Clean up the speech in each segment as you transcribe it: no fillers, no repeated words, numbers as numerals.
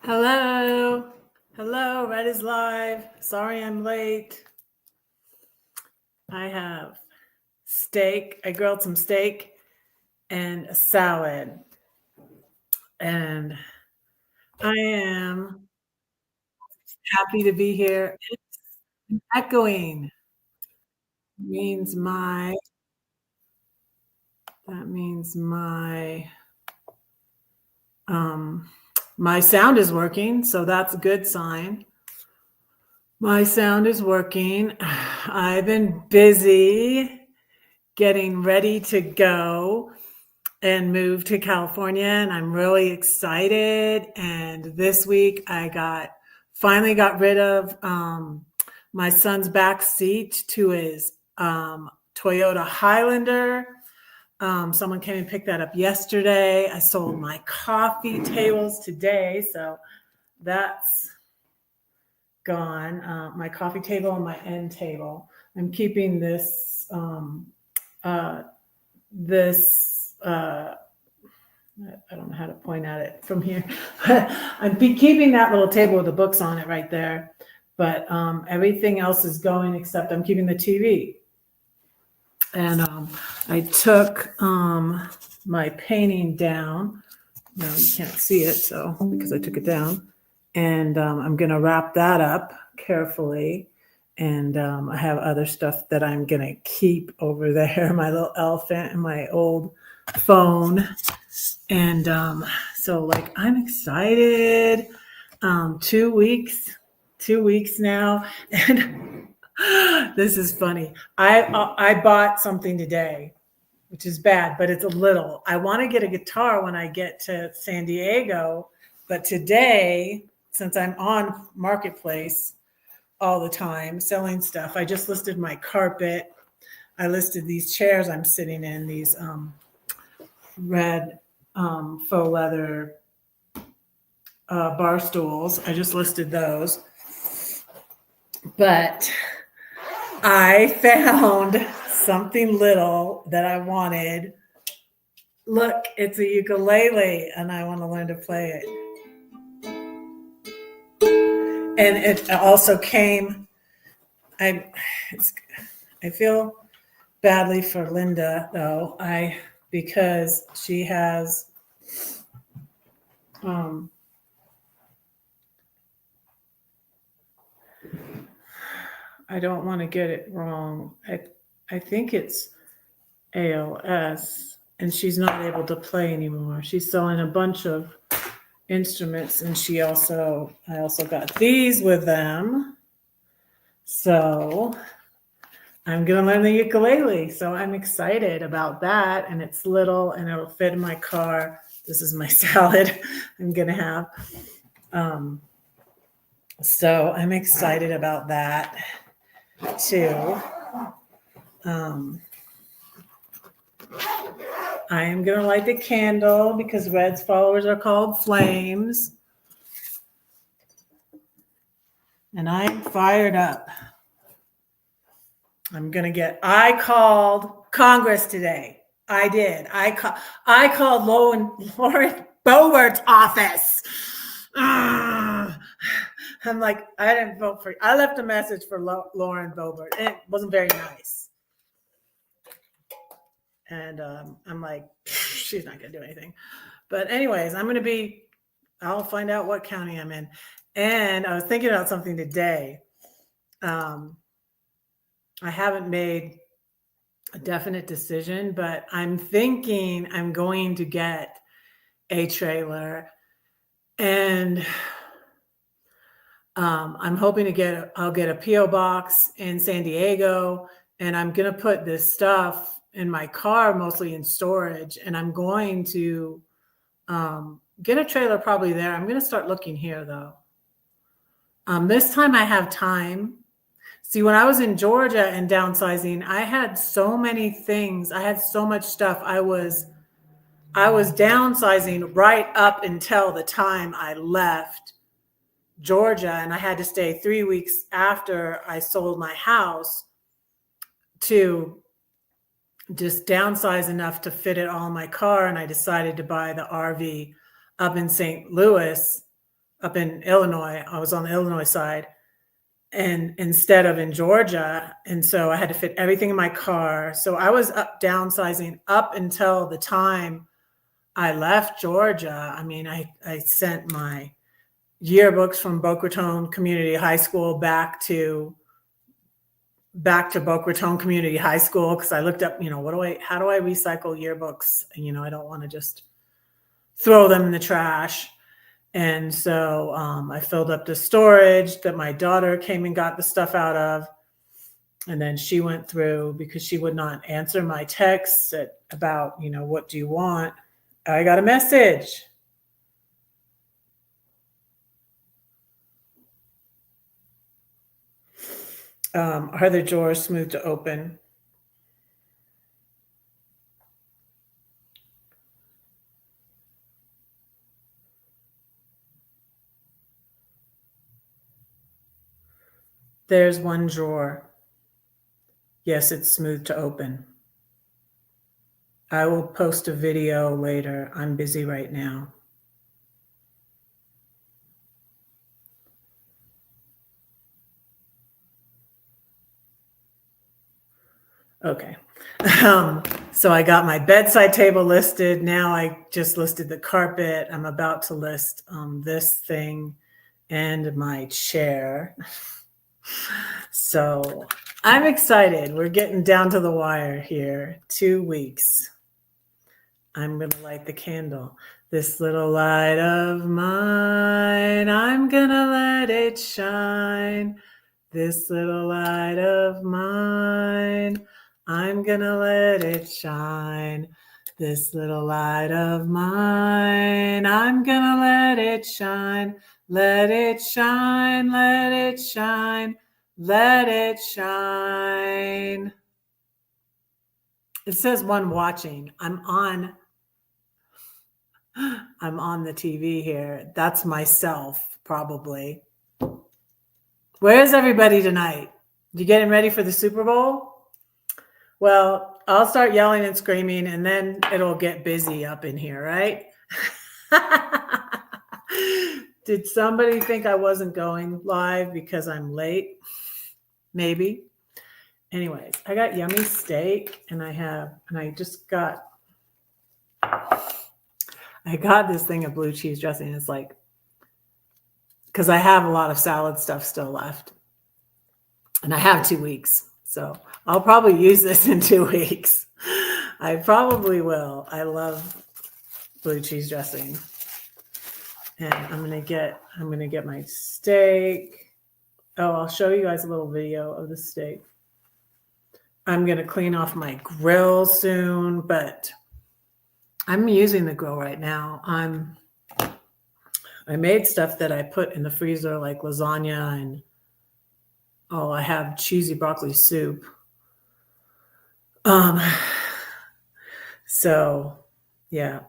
Hello. Hello, Red is live. Sorry I'm late. I have steak. I grilled some steak and a salad. And I am happy to be here. It's echoing. Means my that means um my sound is working, so that's a good sign. My sound is working. I've been busy getting ready to go and move to California, and I'm really excited. And this week I finally got rid of my son's back seat to his Toyota Highlander. Someone came and picked that up yesterday. I sold my coffee tables today, so that's gone. My coffee table and my end table. I'm keeping this I don't know how to point at it from here. I'm keeping that little table with the books on it right there, but everything else is going except I'm keeping the TV. And I took my painting down. No, you can't see it, so because I took it down. And I'm going to wrap that up carefully. And I have other stuff that I'm going to keep over there, my little elephant and my old phone. And so I'm excited. 2 weeks now. And this is funny. I bought something today, which is bad, but it's a little. I want to get a guitar when I get to San Diego. But today, since I'm on Marketplace all the time selling stuff, I just listed my carpet. I listed these chairs I'm sitting in, these red faux leather bar stools. I just listed those. But I found something little that I wanted. Look, it's a ukulele, and I want to learn to play it. And it also came, I feel badly for Linda, though, because she has I don't want to get it wrong. I think it's ALS, and she's not able to play anymore. She's selling a bunch of instruments, and I also got these with them. So I'm going to learn the ukulele. So I'm excited about that. And it's little and it'll fit in my car. This is my salad I'm going to have. So I'm excited about that too. I am going to light the candle because Red's followers are called Flames. And I'm fired up. I called Congress today. I did. I called Lauren Boebert's office. I'm like, I didn't vote for you. I left a message for Lauren Boebert. It wasn't very nice. And I'm like, she's not going to do anything. But anyways, I'll find out what county I'm in. And I was thinking about something today. I haven't made a definite decision, but I'm thinking I'm going to get a trailer, and I'm hoping I'll get a PO box in San Diego, and I'm going to put this stuff in my car, mostly in storage, and I'm going to get a trailer probably there. I'm going to start looking here though. This time I have time. See, when I was in Georgia and downsizing, I had so many things. I had so much stuff. I was downsizing right up until the time I left Georgia, and I had to stay 3 weeks after I sold my house to just downsize enough to fit it all in my car. And I decided to buy the RV up in St. Louis, up in Illinois. I was on the Illinois side, and instead of in Georgia. And so I had to fit everything in my car. So I was downsizing up until the time I left Georgia. I mean, I sent my yearbooks from Boca Raton Community High School back to Boca Raton Community High School, because I looked up, how do I recycle yearbooks? And, I don't want to just throw them in the trash. And so I filled up the storage that my daughter came and got the stuff out of. And then she went through, because she would not answer my texts about, what do you want? I got a message. Are the drawers smooth to open? There's one drawer. Yes, it's smooth to open. I will post a video later. I'm busy right now. Okay. So I got my bedside table listed. Now I just listed the carpet. I'm about to list this thing and my chair. So I'm excited. We're getting down to the wire here. 2 weeks. I'm going to light the candle. This little light of mine, I'm going to let it shine. This little light of mine, I'm going to let it shine. This little light of mine, I'm going to let it shine. Let it shine, let it shine, let it shine. It says one watching. I'm on the TV here. That's myself, probably. Where's everybody tonight? You getting ready for the Super Bowl? Well, I'll start yelling and screaming, and then it'll get busy up in here, right? Did somebody think I wasn't going live because I'm late? Maybe. Anyways, I got yummy steak, and I got this thing of blue cheese dressing. It's like, because I have a lot of salad stuff still left, and I have 2 weeks. So I'll probably use this in 2 weeks. I probably will. I love blue cheese dressing. And I'm gonna get my steak. Oh, I'll show you guys a little video of the steak. I'm gonna clean off my grill soon, but I'm using the grill right now. I made stuff that I put in the freezer, like lasagna, and I have cheesy broccoli soup. So yeah.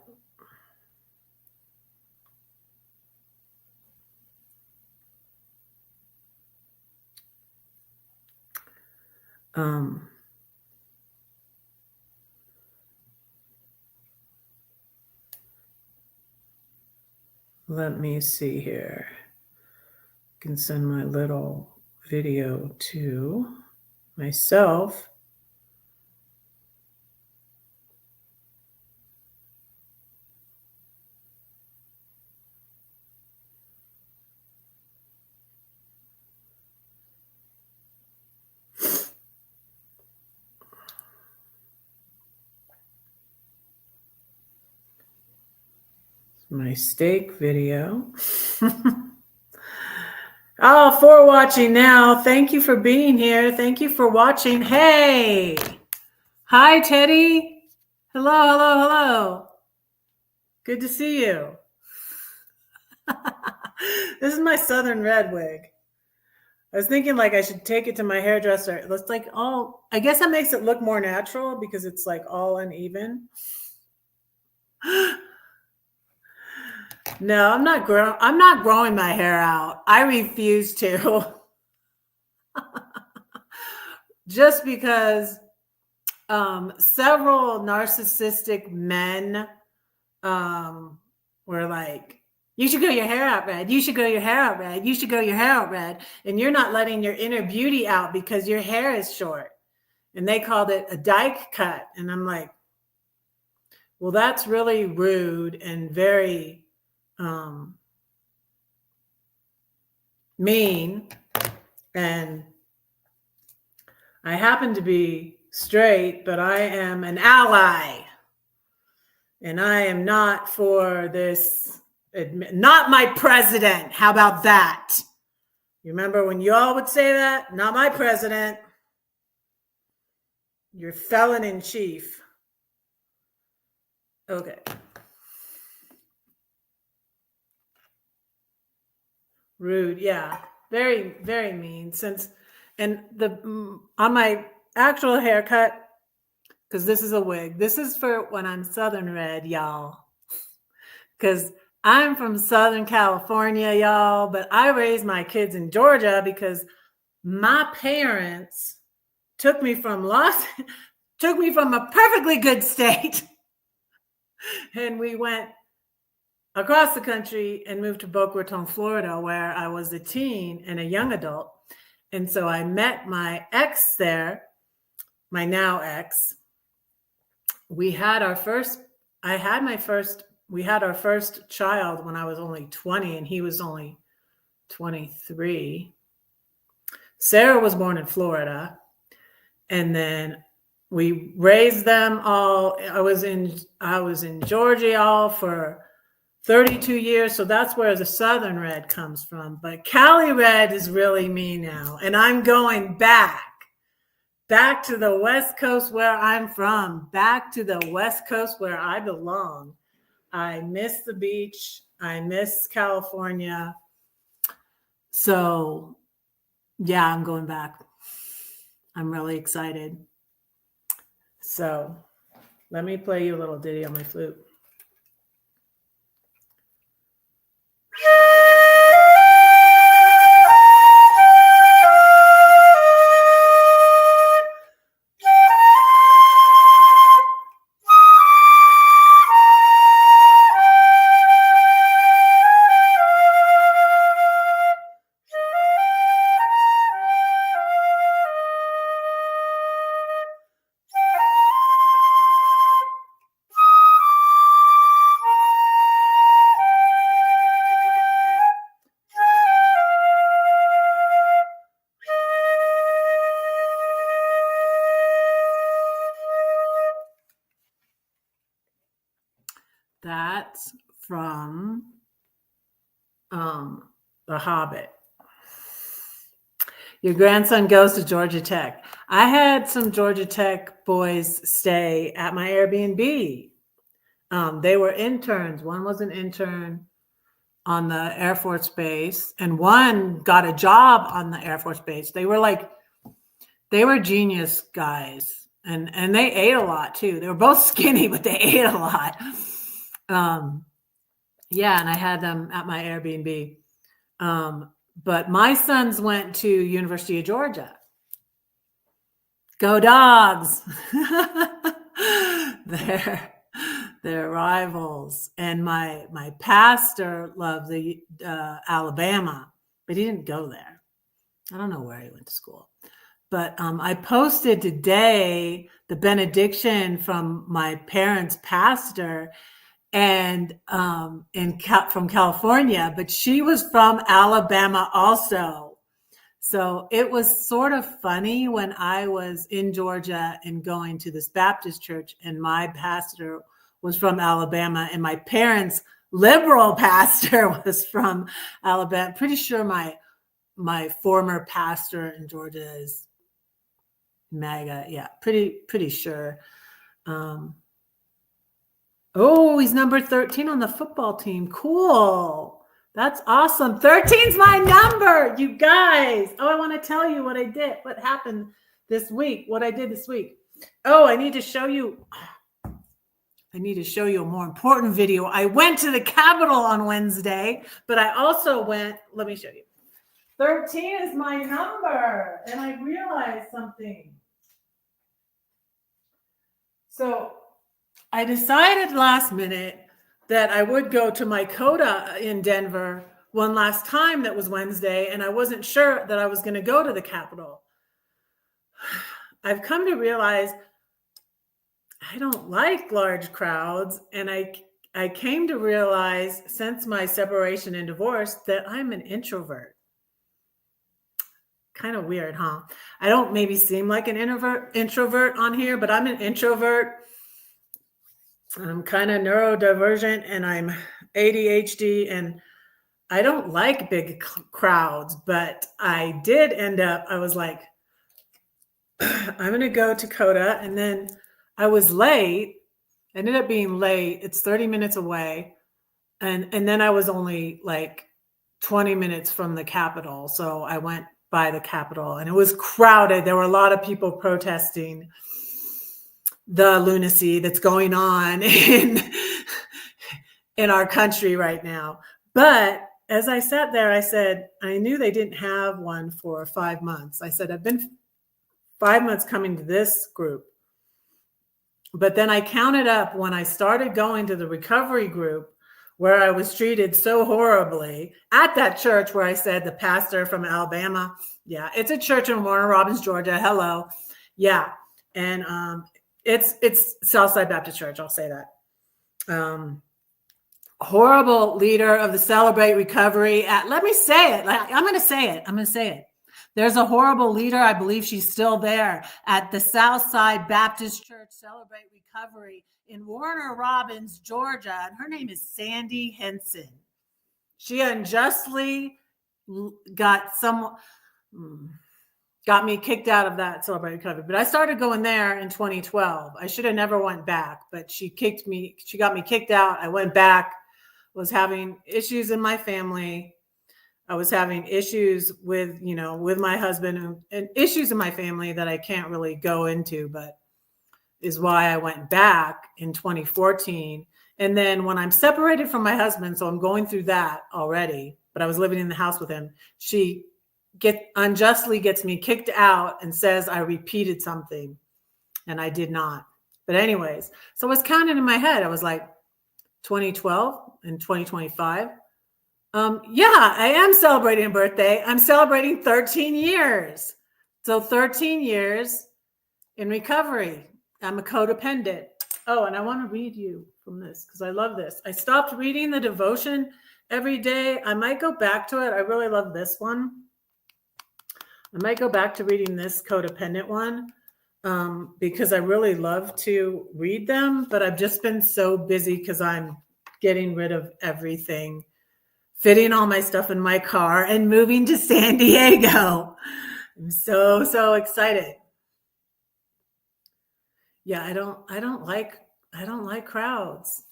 Let me see here. I can send my little video to myself. My steak video. Oh, for watching now. Thank you for being here. Thank you for watching. Hey. Hi, Teddy. Hello, hello, hello. Good to see you. This is my Southern Red wig. I was thinking like I should take it to my hairdresser. It looks like I guess that makes it look more natural because it's like all uneven. No, I'm not growing my hair out. I refuse to. Just because several narcissistic men were like, You should grow your hair out red. You should grow your hair out red. You should grow your hair out red. And you're not letting your inner beauty out because your hair is short. And they called it a dyke cut. And I'm like, well, that's really rude and very mean. And I happen to be straight, but I am an ally. And I am not for this, not my president. How about that? You remember when you all would say that? Not my president. You're felon in chief. Okay. Rude, yeah. Very, very mean. And on my actual haircut, because this is a wig. This is for when I'm Southern red, y'all. Because I'm from Southern California, y'all, but I raised my kids in Georgia because my parents took me from a perfectly good state. And we went across the country and moved to Boca Raton, Florida, where I was a teen and a young adult. And so I met my ex there, my now ex. We had our first child when I was only 20 and he was only 23. Sarah was born in Florida. And then we raised them all. I was in Georgia all for 32 years. So that's where the Southern red comes from. But Cali red is really me now. And I'm going back to the West Coast where I'm from, back to the West Coast where I belong. I miss the beach. I miss California. So yeah, I'm going back. I'm really excited. So let me play you a little ditty on my flute. That's from The Hobbit. Your grandson goes to Georgia Tech. I had some Georgia Tech boys stay at my Airbnb. They were interns. One was an intern on the Air Force Base, and one got a job on the Air Force Base. They were genius guys, and they ate a lot too. They were both skinny, but they ate a lot. Yeah, and I had them at my Airbnb. But my sons went to University of Georgia. Go Dogs! They're rivals. And my pastor loved the Alabama, but he didn't go there. I don't know where he went to school. But I posted today the benediction from my parents' pastor, and from California, but she was from Alabama also. So it was sort of funny when I was in Georgia and going to this Baptist church, and my pastor was from Alabama, and my parents' liberal pastor was from Alabama. Pretty sure my former pastor in Georgia is MAGA. Yeah, pretty sure. Oh, he's number 13 on the football team. Cool. That's awesome. 13's my number, you guys. Oh, I want to tell you what I did, what happened this week, what I did this week. Oh, I need to show you a more important video. I went to the Capitol on Wednesday, but I also went, let me show you. 13 is my number, and I realized something. So I decided last minute that I would go to my coda in Denver one last time. That was Wednesday, and I wasn't sure that I was going to go to the Capitol. I've come to realize I don't like large crowds, and I came to realize since my separation and divorce that I'm an introvert. Kind of weird, huh? I don't maybe seem like an introvert on here, but I'm an introvert. I'm kind of neurodivergent, and I'm ADHD, and I don't like big crowds, but I did end up, I was like, I'm going to go to Coda. And then I was late. I ended up being late. It's 30 minutes away. And then I was only like 20 minutes from the Capitol. So I went by the Capitol, and it was crowded. There were a lot of people protesting the lunacy that's going on in our country right now. But as I sat there, I said, I knew they didn't have one for 5 months. I said, I've been 5 months coming to this group. But then I counted up when I started going to the recovery group, where I was treated so horribly at that church where I said the pastor from Alabama. Yeah, it's a church in Warner Robins, Georgia. Hello. Yeah. And it's Southside Baptist Church. I'll say that. Horrible leader of the Celebrate Recovery. Let me say it. I'm going to say it. There's a horrible leader. I believe she's still there at the Southside Baptist Church Celebrate Recovery in Warner Robins, Georgia. And her name is Sandy Henson. She unjustly got me kicked out of that Celebrate Recovery. But I started going there in 2012. I should have never went back, but she got me kicked out. I went back, was having issues in my family. I was having issues with my husband and issues in my family that I can't really go into, but is why I went back in 2014. And then when I'm separated from my husband, so I'm going through that already, but I was living in the house with him, she unjustly gets me kicked out and says I repeated something, and I did not. But anyways, so I was counting in my head. I was like 2012 and 2025. Yeah, I am celebrating a birthday. I'm celebrating 13 years. So 13 years in recovery. I'm a codependent. Oh, and I want to read you from this because I love this. I stopped reading the devotion every day. I might go back to it. I really love this one. I might go back to reading this codependent one because I really love to read them, but I've just been so busy because I'm getting rid of everything, fitting all my stuff in my car and moving to San Diego. I'm so excited. Yeah, I don't like crowds.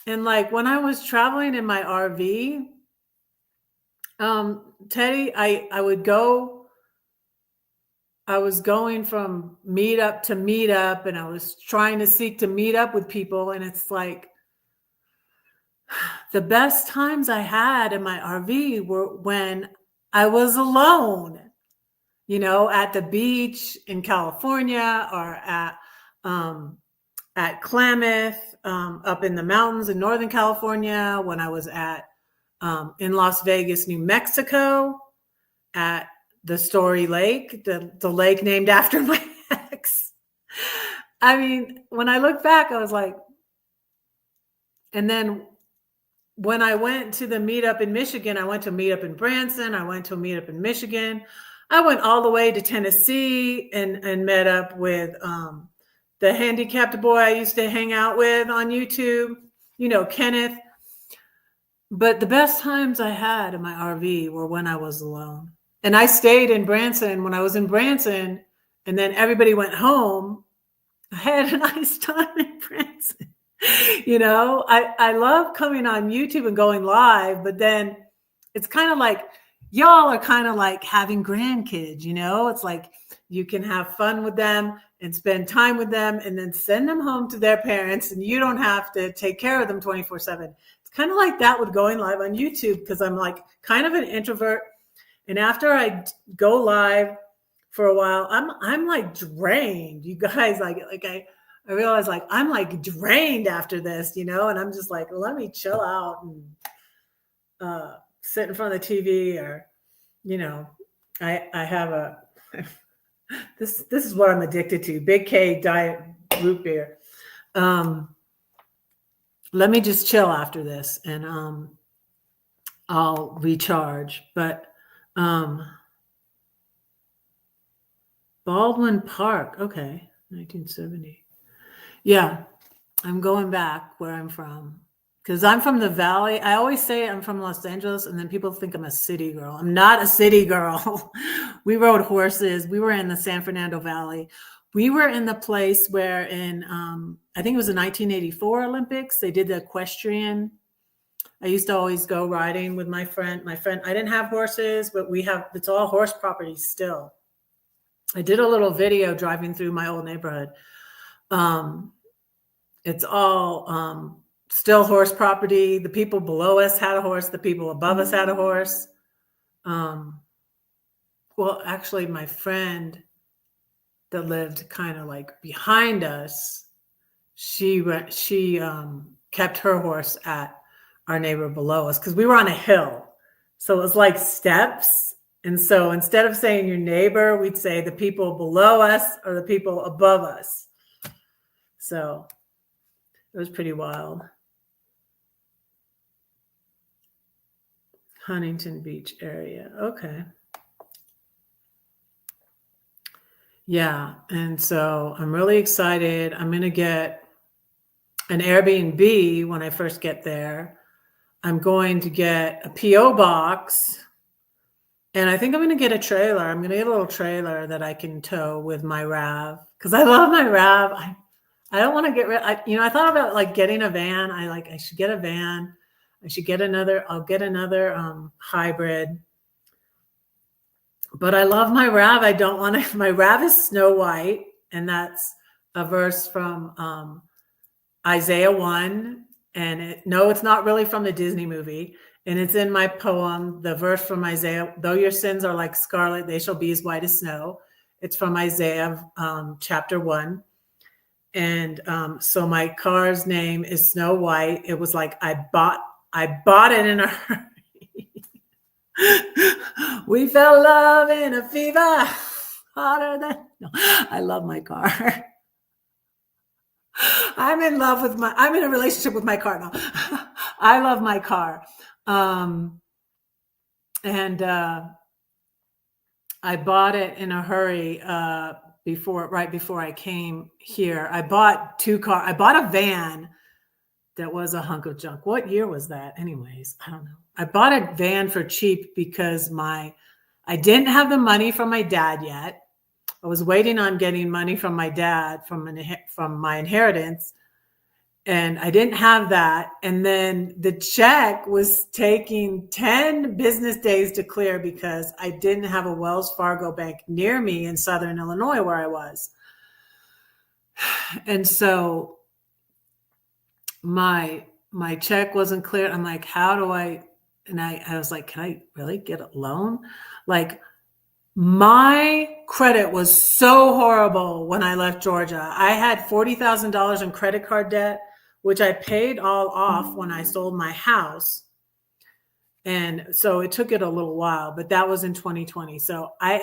And like when I was traveling in my RV, Teddy, I was going from meetup to meetup, and I was trying to seek to meet up with people. And it's like the best times I had in my RV were when I was alone, at the beach in California, or at Klamath, up in the mountains in Northern California, when I was in Las Vegas, New Mexico, at the Story Lake, the lake named after my ex. I mean, when I look back, I was like, and then when I went to the meetup in Michigan, I went to a meetup in Branson. I went to a meetup in Michigan. I went all the way to Tennessee and met up with the handicapped boy I used to hang out with on YouTube, Kenneth. But the best times I had in my RV were when I was alone. And I stayed in Branson when I was in Branson, and then everybody went home. I had a nice time in Branson. I love coming on YouTube and going live, but then it's kind of like y'all are kind of like having grandkids, it's like you can have fun with them and spend time with them and then send them home to their parents, and you don't have to take care of them 24/7. It's kind of like that with going live on YouTube, because I'm like kind of an introvert. And after I go live for a while, I'm like drained. You guys, like I realized like I'm like drained after this, and I'm just like, let me chill out and sit in front of the TV, or I have a this is what I'm addicted to: Big K diet root beer. Let me just chill after this, and I'll recharge. But Baldwin Park, okay, 1970. Yeah, I'm going back where I'm from, because I'm from the Valley. I always say I'm from Los Angeles, and then people think I'm a city girl. I'm not a city girl. We rode horses. We were in the San Fernando Valley. We were in the place where in, I think it was the 1984 Olympics, they did the equestrian. I used to always go riding with my friend. I didn't have horses, but it's all horse property still. I did a little video driving through my old neighborhood. It's all still horse property. The people below us had a horse. The people above us had a horse. Well, actually, my friend that lived kind of like behind us, she kept her horse at our neighbor below us, because we were on a hill. So it was like steps. And so instead of saying your neighbor, we'd say the people below us or the people above us. So it was pretty wild. Huntington Beach area. Okay. Yeah. And so I'm really excited. I'm going to get an Airbnb when I first get there. I'm going to get a P.O. box. And I think I'm going to get a trailer. I'm going to get a little trailer that I can tow with my RAV, because I love my RAV. I don't want to get rid. I thought about like getting a van. I should get a van. I should get I'll get another hybrid. But I love my RAV. I don't want to. My RAV is Snow White, and that's a verse from Isaiah 1. And no, it's not really from the Disney movie. And it's in my poem, the verse from Isaiah, though your sins are like scarlet, they shall be as white as snow. It's from Isaiah chapter 1. And so my car's name is Snow White. It was like I bought it in a hurry. We fell love in a fever, hotter than. No, I love my car. I'm in a relationship with my car now. I love my car. And I bought it in a hurry right before I came here. I bought I bought a van that was a hunk of junk. What year was that? Anyways, I don't know. I bought a van for cheap because I didn't have the money from my dad yet. I was waiting on getting money from my dad from my inheritance, and I didn't have that. And then the check was taking 10 business days to clear because I didn't have a Wells Fargo bank near me in Southern Illinois where I was. And so my check wasn't clear. I'm like, how do I? And I was like, can I really get a loan? Like, my credit was so horrible when I left Georgia. I had $40,000 in credit card debt, which I paid all off when I sold my house. And so it took it a little while, but that was in 2020. So I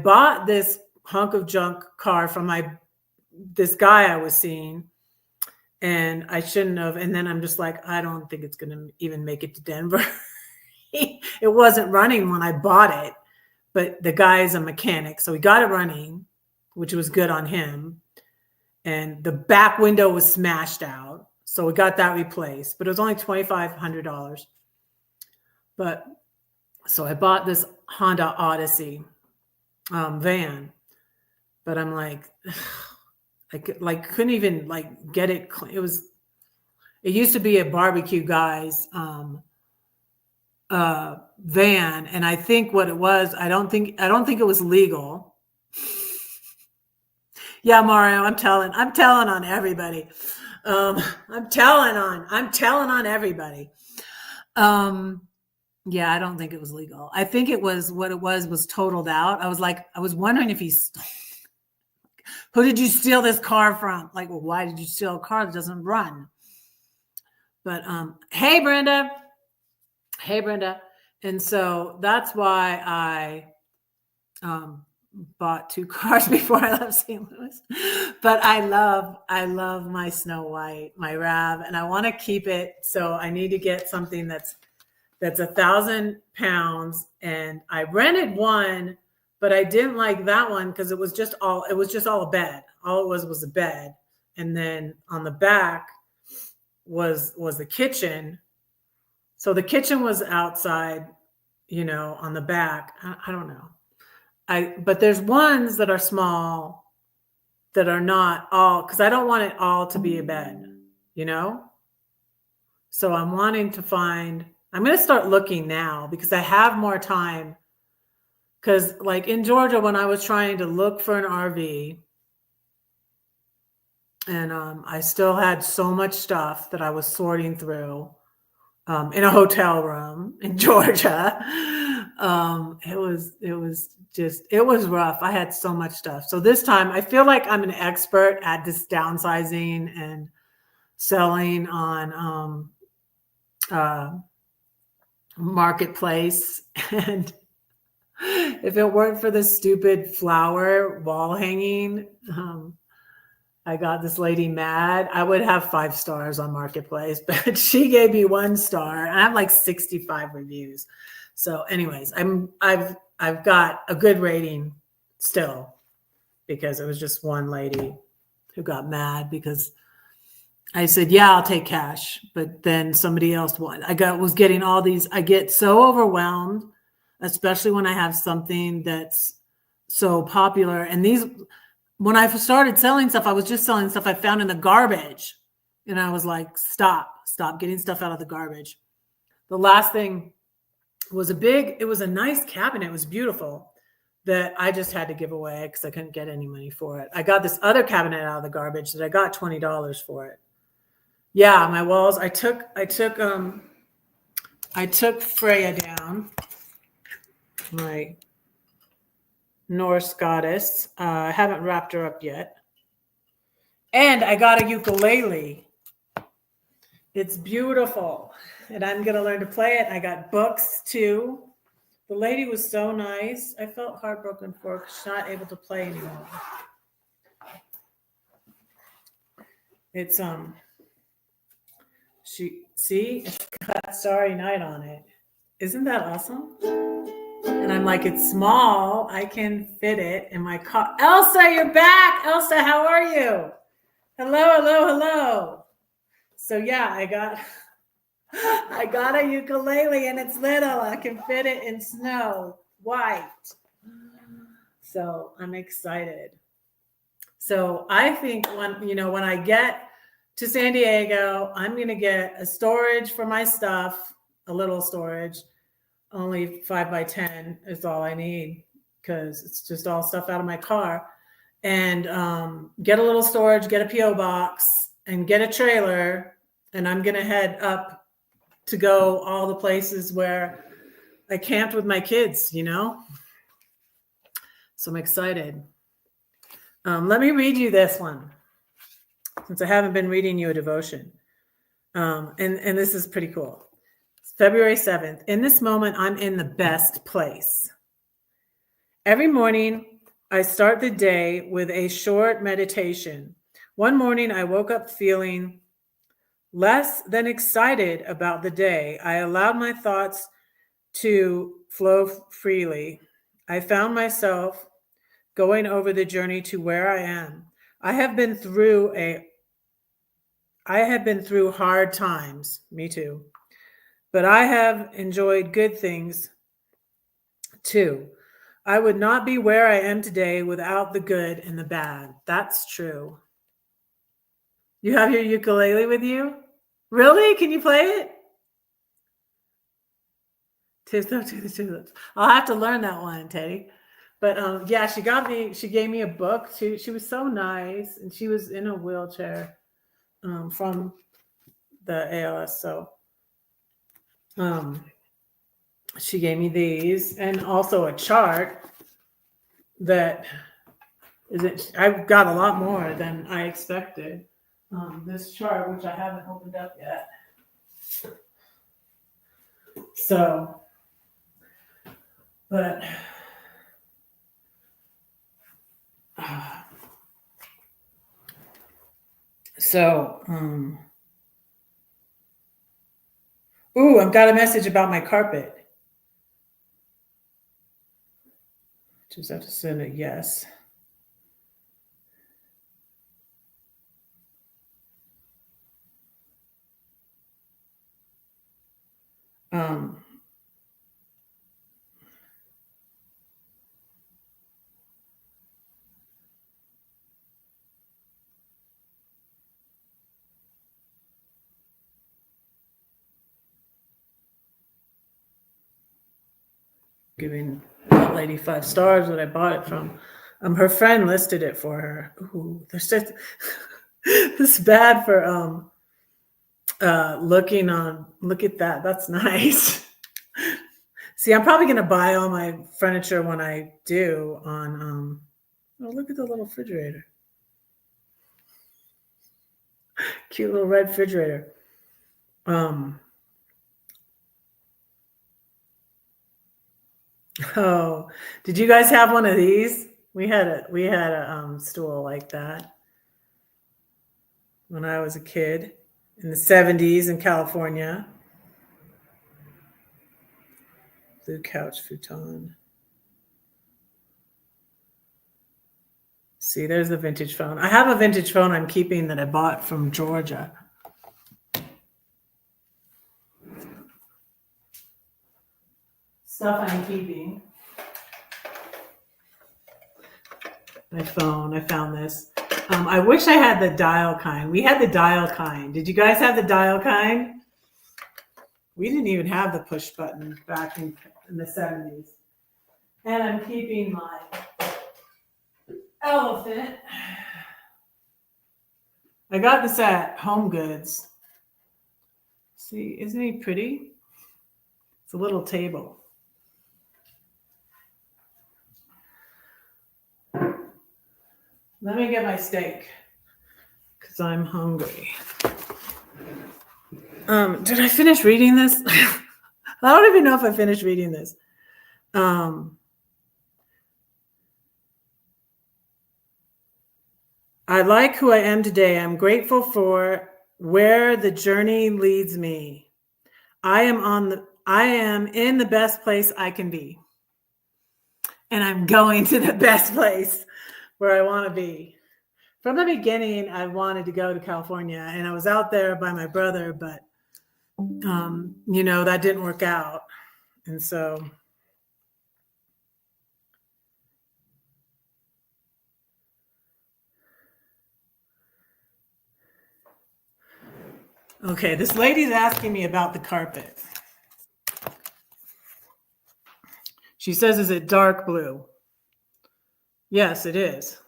bought this hunk of junk car from this guy I was seeing, and I shouldn't have. And then I'm just like, I don't think it's going to even make it to Denver. It wasn't running when I bought it, but the guy is a mechanic. So he got it running, which was good on him. And the back window was smashed out. So we got that replaced, but it was only $2,500. But so I bought this Honda Odyssey van, but I'm like, I couldn't even like get it clean. It used to be a barbecue guy's van. And I think what it was, I don't think it was legal. Yeah, Mario, I'm telling on everybody. I'm telling on everybody. Yeah, I don't think it was legal. I think what it was totaled out. I was wondering if he's Who did you steal this car from? Like, well, why did you steal a car that doesn't run? But hey, Brenda. Hey, Brenda. And so that's why I bought 2 cars before I left St. Louis. But I love my Snow White, my Rav, and I want to keep it. So I need to get something that's 1,000 pounds. And I rented one, but I didn't like that one because it was just all a bed. All it was a bed. And then on the back was the kitchen. So the kitchen was outside, on the back. I don't know. But there's ones that are small that are not all, because I don't want it all to be a bed, So I'm wanting to find, I'm going to start looking now because I have more time. Because like in Georgia, when I was trying to look for an RV, and I still had so much stuff that I was sorting through in a hotel room in Georgia. It was rough. I had so much stuff. So this time I feel like I'm an expert at this downsizing and selling on Marketplace. And if it weren't for the stupid flower wall hanging, I got this lady mad. I would have 5 stars on Marketplace, but she gave me 1 star. And I have like 65 reviews. So anyways, I've got a good rating still because it was just one lady who got mad because I said, yeah, I'll take cash. But then somebody else was getting all these. I get so overwhelmed, especially when I have something that's so popular. And when I started selling stuff, I was just selling stuff I found in the garbage. And I was like, stop getting stuff out of the garbage. The last thing was it was a nice cabinet. It was beautiful that I just had to give away because I couldn't get any money for it. I got this other cabinet out of the garbage that I got $20 for it. Yeah, my walls. I took Freya down, my Norse goddess. I haven't wrapped her up yet. And I got a ukulele. It's beautiful. And I'm going to learn to play it. I got books too. The lady was so nice. I felt heartbroken for her because she's not able to play anymore. It's it's got Starry Night on it. Isn't that awesome? And I'm like, it's small. I can fit it in my car. Elsa, you're back. Elsa, how are you? Hello. So yeah, I got a ukulele and it's little. I can fit it in Snow White. So I'm excited. So I think when I get to San Diego, I'm going to get a storage for my stuff, a little storage. Only 5 by 10 is all I need because it's just all stuff out of my car. And get a little storage, get a P.O. box, and get a trailer. And I'm going to head up to go all the places where I camped with my kids, So I'm excited. Let me read you this one, since I haven't been reading you a devotion. And this is pretty cool. It's February 7th. In this moment, I'm in the best place. Every morning, I start the day with a short meditation. One morning, I woke up feeling less than excited about the day. I allowed my thoughts to flow freely. I found myself going over the journey to where I am. I have been through hard times, me too, but I have enjoyed good things too. I would not be where I am today without the good and the bad. That's true. You have your ukulele with you? Really? Can you play it? Tiptoe to the tulips. I'll have to learn that one, Teddy. But yeah, she gave me a book. She was so nice, and she was in a wheelchair from the ALS. So she gave me these and also a chart that I've got a lot more than I expected. This chart, which I haven't opened up yet. So, but ooh, I've got a message about my carpet. Just have to send a yes. Giving that lady 5 stars that I bought it from. Her friend listed it for her. Ooh, there's just this is bad for look at that. That's nice. See, I'm probably gonna buy all my furniture when I do on oh, look at the little refrigerator. Cute little red refrigerator. Oh, did you guys have one of these? We had a stool like that when I was a kid in the 70s in California. Blue couch futon. See, there's the vintage phone. I have a vintage phone I'm keeping that I bought from Georgia. Stuff I'm keeping. My phone, I found this. I wish I had the dial kind. We had the dial kind. Did you guys have the dial kind? We didn't even have the push button back in the 70s. And I'm keeping my elephant. I got this at Home Goods. See, isn't he pretty? It's a little table. Let me get my steak because I'm hungry. Did I finish reading this? I don't even know if I finished reading this. I like who I am today. I'm grateful for where the journey leads me. I am in the best place I can be. And I'm going to the best place where I want to be. From the beginning, I wanted to go to California, and I was out there by my brother, but that didn't work out. And so okay, this lady's asking me about the carpet. She says, is it dark blue? Yes, it is.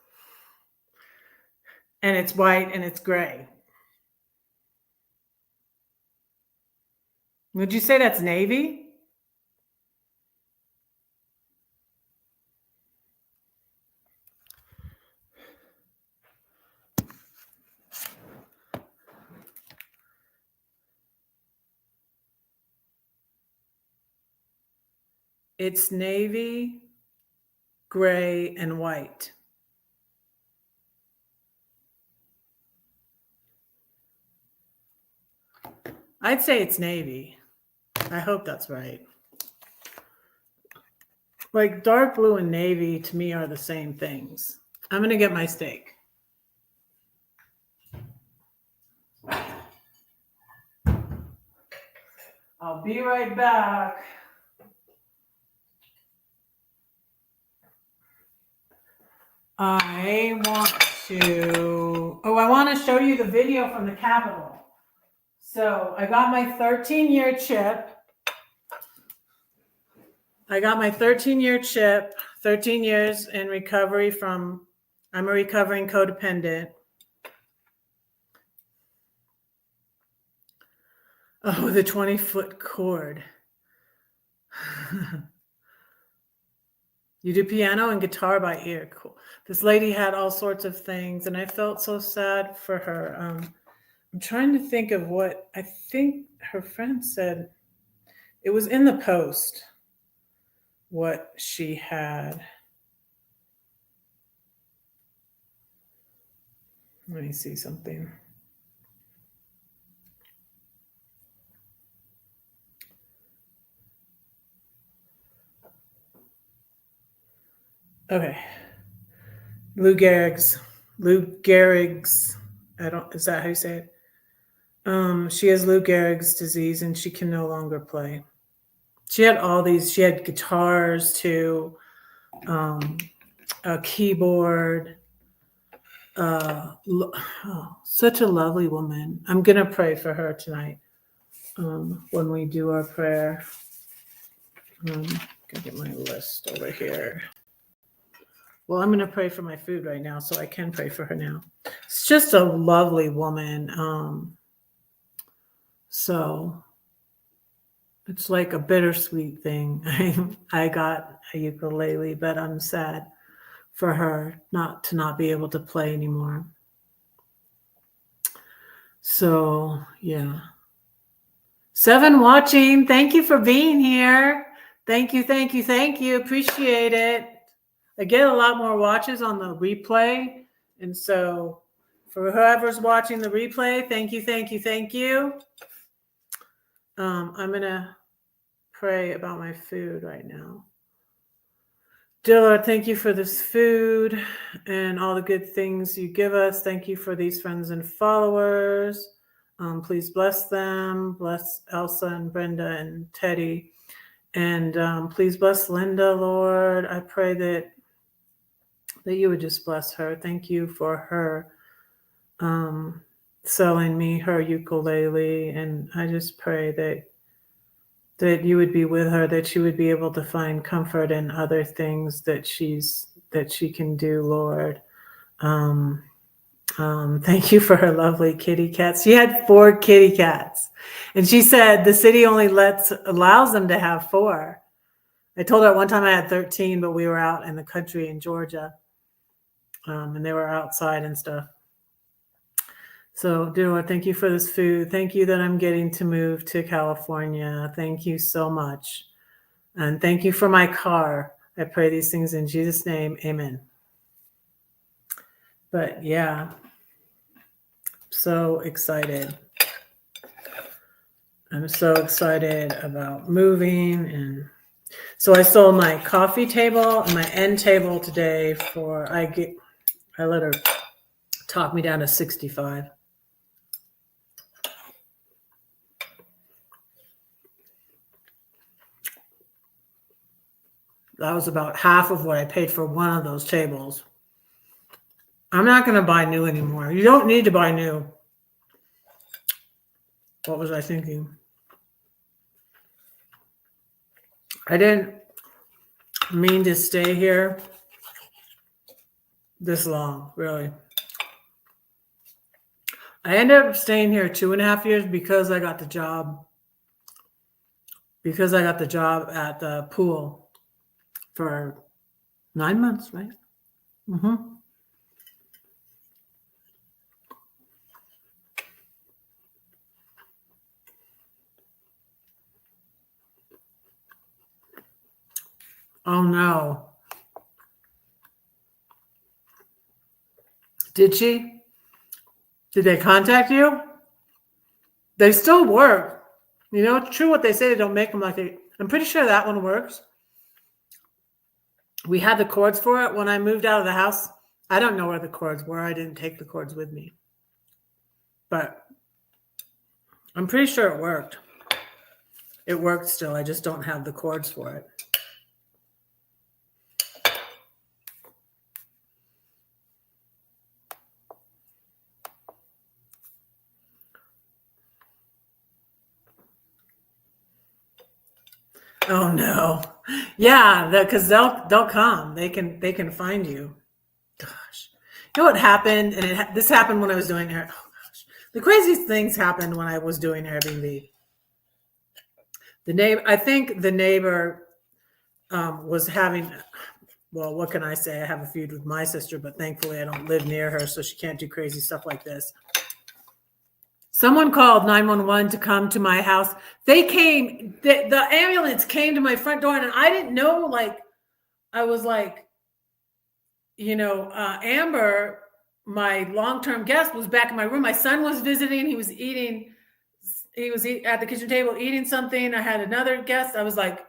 And it's white and it's gray. Would you say that's navy? It's navy, gray, and white. I'd say it's navy. I hope that's right. Like dark blue and navy to me are the same things. I'm going to get my steak. I'll be right back. I want to show you the video from the Capitol. So I got my 13-year chip. 13 years in recovery from, I'm a recovering codependent. Oh, the 20-foot cord. You do piano and guitar by ear. Cool. This lady had all sorts of things, and I felt so sad for her. I'm trying to think of what I think her friend said. It was in the post what she had. Let me see something. Okay. Lou Gehrig's. Is that how you say it? She has Lou Gehrig's disease and she can no longer play. She had she had guitars too, a keyboard. Such a lovely woman. I'm going to pray for her tonight when we do our prayer. I'm going to get my list over here. Well, I'm going to pray for my food right now, so I can pray for her now. It's just a lovely woman. So it's like a bittersweet thing. I got a ukulele, but I'm sad for her not be able to play anymore. So, yeah. 7 watching. Thank you for being here. Thank you. Appreciate it. I get a lot more watches on the replay. And so for whoever's watching the replay, thank you. I'm going to pray about my food right now. Dear Lord, thank you for this food and all the good things you give us. Thank you for these friends and followers. Please bless them. Bless Elsa and Brenda and Teddy. And please bless Linda, Lord. I pray that you would just bless her. Thank you for her selling me her ukulele. And I just pray that you would be with her, that she would be able to find comfort in other things that she can do, Lord. Thank you for her lovely kitty cats. She had 4 kitty cats, and she said the city only allows them to have 4. I told her at one time I had 13, but we were out in the country in Georgia, and they were outside and stuff. So, dear Lord, thank you for this food. Thank you that I'm getting to move to California. Thank you so much. And thank you for my car. I pray these things in Jesus' name. Amen. But yeah, so excited. I'm so excited about moving. And so I sold my coffee table and my end table today I let her talk me down to 65. That was about half of what I paid for one of those tables. I'm not going to buy new anymore. You don't need to buy new. What was I thinking? I didn't mean to stay here this long, really. I ended up staying here 2.5 years because I got the job. Because I got the job at the pool for 9 months, right? Mm-hmm. Oh no. Did she? Did they contact you? They still work. You know, it's true what they say, they don't make them like they. I'm pretty sure that one works. We had the cords for it when I moved out of the house. I don't know where the cords were. I didn't take the cords with me. But I'm pretty sure it worked. It worked still. I just don't have the cords for it. Oh no. Yeah, because they'll come. They can find you. Gosh. You know what happened? And this happened when I was doing Airbnb. Oh gosh. The craziest things happened when I was doing Airbnb. I think the neighbor was having well, what can I say? I have a feud with my sister, but thankfully I don't live near her, so she can't do crazy stuff like this. Someone called 911 to come to my house. They came, the ambulance came to my front door, and I didn't know, like, I was like, Amber, my long-term guest, was back in my room. My son was visiting. He was at the kitchen table eating something. I had another guest. I was like,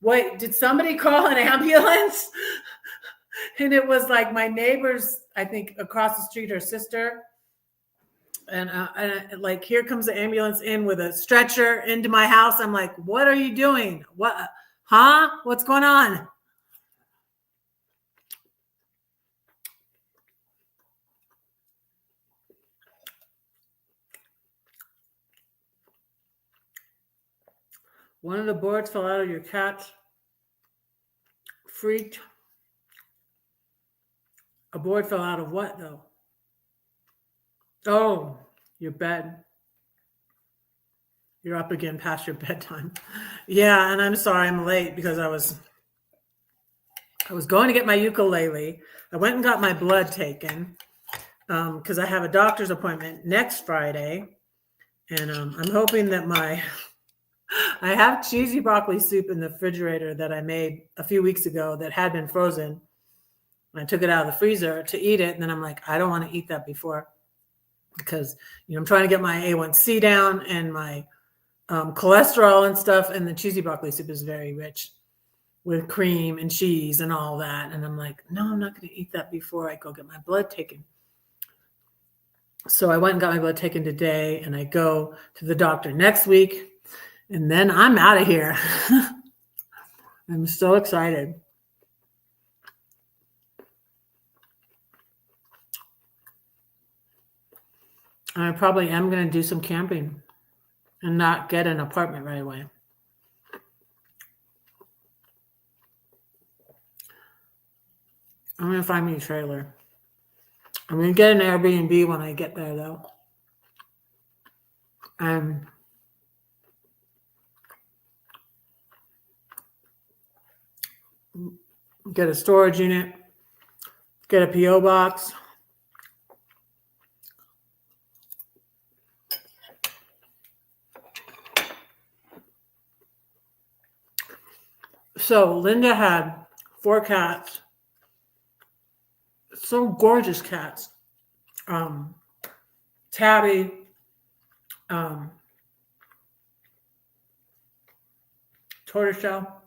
wait, did somebody call an ambulance? And it was like my neighbors, I think across the street, her sister. And like, here comes the ambulance in with a stretcher into my house. I'm like, what are you doing? What? Huh? What's going on? One of the boards fell out of your cat's freaked. A board fell out of what, though? Oh, your bed. You're up again past your bedtime. Yeah, and I'm sorry I'm late because I was going to get my ukulele. I went and got my blood taken because I have a doctor's appointment next Friday. And I'm hoping that I have cheesy broccoli soup in the refrigerator that I made a few weeks ago that had been frozen. And I took it out of the freezer to eat it. And then I'm like, I don't want to eat that before, because I'm trying to get my A1C down and my cholesterol and stuff. And the cheesy broccoli soup is very rich with cream and cheese and all that. And I'm like, no, I'm not going to eat that before I go get my blood taken. So I went and got my blood taken today, and I go to the doctor next week, and then I'm out of here. I'm so excited. I probably am going to do some camping and not get an apartment right away. I'm going to find me a trailer. I'm going to get an Airbnb when I get there, though. And get a storage unit, get a P.O. box. So Linda had 4 cats. So gorgeous cats. Tabby, Tortoiseshell.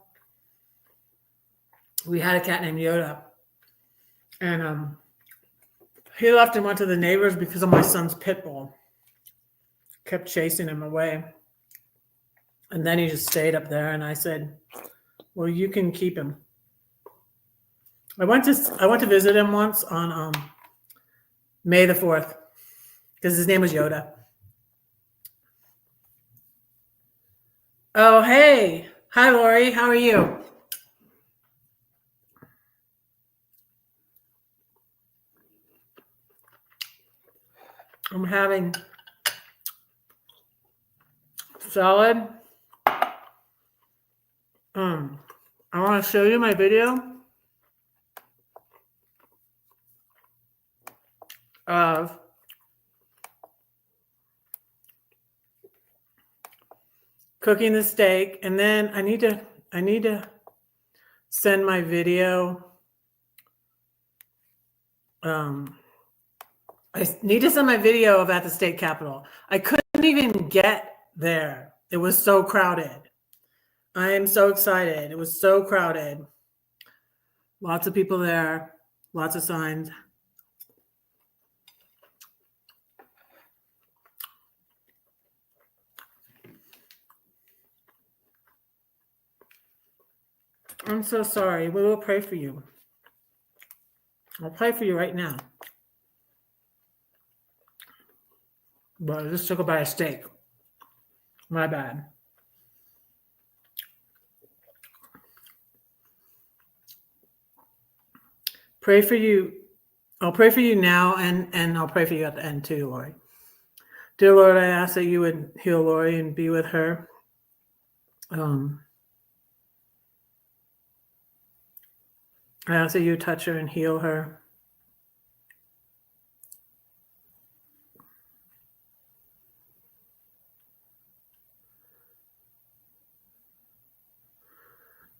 We had a cat named Yoda, and he left and went to the neighbors because of my son's pit bull. Kept chasing him away, and then he just stayed up there. And I said, "Well, you can keep him." I went to visit him once on May the 4th because his name was Yoda. Oh, hey. Hi, Lori. How are you? I'm having salad. I want to show you my video of cooking the steak, and then I need to send my video. I need to send my video of at the state capitol. I couldn't even get there. It was so crowded. I am so excited. It was so crowded. Lots of people there, lots of signs. I'm so sorry. We will pray for you. I'll pray for you right now. But I just took a bite of steak. My bad. Pray for you. I'll pray for you now, and I'll pray for you at the end too, Lori. Dear Lord, I ask that you would heal Lori and be with her. I ask that you touch her and heal her.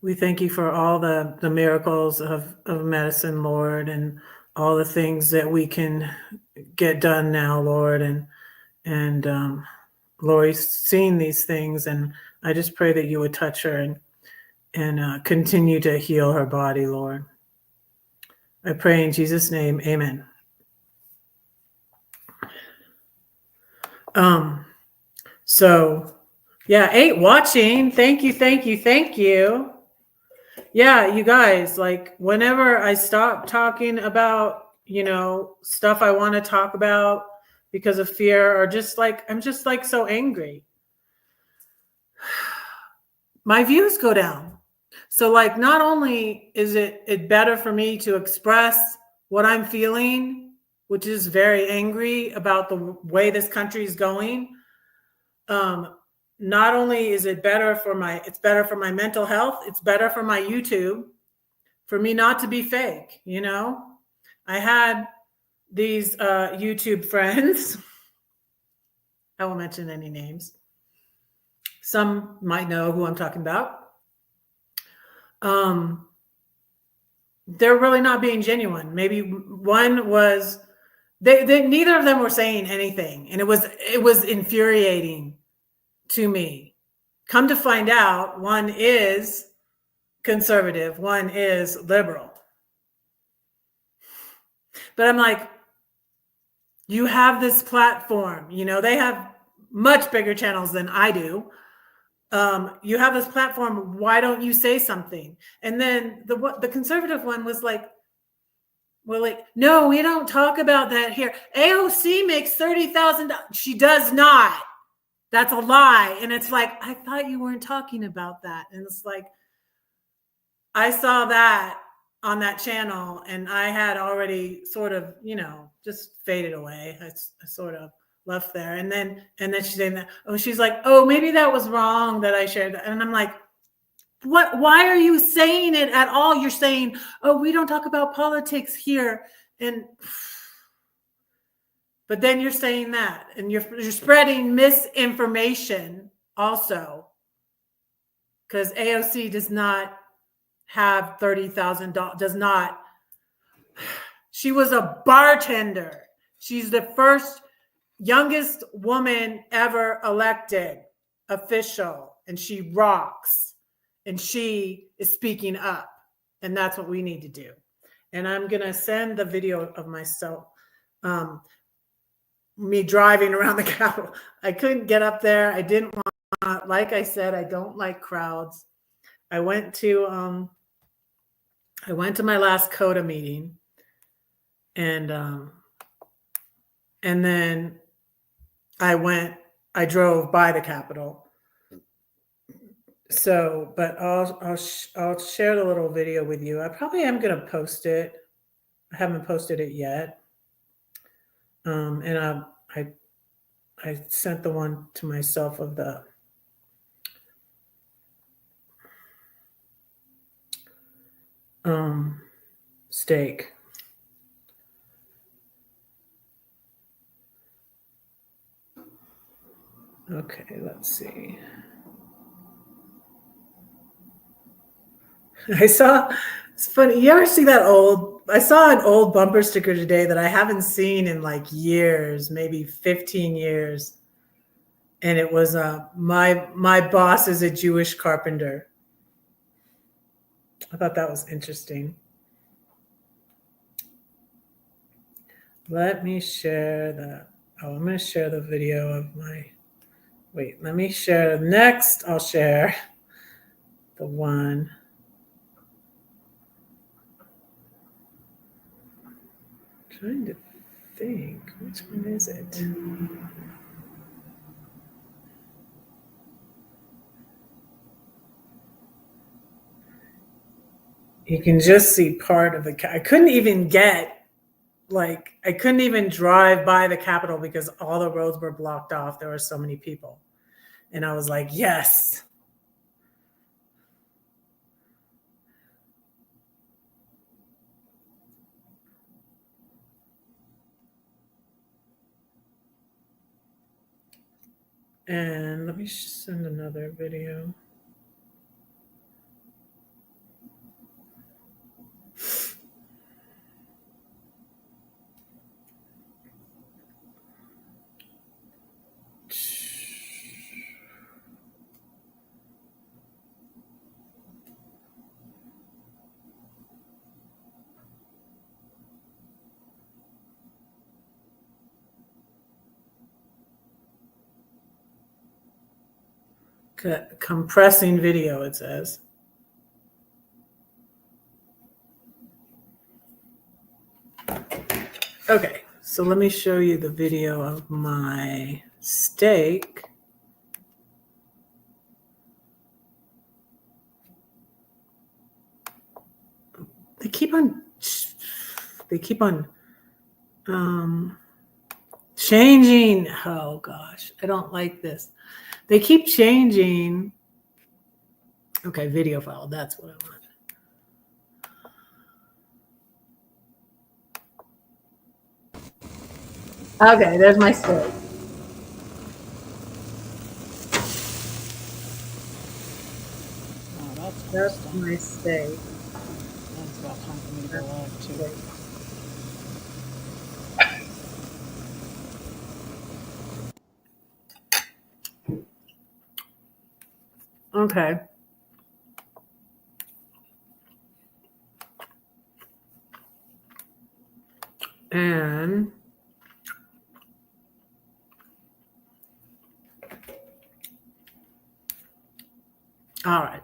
We thank you for all the miracles of medicine, Lord, and all the things that we can get done now, Lord. And Lori's seen these things, and I just pray that you would touch her and continue to heal her body, Lord. I pray in Jesus' name, amen. So yeah, 8 watching. Thank you, thank you, thank you. Yeah, you guys, like whenever I stop talking about, stuff I want to talk about because of fear, or just like, I'm just like so angry, my views go down. So like, not only is it better for me to express what I'm feeling, which is very angry about the way this country is going. Not only is it better it's better for my mental health, it's better for my YouTube, for me not to be fake. I had these YouTube friends. I won't mention any names. Some might know who I'm talking about. They're really not being genuine. Maybe one was, they neither of them were saying anything, and it was infuriating to me. Come to find out, one is conservative, one is liberal. But I'm like, you have this platform, they have much bigger channels than I do. You have this platform. Why don't you say something? And then the conservative one was like, well, like, no, we don't talk about that here. AOC makes $30,000. She does not. That's a lie. And it's like, I thought you weren't talking about that. And it's like, I saw that on that channel, and I had already sort of, just faded away. I sort of left there. And then she's saying that, she's like, maybe that was wrong that I shared that. And I'm like, what? Why are you saying it at all? You're saying, we don't talk about politics here. But then you're saying that, and you're spreading misinformation also, because AOC does not have $30,000. Does not. She was a bartender. She's the first youngest woman ever elected official, and she rocks, and she is speaking up, and that's what we need to do. And I'm going to send the video of myself, me driving around the Capitol. I couldn't get up there. I didn't want, like I said, I don't like crowds. I went to my last COTA meeting, and then I drove by the Capitol. So, but I'll share the little video with you. I probably am going to post it. I haven't posted it yet. And I sent the one to myself of the steak. Okay, let's see. It's funny. You ever see that I saw an old bumper sticker today that I haven't seen in like years, maybe 15 years. And it was, my boss is a Jewish carpenter. I thought that was interesting. Let me share that. I'm going to share the video of let me share next. I'll share the one. I'm trying to think, which one is it? You can just see part of I couldn't even drive by the Capitol because all the roads were blocked off. There were so many people. And I was like, yes. And let me send another video. Compressing video, it says. Okay, so let me show you the video of my steak. They keep on changing. Oh gosh, I don't like this. They keep changing. Okay, video file, that's what I want. Okay, there's my steak. Oh, That's my steak. That's about time for me to go live too. Okay. And all right.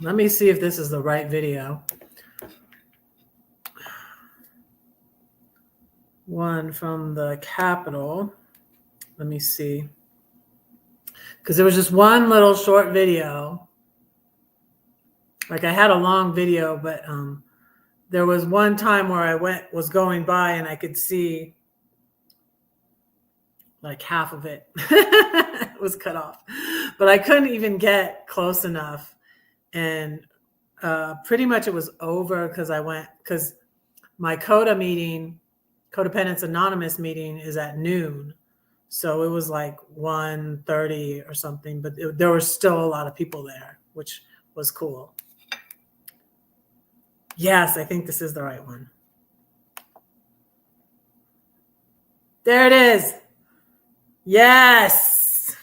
Let me see if this is the right video. One from the Capitol. Let me see. Because there was just one little short video. Like I had a long video, but there was one time where I was going by and I could see like half of it. It was cut off, but I couldn't even get close enough. And pretty much it was over because my Codependence Anonymous meeting is at noon. So it was like 1:30 or something, but there were still a lot of people there, which was cool. Yes, I think this is the right one. There it is. Yes.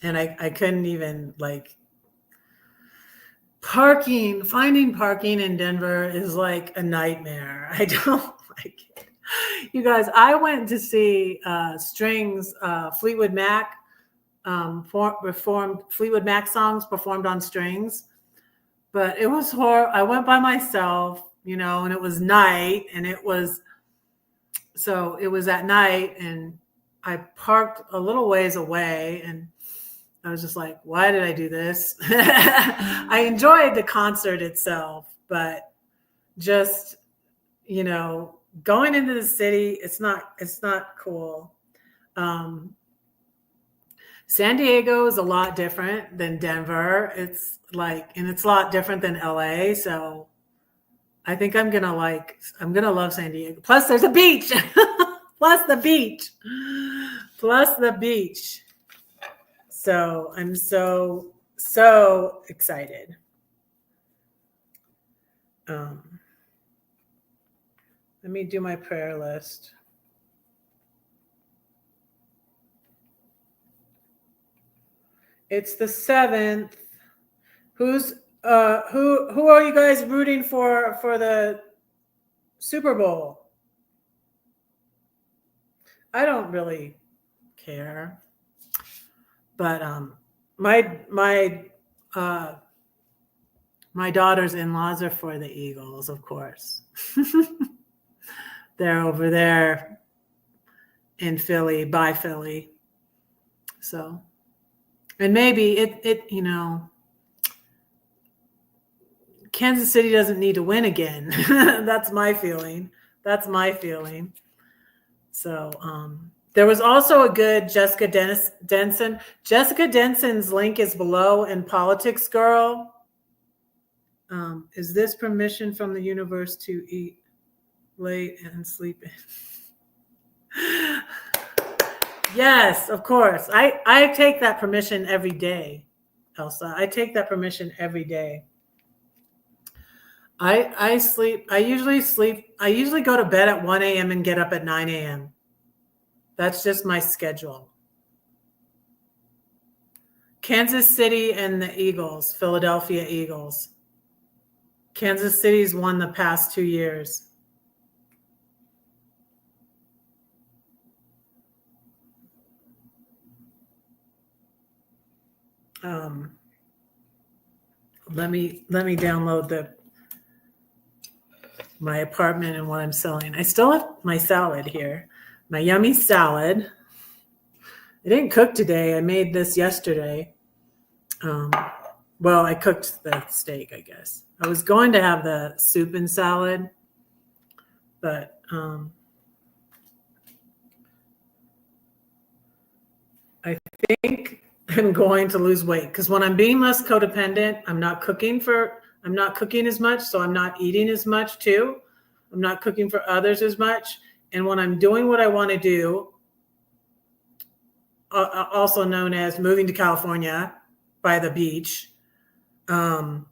And I couldn't even finding parking in Denver is like a nightmare. I don't like it. You guys, I went to see Strings, Fleetwood Mac, Fleetwood Mac songs performed on Strings, but it was horrible. I went by myself, and it was night, and it was at night, and I parked a little ways away, and I was just like, why did I do this? I enjoyed the concert itself, but just, going into the city, it's not cool. San Diego is a lot different than Denver. It's a lot different than LA. So I think I'm going to love San Diego. Plus there's a beach. Plus the beach. So I'm so excited. Let me do my prayer list. It's the 7th. Who are you guys rooting for the Super Bowl? I don't really care. But my daughter's in-laws are for the Eagles, of course. They're over there in Philly, by Philly. So, and maybe it Kansas City doesn't need to win again. That's my feeling. So, there was also a good Jessica Denson. Jessica Denson's link is below in Politics Girl. Is this permission from the universe to eat late and sleep in. Yes, of course. I take that permission every day, Elsa. I take that permission every day. I sleep. I usually go to bed at 1 a.m. and get up at 9 a.m. That's just my schedule. Kansas City and the Eagles, Philadelphia Eagles. Kansas City's won the past 2 years. Let me download my apartment and what I'm selling. I still have my salad here, my yummy salad. I didn't cook today. I made this yesterday. Well, I cooked the steak, I guess. I was going to have the soup and salad, but I think I'm going to lose weight because when I'm being less codependent, I'm not cooking as much, so I'm not eating as much too. I'm not cooking for others as much. And when I'm doing what I want to do, also known as moving to California by the beach, I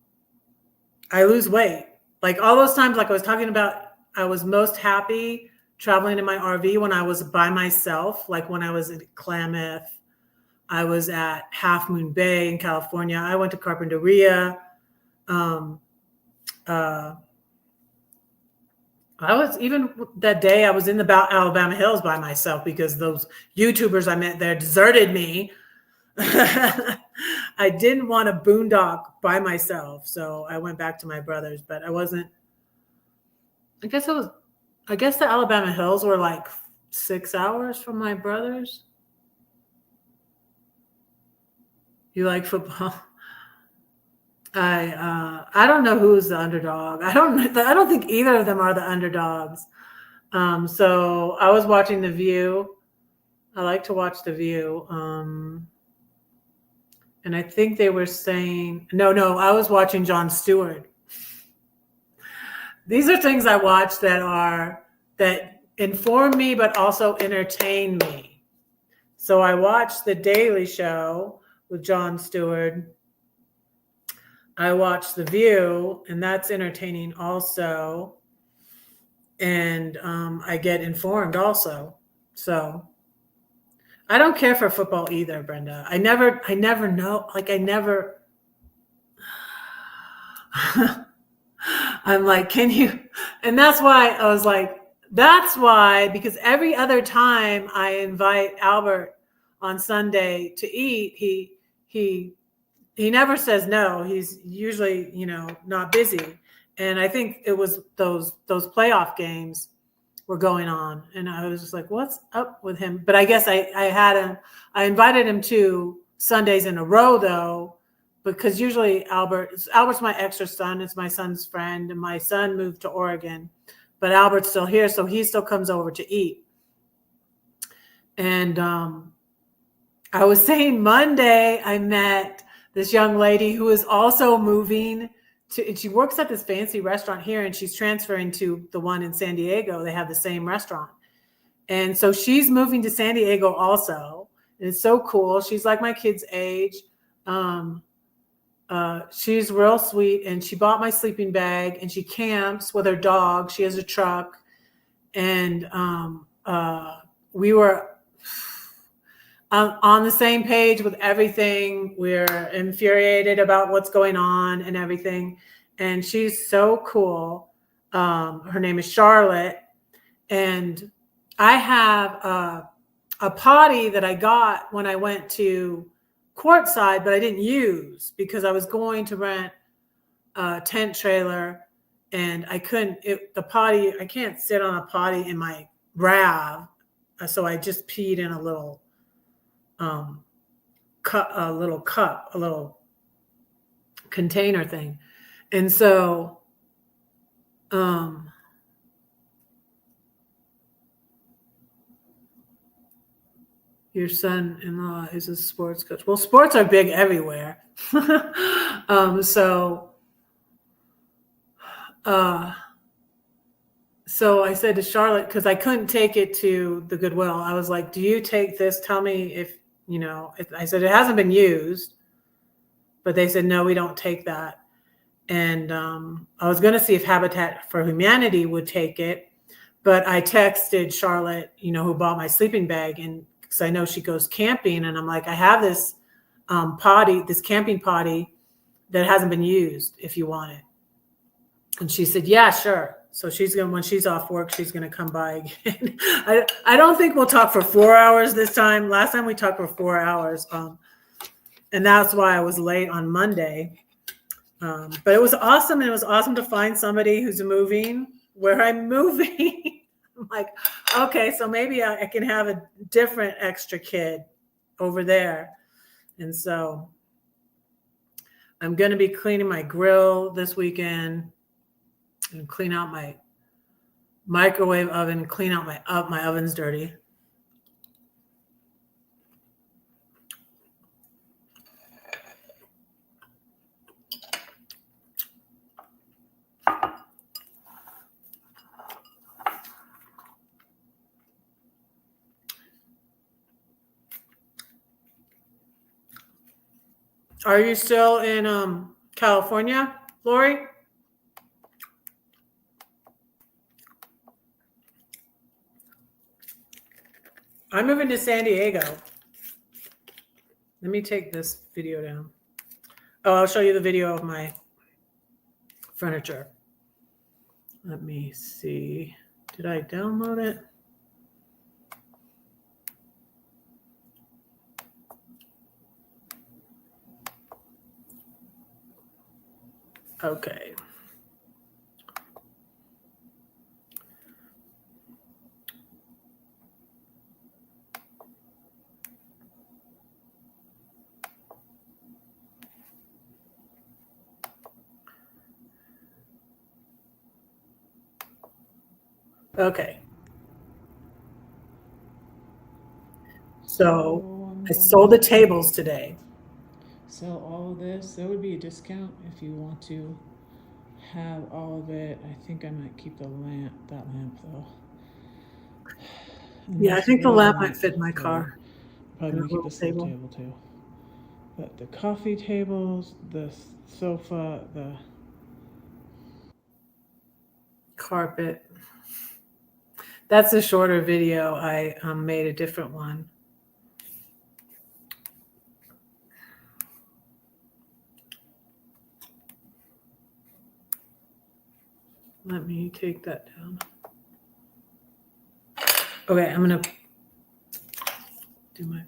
lose weight. Like all those times, like I was talking about, I was most happy traveling in my RV when I was by myself, like when I was at Klamath, I was at Half Moon Bay in California. I went to Carpinteria. I was even that day I was in the Alabama Hills by myself because those YouTubers I met there deserted me. I didn't want to boondock by myself, so I went back to my brother's, but I wasn't. I guess the Alabama Hills were like 6 hours from my brother's. You like football? I don't know who's the underdog. I don't think either of them are the underdogs. So I was watching The View. I like to watch The View. And I think they were saying no, I was watching Jon Stewart. These are things I watch that inform me but also entertain me. So I watched The Daily Show with Jon Stewart. I watch The View, and that's entertaining also. And I get informed also. So I don't care for football either, Brenda. I never know. Like I never. I'm like, can you? And that's why I was like, because every other time I invite Albert on Sunday to eat, he never says no. He's usually, not busy. And I think it was those playoff games were going on. And I was just like, what's up with him? But I guess I invited him to Sundays in a row though, because usually Albert's my extra son. It's my son's friend. And my son moved to Oregon, but Albert's still here. So he still comes over to eat. And I was saying Monday, I met this young lady who is also moving and she works at this fancy restaurant here and she's transferring to the one in San Diego. They have the same restaurant. And so she's moving to San Diego also. And it's so cool. She's like my kid's age. She's real sweet and she bought my sleeping bag and she camps with her dog. She has a truck. And we were on the same page with everything. We're infuriated about what's going on and everything. And she's so cool. Her name is Charlotte. And I have a potty that I got when I went to Quartzside, but I didn't use because I was going to rent a tent trailer and I couldn't, I can't sit on a potty in my RAV. So I just peed in a little cup, a little container thing. And so, your son-in-law is a sports coach. Well, sports are big everywhere. So I said to Charlotte, because I couldn't take it to the Goodwill, I was like, do you take this? Tell me if, I said, it hasn't been used, but they said, no, we don't take that. And I was going to see if Habitat for Humanity would take it, but I texted Charlotte, who bought my sleeping bag, and because I know she goes camping, and I'm like, I have this this camping potty that hasn't been used if you want it. And she said, yeah, sure. So when she's off work, she's going to come by again. I don't think we'll talk for 4 hours this time. Last time we talked for 4 hours. And that's why I was late on Monday. But it was awesome. And it was awesome to find somebody who's moving where I'm moving. I'm like, okay, so maybe I can have a different extra kid over there. And so I'm going to be cleaning my grill this weekend and clean out my microwave oven, clean out my oven's dirty. Are you still in California, Lori? I'm moving to San Diego. Let me take this video down. Oh, I'll show you the video of my furniture. Let me see. Did I download it? Okay. Okay. So I sold the tables today. Sell all of this. That would be a discount if you want to have all of it. I think I might keep that lamp though. Yeah, I think the lamp might fit in my car. Probably gonna keep this little table too. But the coffee tables, the sofa, the carpet. That's a shorter video. I made a different one. Let me take that down. Okay, I'm gonna do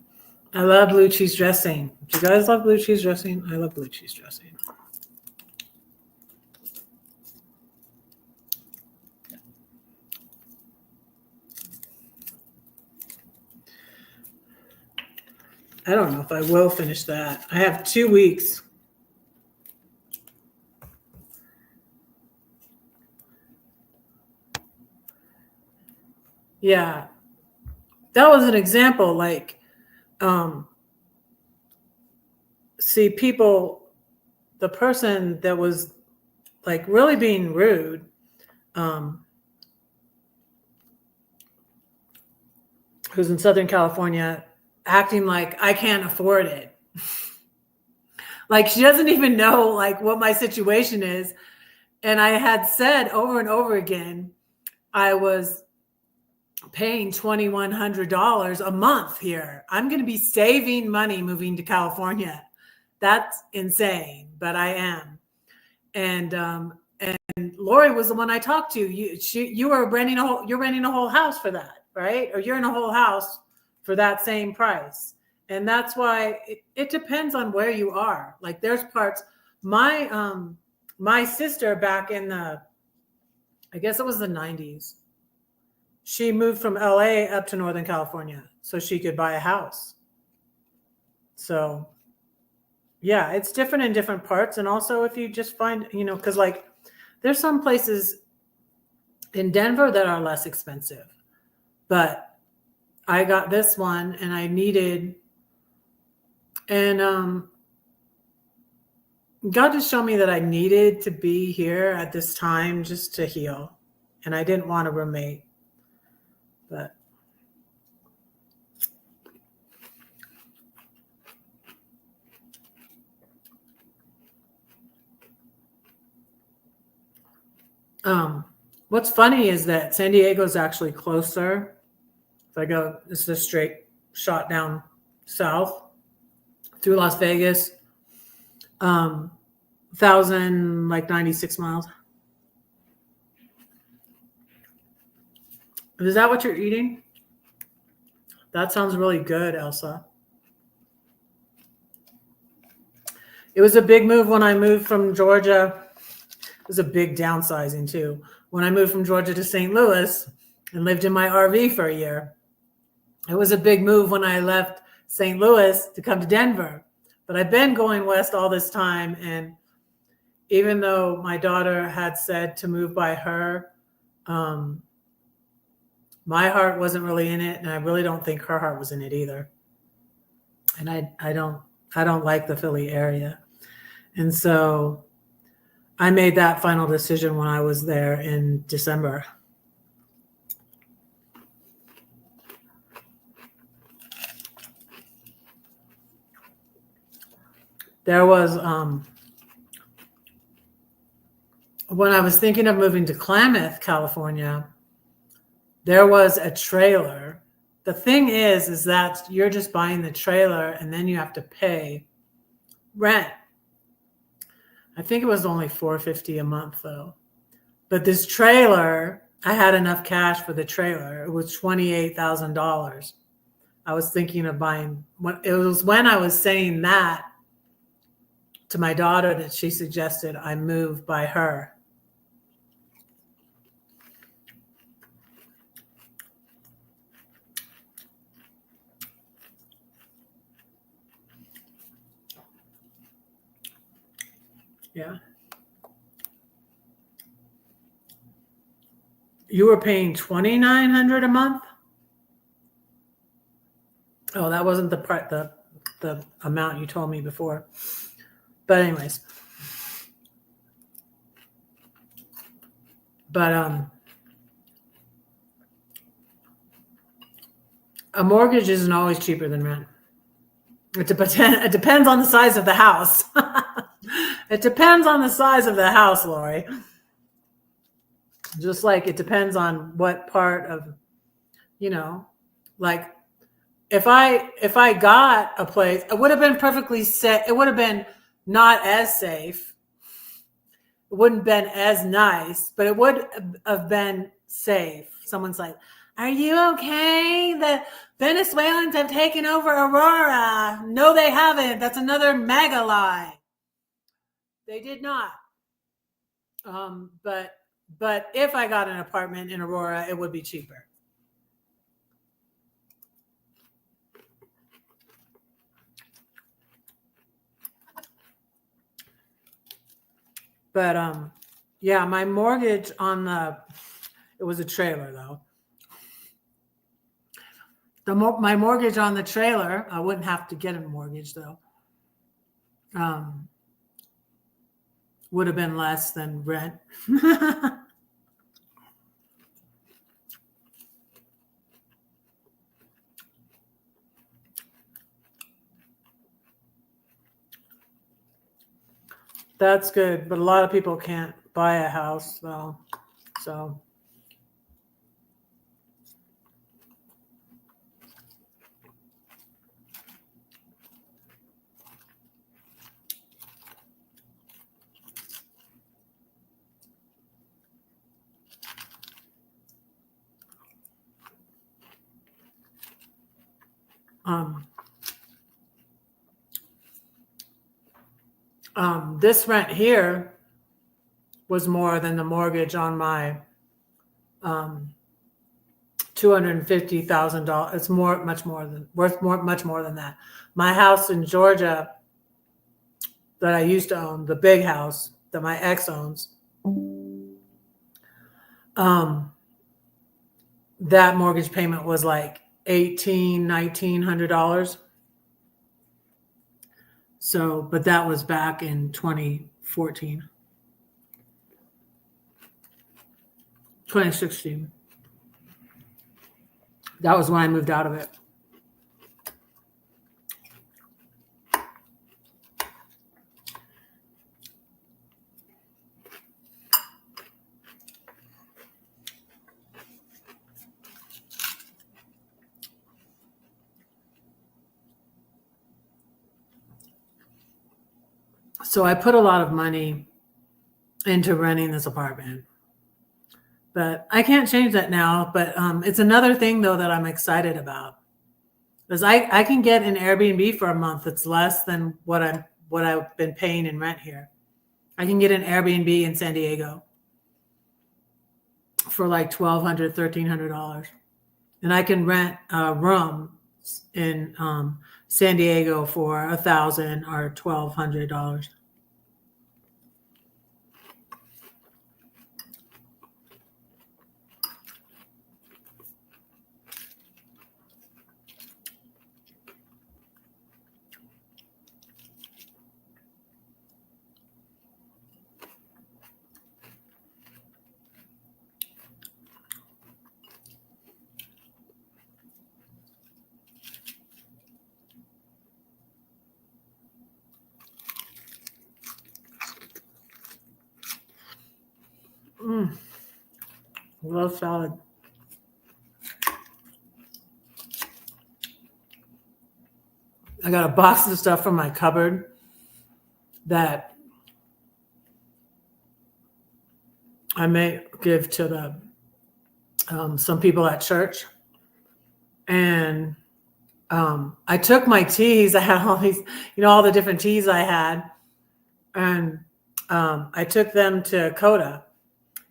I love blue cheese dressing. Do you guys love blue cheese dressing? I love blue cheese dressing. I don't know if I will finish that. I have 2 weeks. Yeah. That was an example. Like, see, the person that was like really being rude, who's in Southern California, acting like I can't afford it. Like she doesn't even know like what my situation is. And I had said over and over again, I was paying $2,100 a month here. I'm going to be saving money moving to California. That's insane, but I am. And Lori was the one I talked to. You're renting a whole house for that, right? Or you're in a whole house for that same price. And that's why it depends on where you are. Like there's parts, my sister back in I guess it was the 90s, she moved from LA up to Northern California so she could buy a house. So yeah, it's different in different parts. And also if you just find, because like there's some places in Denver that are less expensive, but I got this one and I needed, and God just showed me that I needed to be here at this time just to heal. and I didn't want a roommate, but what's funny is that San Diego is actually closer. If I go, it's a straight shot down south through Las Vegas, 96 miles. Is that what you're eating? That sounds really good, Elsa. It was a big move when I moved from Georgia. It was a big downsizing too. When I moved from Georgia to St. Louis and lived in my RV for a year, it was a big move when I left St. Louis to come to Denver. But I've been going west all this time. And even though my daughter had said to move by her, my heart wasn't really in it. And I really don't think her heart was in it either. And I don't like the Philly area. And so I made that final decision when I was there in December. There was, when I was thinking of moving to Klamath, California, there was a trailer. The thing is that you're just buying the trailer and then you have to pay rent. I think it was only $450 a month though. But this trailer, I had enough cash for the trailer. It was $28,000. I was thinking of buying. It was when I was saying that to my daughter that she suggested I move by her. Yeah. You were paying $2,900 a month? Oh, that wasn't the amount you told me before. But anyways. But a mortgage isn't always cheaper than rent. It depends on the size of the house. It depends on the size of the house, Lori. Just like it depends on what part of, like if I got a place, it would have been perfectly safe. It would have been not as safe. It wouldn't have been as nice, but it would have been safe. Someone's like, "Are you okay? The Venezuelans have taken over Aurora." No, they haven't. That's another mega lie. They did not. But if I got an apartment in Aurora, it would be cheaper. But yeah, my mortgage on it was a trailer though. My mortgage on the trailer, I wouldn't have to get a mortgage though. Would have been less than rent. That's good, but a lot of people can't buy a house though. So this rent here was more than the mortgage on my $250,000. It's much more than that. My house in Georgia that I used to own, the big house that my ex owns, that mortgage payment was like $1,900. So, but that was back in 2014. 2016. That was when I moved out of it. So I put a lot of money into renting this apartment. But I can't change that now. But it's another thing, though, that I'm excited about. Because I can get an Airbnb for a month that's less than what I've been paying in rent here. I can get an Airbnb in San Diego for like $1,200, $1,300. And I can rent a room in San Diego for $1,000 or $1,200. Love salad. I got a box of stuff from my cupboard that I may give to the some people at church. And I took my teas. I had all these, all the different teas I had, and I took them to Coda,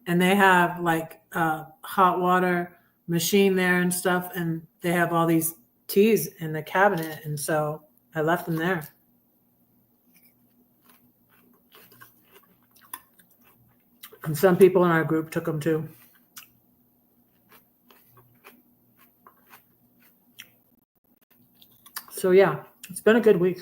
and they have like a hot water machine there and stuff, and they have all these teas in the cabinet, and so I left them there. And some people in our group took them too. So yeah, it's been a good week.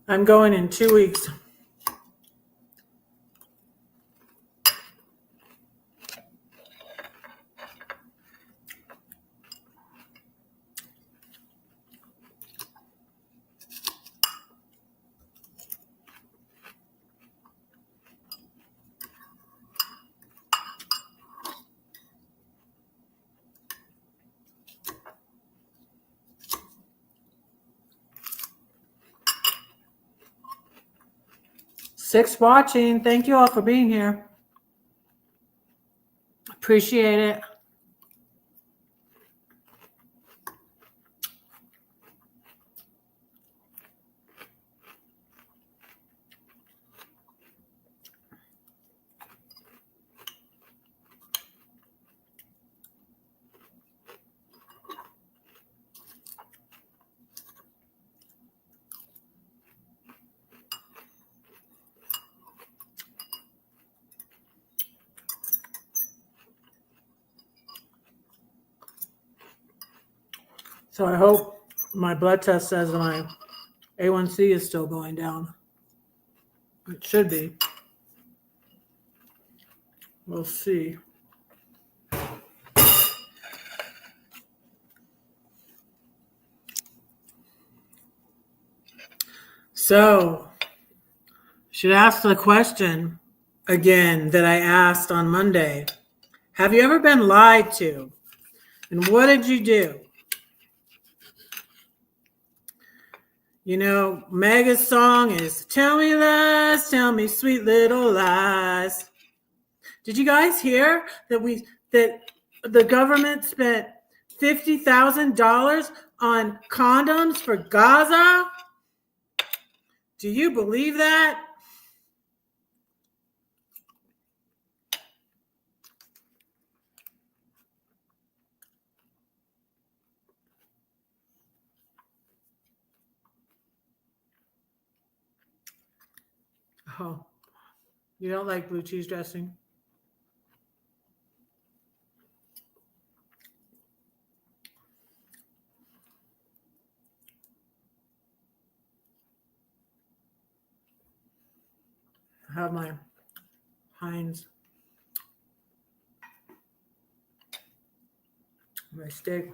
I'm going in 2 weeks. Six watching. Thank you all for being here. Appreciate it. So I hope my blood test says my A1C is still going down. It should be. We'll see. So, should ask the question again that I asked on Monday. Have you ever been lied to? And what did you do? You know, Mega's song is Tell Me Lies, Tell Me Sweet Little Lies. Did you guys hear that the government spent $50,000 on condoms for Gaza? Do you believe that? Oh, you don't like blue cheese dressing? I have my Heinz, my steak.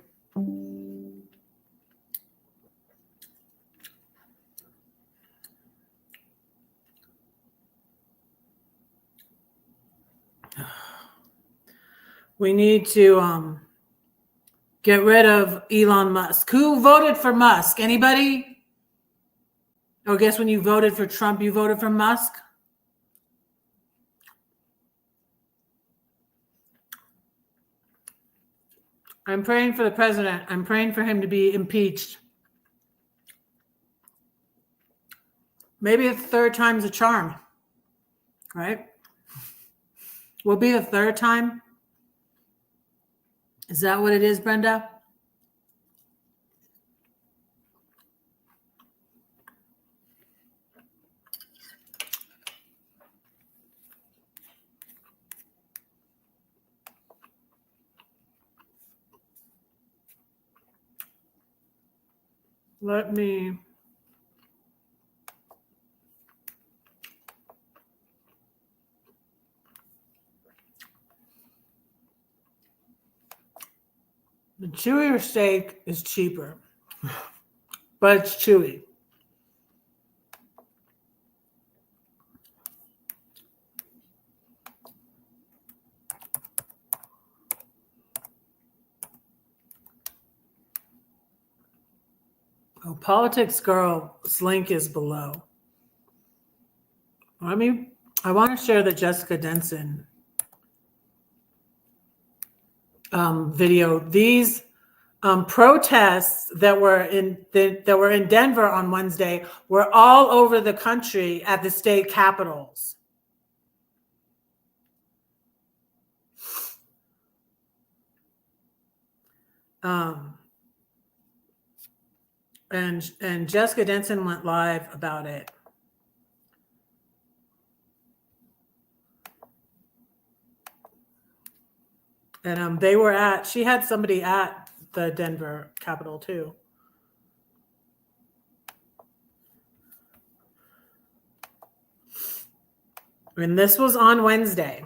We need to get rid of Elon Musk. Who voted for Musk? Anybody? Oh, I guess when you voted for Trump, you voted for Musk? I'm praying for the president. I'm praying for him to be impeached. Maybe the third time's a charm, right? Will be the third time? Is that what it is, Brenda? Let me... The chewier steak is cheaper, but it's chewy. Oh, Politics Girl's link is below. I want to share the Jessica Denson video. These protests that were in Denver on Wednesday were all over the country at the state capitals. And Jessica Denson went live about it. And she had somebody at the Denver Capitol too. And this was on Wednesday.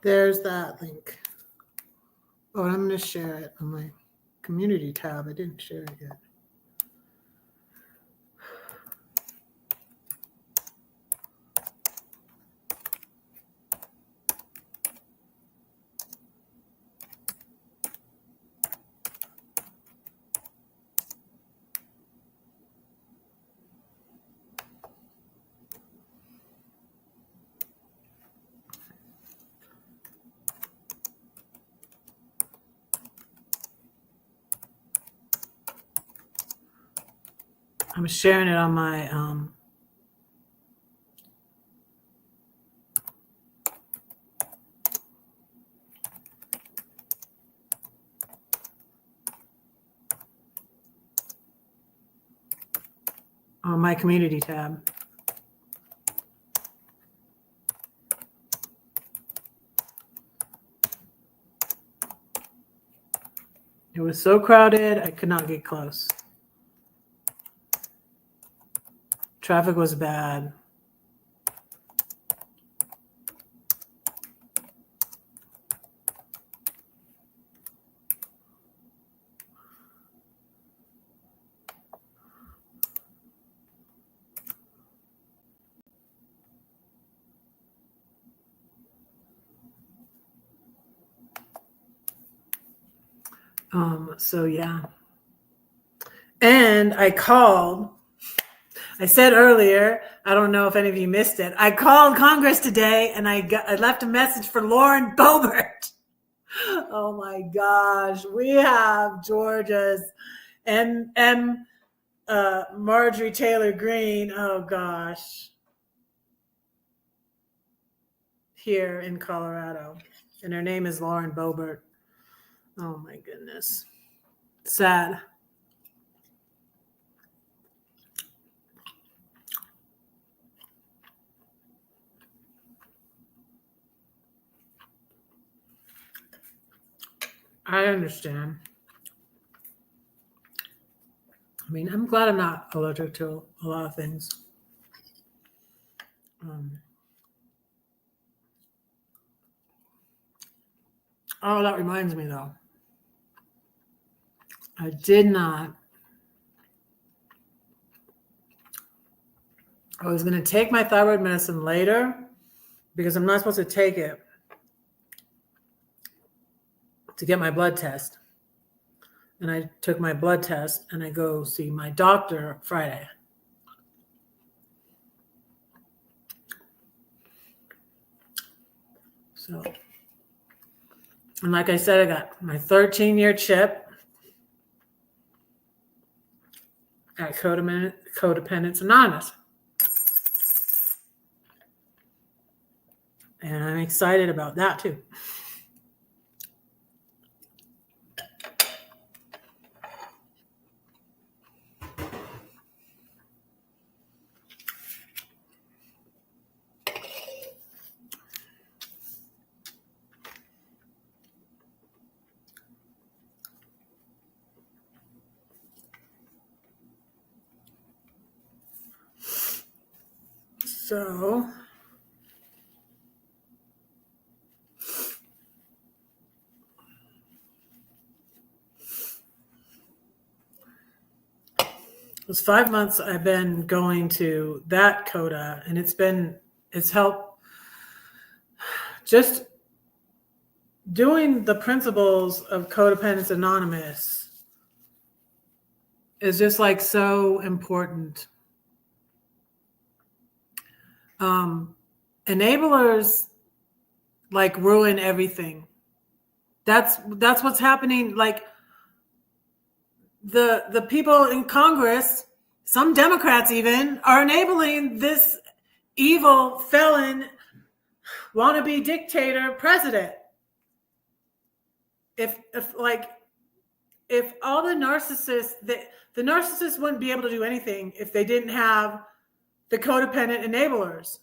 There's that link. Oh, and I'm going to share it on my community tab. I didn't share it yet. I'm sharing it on my community tab. was so crowded, I could not get close. Traffic was bad. So yeah. And I called. I said earlier, I don't know if any of you missed it. I called Congress today and I left a message for Lauren Boebert. Oh my gosh, we have Georgia's Marjorie Taylor Greene. Oh gosh, here in Colorado, and her name is Lauren Boebert. Oh my goodness, sad. I understand. I mean, I'm glad I'm not allergic to a lot of things. Oh, that reminds me though. I did not. I was going to take my thyroid medicine later because I'm not supposed to take it to get my blood test. And I took my blood test and I go see my doctor Friday. So, and like I said, I got my 13-year chip at Codependence Anonymous. And I'm excited about that too. So, it was 5 months I've been going to that CODA, and it's helped just doing the principles of Codependence Anonymous is just like so important. Enablers like ruin everything. That's what's happening. Like the people in Congress, some Democrats even, are enabling this evil felon wannabe dictator president. If all the narcissists, the narcissists wouldn't be able to do anything if they didn't have the codependent enablers.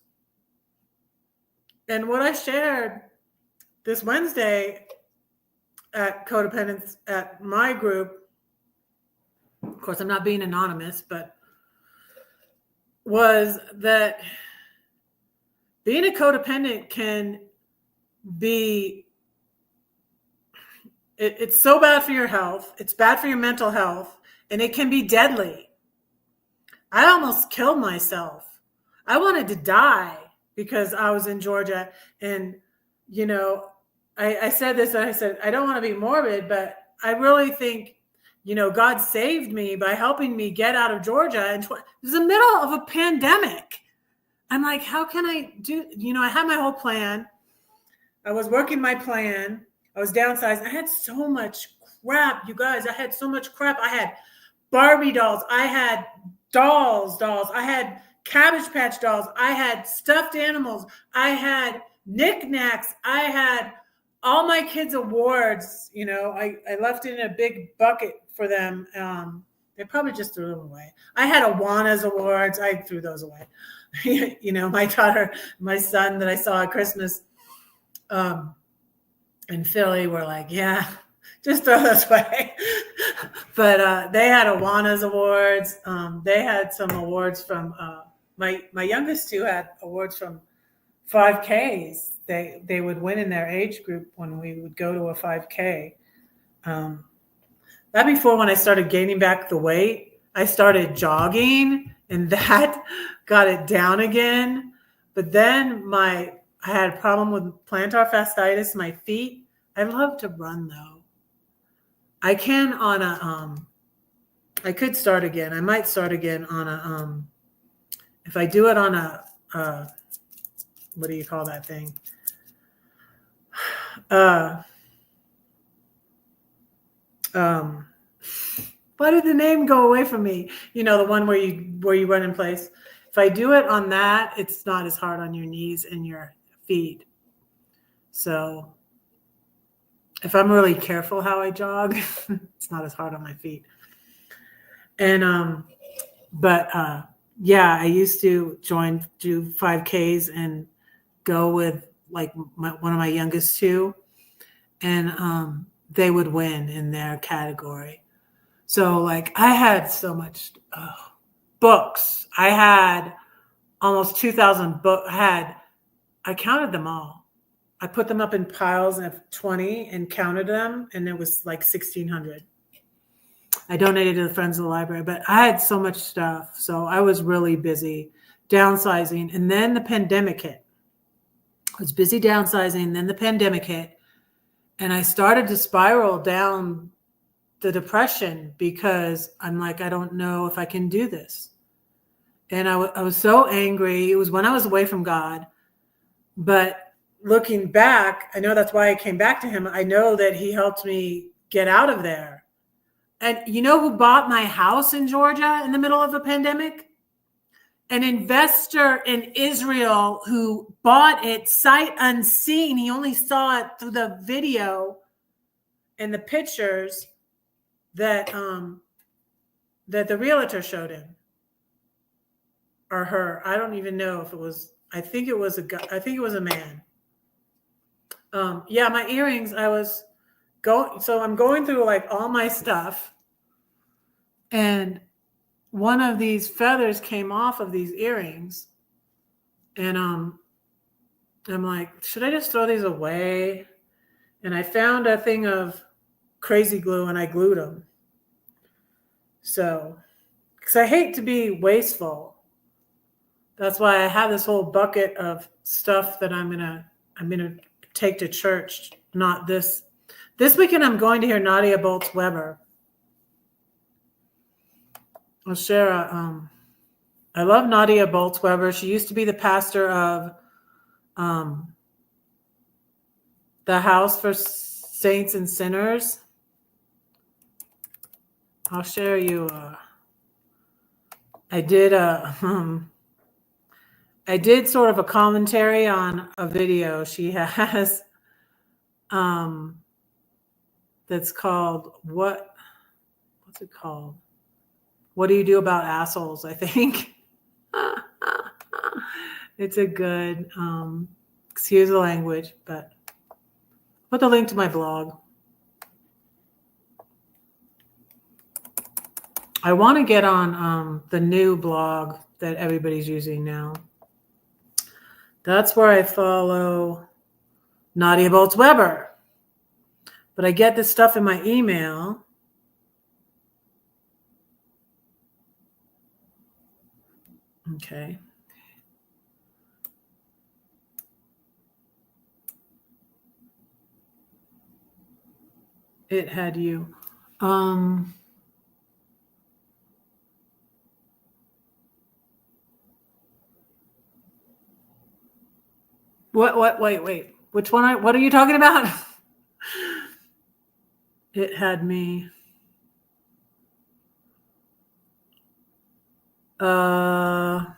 And what I shared this Wednesday at Codependence at my group, of course, I'm not being anonymous, but was that being a codependent can be, it's so bad for your health. It's bad for your mental health, and it can be deadly. I almost killed myself. I wanted to die because I was in Georgia. And, you know, I said this, I said, I don't want to be morbid, but I really think, you know, God saved me by helping me get out of Georgia. And it was the middle of a pandemic. I'm like, how can I do, you know, I had my whole plan. I was working my plan. I was downsizing. I had so much crap, you guys. I had so much crap. I had Barbie dolls. I had dolls. I had Cabbage Patch dolls. I had stuffed animals. I had knickknacks. I had all my kids' awards. You know, I left it in a big bucket for them. They probably just threw them away. I had Awana's awards. I threw those away. You know, my daughter, my son that I saw at Christmas in Philly were like, yeah, Just throw those away. But they had Awana's awards. They had some awards from my youngest two had awards from 5Ks. They would win in their age group when we would go to a 5K. That before when I started gaining back the weight, I started jogging and that got it down again. But then I had a problem with plantar fasciitis, my feet. I love to run though. I can on a I could start again. I might start again on a if I do it on a what do you call that thing? Why did the name go away from me? You know, the one where you run in place. If I do it on that, it's not as hard on your knees and your feet. So if I'm really careful how I jog, it's not as hard on my feet. And yeah, I used to do 5Ks and go with like one of my youngest two, and they would win in their category. So like I had so much books. I had almost 2,000 books. I counted them all. I put them up in piles of 20 and counted them, and it was like 1,600. I donated to the Friends of the Library, but I had so much stuff. So I was really busy downsizing. And then the pandemic hit. I was busy downsizing. Then the pandemic hit. And I started to spiral down the depression because I'm like, I don't know if I can do this. And I was so angry. It was when I was away from God. But looking back, I know that's why I came back to him. I know that he helped me get out of there. And you know who bought my house in Georgia in the middle of a pandemic? An investor in Israel who bought it sight unseen. He only saw it through the video and the pictures that the realtor showed him or her. I don't even know if it was. I think it was a guy. I think it was a man. Yeah, my earrings. I'm going through like all my stuff. And one of these feathers came off of these earrings. And I'm like, should I just throw these away? And I found a thing of crazy glue and I glued them. So, because I hate to be wasteful. That's why I have this whole bucket of stuff that I'm gonna take to church. Not this weekend. I'm going to hear Nadia Bolz-Weber. I'll share I love Nadia Bolz-Weber. She used to be the pastor of the House for Saints and Sinners. I'll share you. I did sort of a commentary on a video she has that's called what's it called? What do you do about assholes? I think it's a good, excuse the language, but put the link to my blog. I want to get on the new blog that everybody's using now. That's where I follow Nadia Bolz-Weber. But I get this stuff in my email. Okay. It had you. Wait. Which one? What are you talking about? It had me. The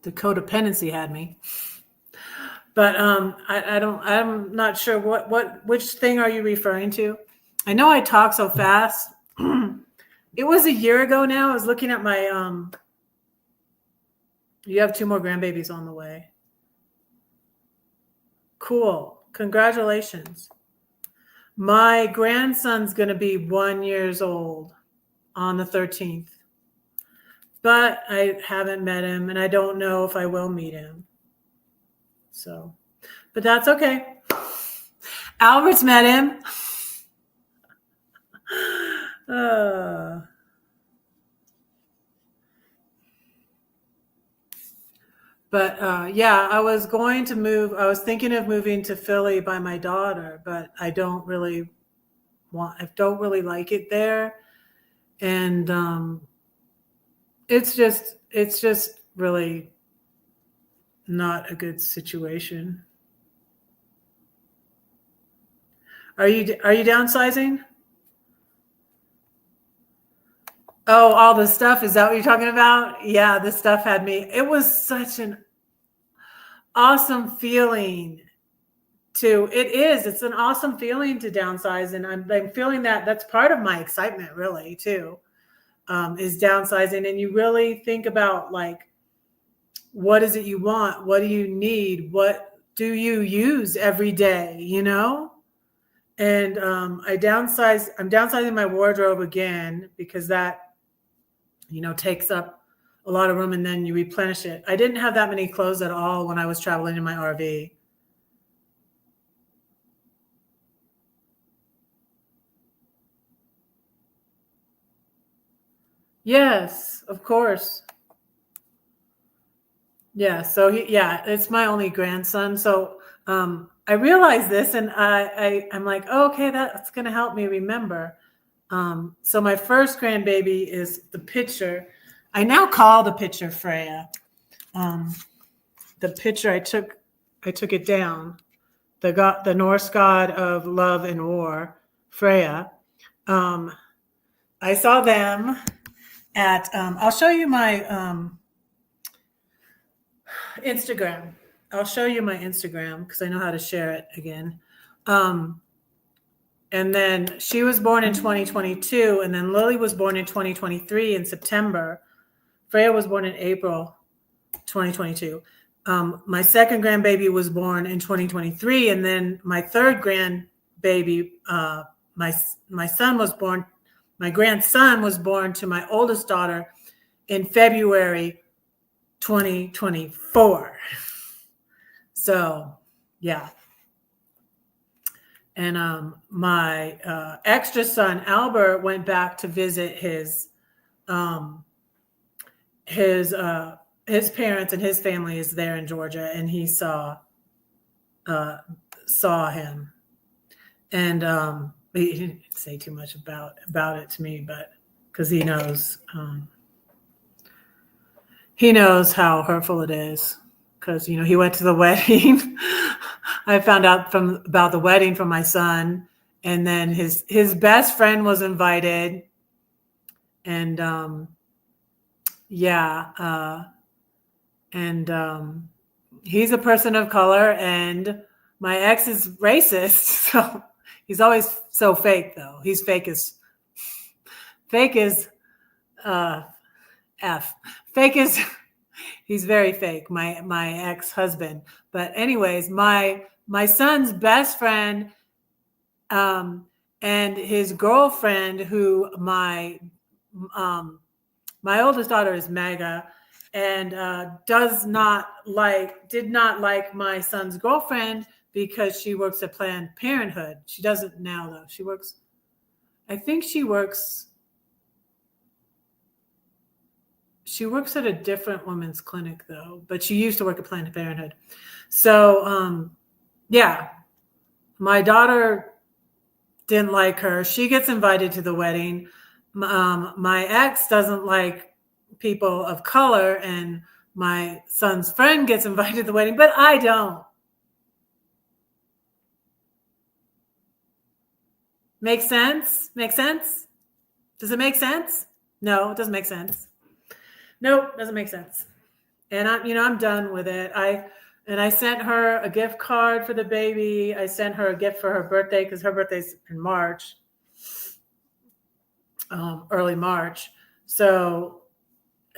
codependency had me. But I'm not sure which thing are you referring to? I know I talk so fast. It was a year ago now. I was looking at my you have 2 more grandbabies on the way. Cool. Congratulations. My grandson's going to be 1 year old on the 13th, but I haven't met him and I don't know if I will meet him. So, but that's okay. Albert's met him. Yeah, I was going to move. I was thinking of moving to Philly by my daughter, but I don't really like it there. And it's just really not a good situation. Are you downsizing? Oh, all the stuff. Is that what you're talking about? Yeah, the stuff had me. It was such an awesome feeling it's an awesome feeling to downsize. And I'm feeling that's part of my excitement really too, is downsizing. And you really think about like, what is it you want? What do you need? What do you use every day? And I'm downsizing my wardrobe again because that, takes up a lot of room and then you replenish it. I didn't have that many clothes at all when I was traveling in my RV. Yes, of course. Yeah. So it's my only grandson. So I realized this and I'm like, oh, okay, that's going to help me remember. So my first grandbaby is the pitcher. I now call the pitcher Freya. The pitcher, I took it down. The Norse god of love and war, Freya. I saw them at, I'll show you my Instagram. I'll show you my Instagram because I know how to share it again. And then she was born in 2022, and then Lily was born in 2023 in September. Freya was born in April 2022. My second grandbaby was born in 2023, and then my third grandbaby, my grandson was born to my oldest daughter in February 2024. So, yeah. And my extra son Albert went back to visit his parents, and his family is there in Georgia, and he saw him, and he didn't say too much about it to me, but because he knows how hurtful it is, because he went to the wedding. I found out about the wedding from my son, and then his best friend was invited, and he's a person of color, and my ex is racist, so he's always so fake though. He's fake as F. Fake is he's very fake, my ex-husband. But anyways, my son's best friend and his girlfriend, who my oldest daughter is MAGA, and did not like my son's girlfriend because she works at Planned Parenthood. She doesn't now though. I think she works at a different women's clinic though, but she used to work at Planned Parenthood. So my daughter didn't like her. She gets invited to the wedding. My ex doesn't like people of color, and my son's friend gets invited to the wedding, but I don't. Make sense? Does it make sense? No, it doesn't make sense. Nope, doesn't make sense. And I'm done with it. I sent her a gift card for the baby. I sent her a gift for her birthday because her birthday's in March, early March. So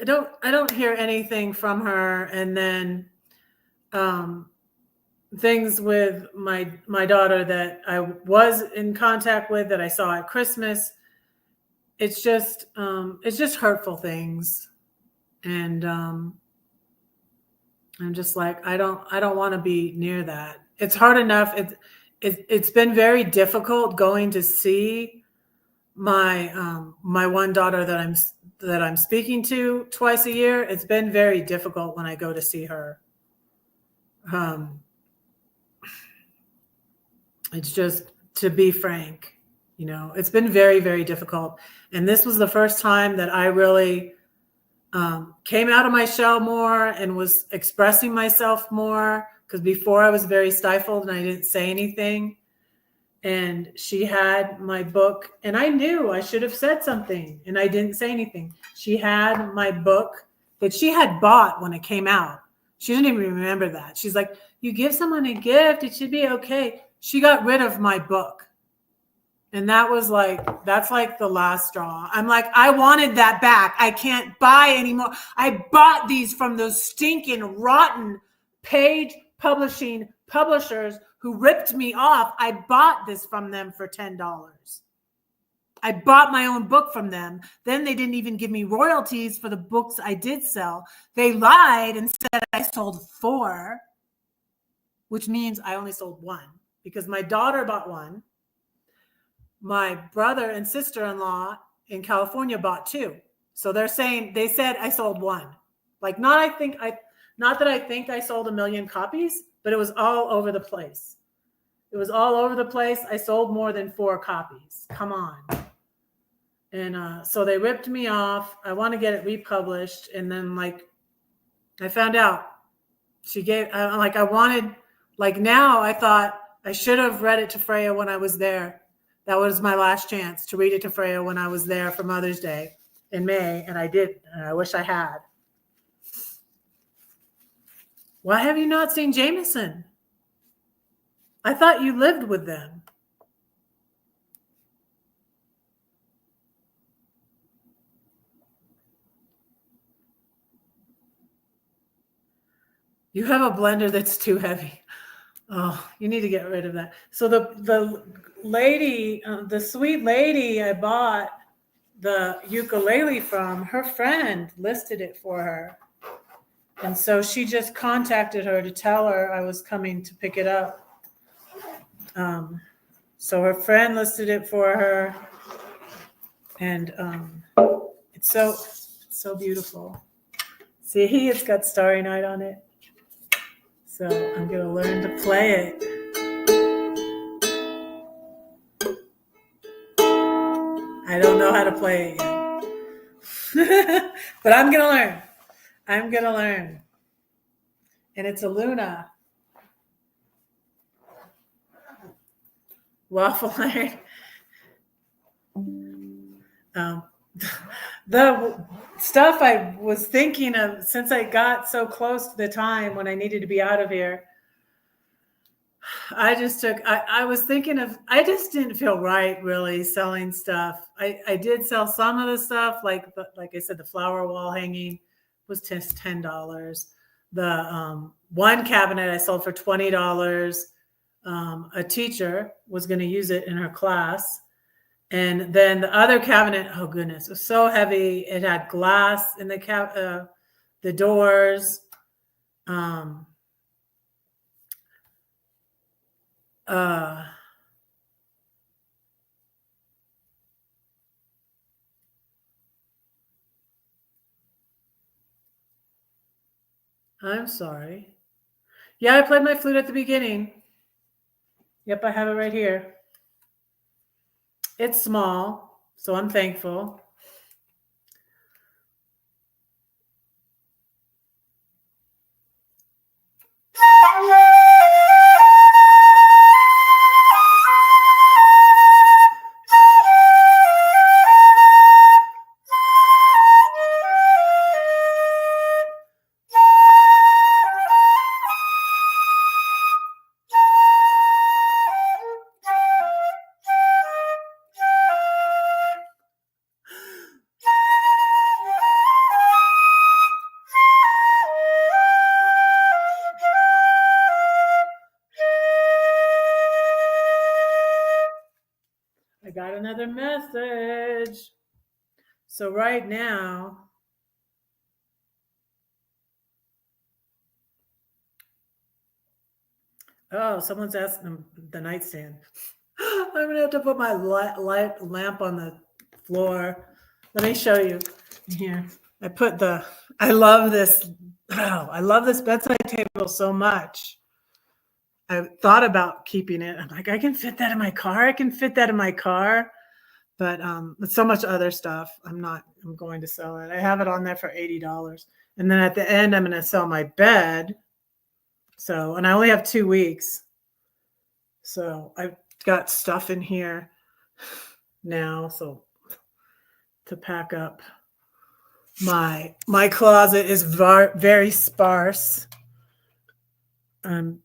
I don't hear anything from her. And then things with my daughter that I was in contact with that I saw at Christmas. It's just hurtful things, and I'm just like, I don't want to be near that. It's hard enough. It's been very difficult going to see my one daughter that I'm speaking to twice a year. It's been very difficult when I go to see her. It's just, to be frank, it's been very, very difficult. And this was the first time that I really came out of my shell more and was expressing myself more, because before I was very stifled and I didn't say anything. And she had my book, and I knew I should have said something, and I didn't say anything. She had my book that she had bought when it came out. She didn't even remember that. She's like, you give someone a gift, it should be okay. She got rid of my book. And that's like the last straw. I'm like, I wanted that back. I can't buy anymore. I bought these from those stinking, rotten Page Publishing publishers who ripped me off. I bought this from them for $10. I bought my own book from them. Then they didn't even give me royalties for the books I did sell. They lied and said I sold 4, which means I only sold 1, because my daughter bought 1. My brother and sister-in-law in California bought 2. So they said I sold 1. Like, not that I think I sold 1 million copies, but it was all over the place. It was all over the place. I sold more than 4 copies. Come on. And so they ripped me off. I want to get it republished. And then, like, I found out now I thought I should have read it to Freya when I was there. That was my last chance to read it to Freya when I was there for Mother's Day in May. And I did. And I wish I had. Why have you not seen Jameson? I thought you lived with them. You have a blender that's too heavy. Oh, you need to get rid of that. So the lady, the sweet lady I bought the ukulele from, her friend listed it for her. And so she just contacted her to tell her I was coming to pick it up. So her friend listed it for her. And it's so beautiful. See, it's got Starry Night on it. So I'm going to learn to play it. I don't know how to play it yet. But I'm going to learn. I'm going to learn. And it's a Luna. Waffle iron. The stuff I was thinking of, since I got so close to the time when I needed to be out of here, I just didn't feel right really selling stuff. I did sell some of the stuff, like I said, the flower wall hanging was just $10. The one cabinet I sold for $20. A teacher was going to use it in her class. And then the other cabinet, oh goodness, it was so heavy. It had glass in the doors. I'm sorry. Yeah, I played my flute at the beginning. Yep, I have it right here. It's small, so I'm thankful. got another message. So right now, oh, someone's asking the nightstand. I'm gonna have to put my light lamp on the floor. Let me show you here. I put the. I love this. Oh, I love this bedside table so much. I thought about keeping it. I'm like, I can fit that in my car. I can fit that in my car. But with so much other stuff, I'm going to sell it. I have it on there for $80. And then at the end, I'm going to sell my bed. So, and I only have 2 weeks. So I've got stuff in here now. So to pack up my closet is very sparse. I'm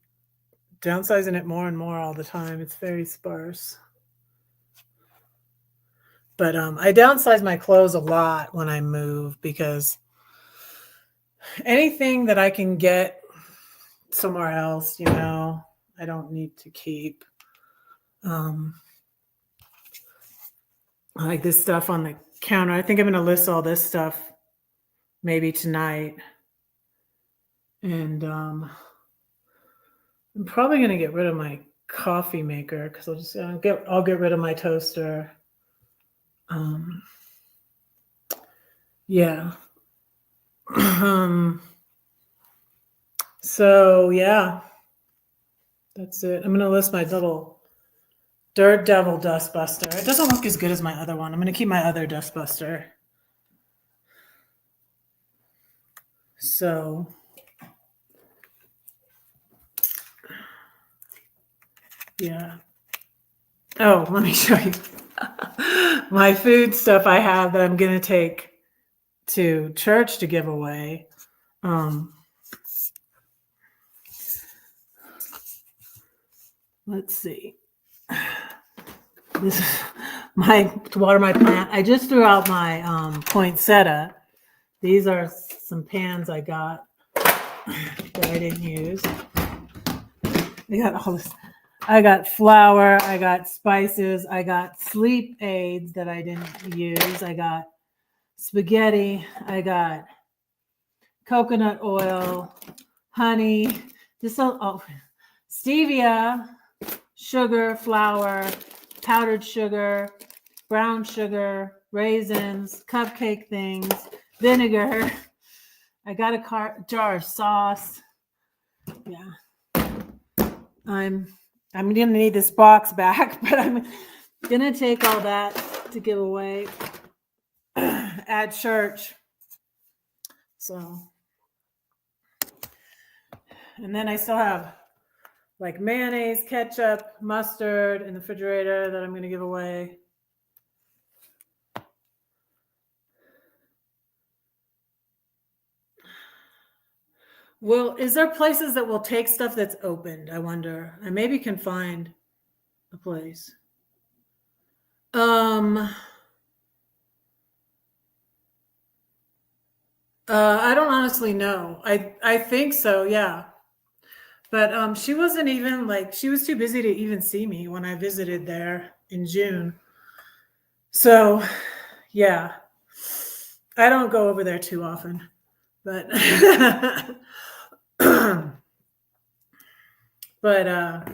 downsizing it more and more all the time. It's very sparse. But I downsize my clothes a lot when I move because anything that I can get somewhere else, I don't need to keep. Like this stuff on the counter. I think I'm going to list all this stuff maybe tonight. And I'm probably going to get rid of my coffee maker because I'll get rid of my toaster. Yeah. So yeah, that's it. I'm going to list my little Dirt Devil Dustbuster. It doesn't look as good as my other one. I'm going to keep my other Dustbuster. So yeah. Oh, let me show you my food stuff I have that I'm going to take to church to give away. Let's see. This is to water my plant. I just threw out my poinsettia. These are some pans I got that I didn't use. I got all this. I got flour. I got spices. I got sleep aids that I didn't use. I got spaghetti. I got coconut oil, honey, stevia, sugar, flour, powdered sugar, brown sugar, raisins, cupcake things, vinegar. I got a jar of sauce. Yeah. I'm gonna need this box back, but I'm gonna take all that to give away at church. So, and then I still have like mayonnaise, ketchup, mustard in the refrigerator that I'm going to give away. Well, is there places that will take stuff that's opened? I wonder. I maybe can find a place. I don't honestly know. I think so, yeah. But she wasn't even she was too busy to even see me when I visited there in June. So, yeah. I don't go over there too often, but but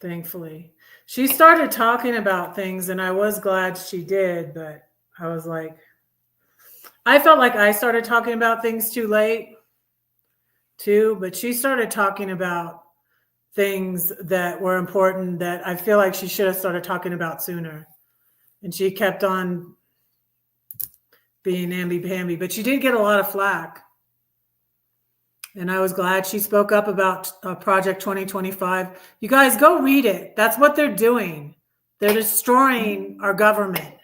thankfully she started talking about things and I was glad she did, but I was like, I felt like I started talking about things too late too, but she started talking about things that were important that I feel like she should have started talking about sooner. And she kept on being namby-pamby, but she did get a lot of flack. And I was glad she spoke up about Project 2025. You guys go read it. That's what they're doing. They're destroying our government.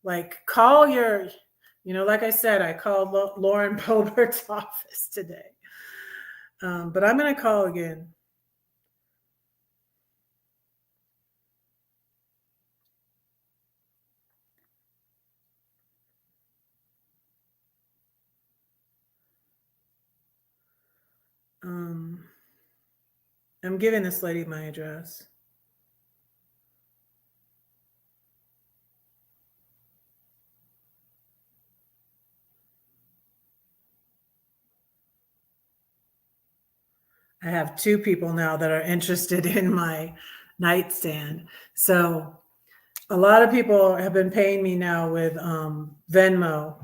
Like, call your, like I said, I called Lauren Boebert's office today. But I'm going to call again. I'm giving this lady my address. I have two people now that are interested in my nightstand. So a lot of people have been paying me now with Venmo,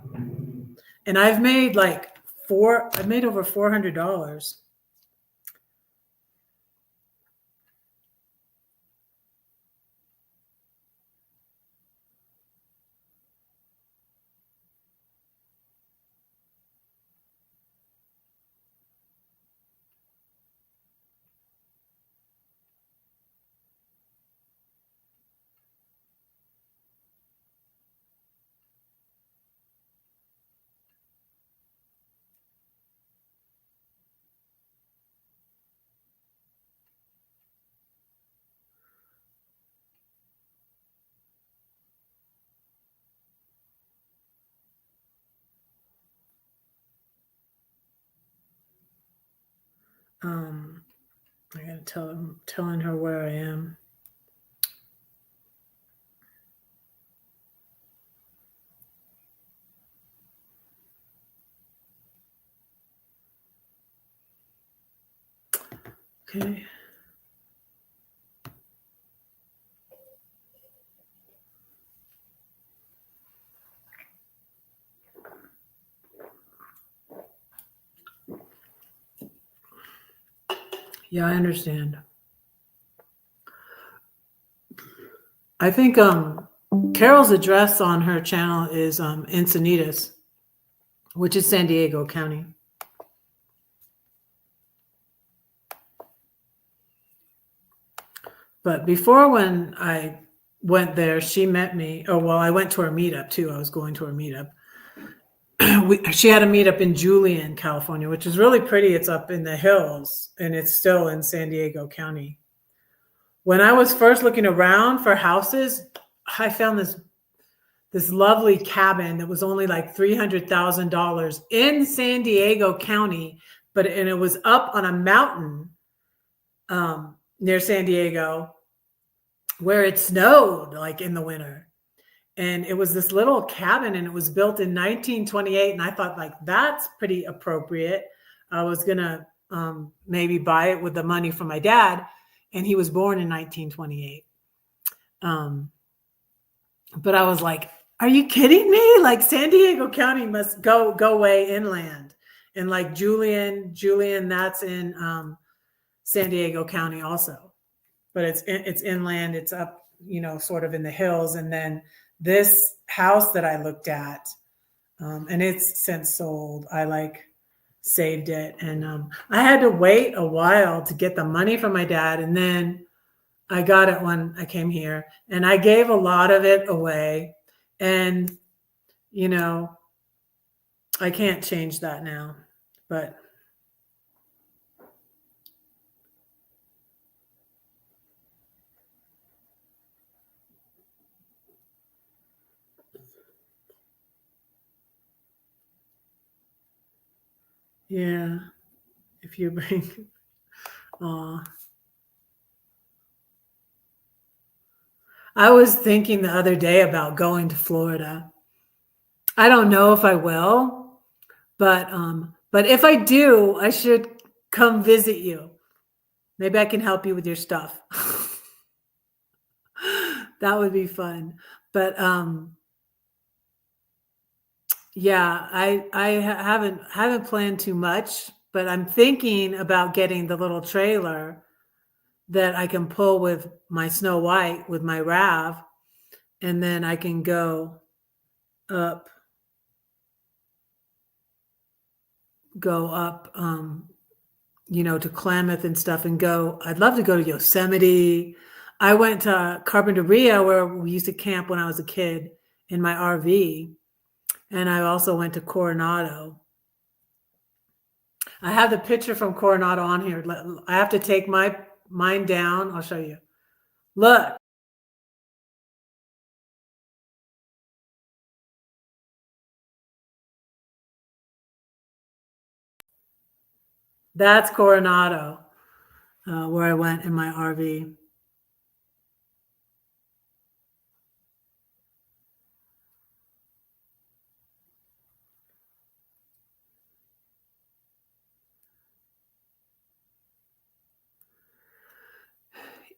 and I've made I've made over $400. I gotta telling her where I am. Okay. Yeah, I understand. I think Carol's address on her channel is Encinitas, which is San Diego County. But before, when I went there, she met me. Oh, well, I went to her meetup too. I was going to her meetup. She had a meetup in Julian, California, which is really pretty. It's up in the hills, and it's still in San Diego County. When I was first looking around for houses, I found this lovely cabin that was only like $300,000 in San Diego County, and it was up on a mountain near San Diego where it snowed like in the winter. And it was this little cabin, and it was built in 1928. And I thought, like, that's pretty appropriate. I was gonna maybe buy it with the money from my dad, and he was born in 1928. But I was like, are you kidding me? Like, San Diego County must go way inland. And like Julian, that's in San Diego County also. But it's inland, it's up, sort of in the hills. And then this house that I looked at, and it's since sold. I saved it, and I had to wait a while to get the money from my dad, and then I got it when I came here, and I gave a lot of it away. And I can't change that now, but yeah, if you bring, I was thinking the other day about going to Florida. I don't know if I will, but if I do, I should come visit you. Maybe I can help you with your stuff. That would be fun. But yeah, I haven't planned too much, but I'm thinking about getting the little trailer that I can pull with my Snow White, with my Rav, and then I can go up, to Klamath and stuff, and go. I'd love to go to Yosemite. I went to Carpinteria, where we used to camp when I was a kid, in my RV, and I also went to Coronado. I have the picture from Coronado on here. I have to take mine down. I'll show you. Look. That's Coronado, where I went in my RV.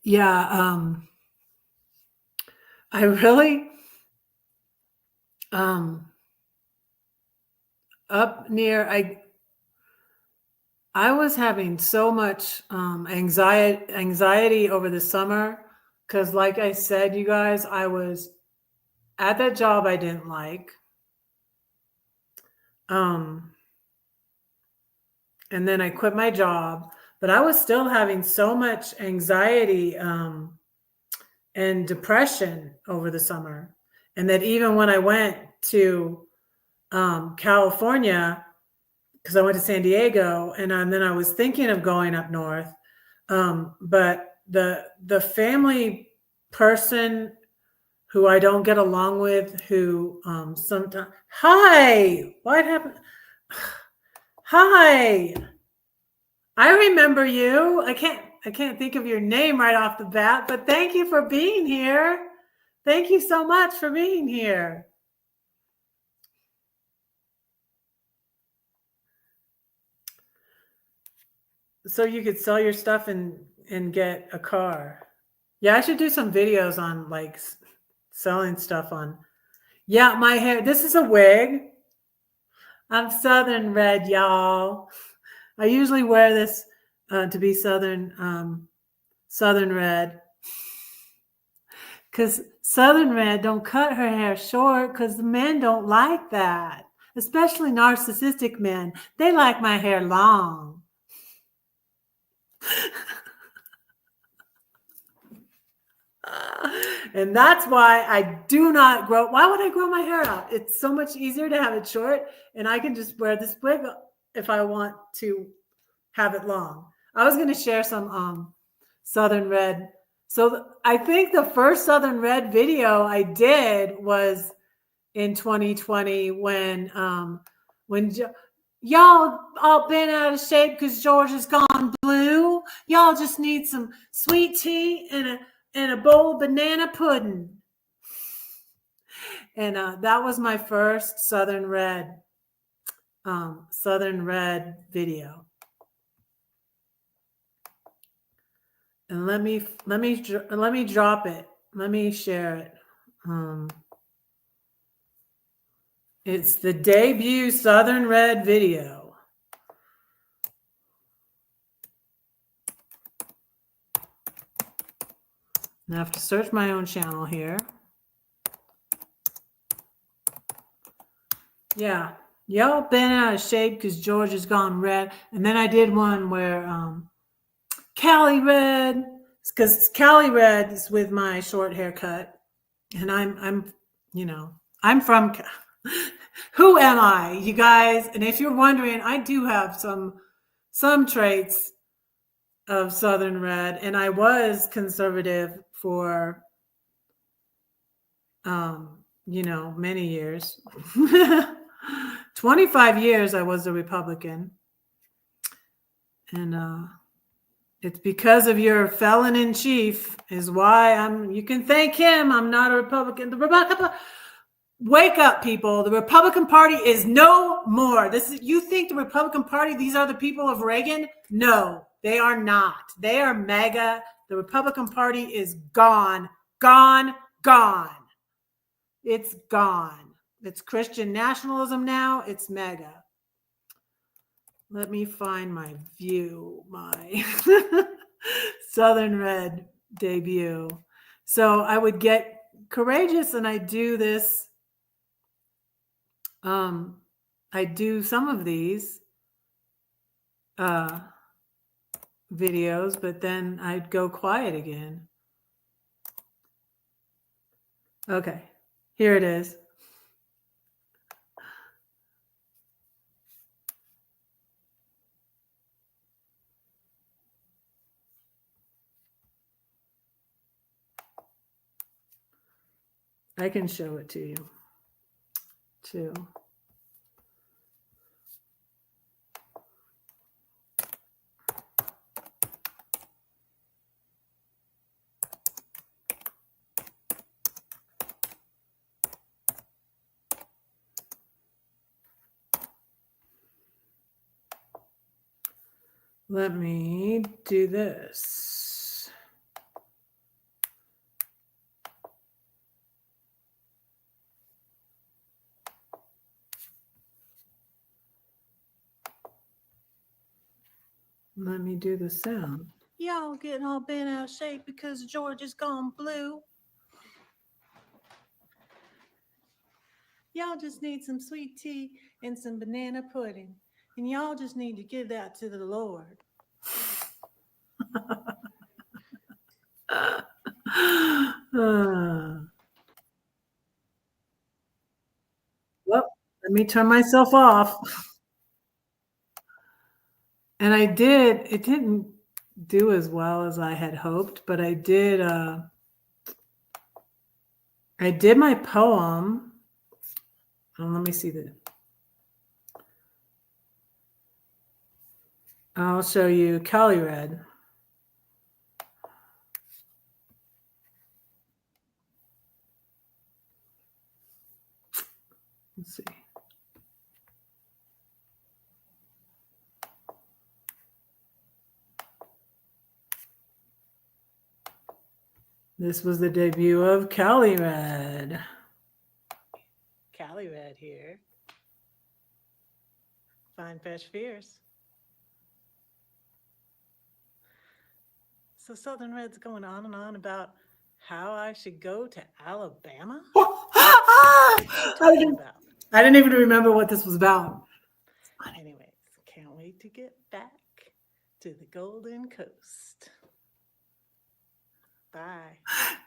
Yeah, I really up near I was having so much anxiety over the summer because, like I said, you guys, I was at that job I didn't like. Um, and then I quit my job, but I was still having so much anxiety and depression over the summer. And that even when I went to California, because I went to San Diego, and then I was thinking of going up north, but the family person who I don't get along with, who sometimes, hi, what happened? Hi, I remember you. I can't think of your name right off the bat, but thank you for being here. Thank you so much for being here. So you could sell your stuff and get a car. Yeah, I should do some videos on like selling stuff on. Yeah, my hair. This is a wig. I'm Southern Red, y'all. I usually wear this to be Southern Red, because Southern Red don't cut her hair short because the men don't like that, especially narcissistic men. They like my hair long. And that's why I do not grow. Why would I grow my hair out? It's so much easier to have it short, and I can just wear this wig if I want to have it long. I was going to share some Southern Red. So I think the first Southern Red video I did was in 2020 when y'all all been out of shape because George has gone blue. Y'all just need some sweet tea and a bowl of banana pudding. And that was my first Southern Red video. And let me drop it. Let me share it. It's the debut Southern Red video. Now I have to search my own channel here. Yeah, y'all been out of shape because George has gone red. And then I did one where Cali Red, because Cali Red is with my short haircut, and I'm from. Who am I, you guys? And if you're wondering, I do have some traits of Southern Red, and I was conservative for many years. 25 years I was a Republican, and it's because of your felon in chief is why you can thank him I'm not a Republican. Wake up, people. The Republican Party is no more. You think the Republican Party, these are the people of Reagan? No, they are not. They are MAGA. The Republican Party is gone. It's gone. It's Christian nationalism now. It's MAGA. Let me find my Southern Red debut. So I would get courageous and I do this. I do some of these videos, but then I'd go quiet again. Okay, here it is. I can show it to you too. Let me do this. Let me do the sound. Y'all getting all bent out of shape because George is gone blue. Y'all just need some sweet tea and some banana pudding. And y'all just need to give that to the Lord. Well, let me turn myself off. And it didn't do as well as I had hoped, but I did my poem. Let me see I'll show you Cali Red. Let's see. This was the debut of Cali Red. Cali Red here. Fine, fresh, fierce. So Southern Red's going on and on about how I should go to Alabama? I didn't even remember what this was about. Anyways, can't wait to get back to the Golden Coast. Bye.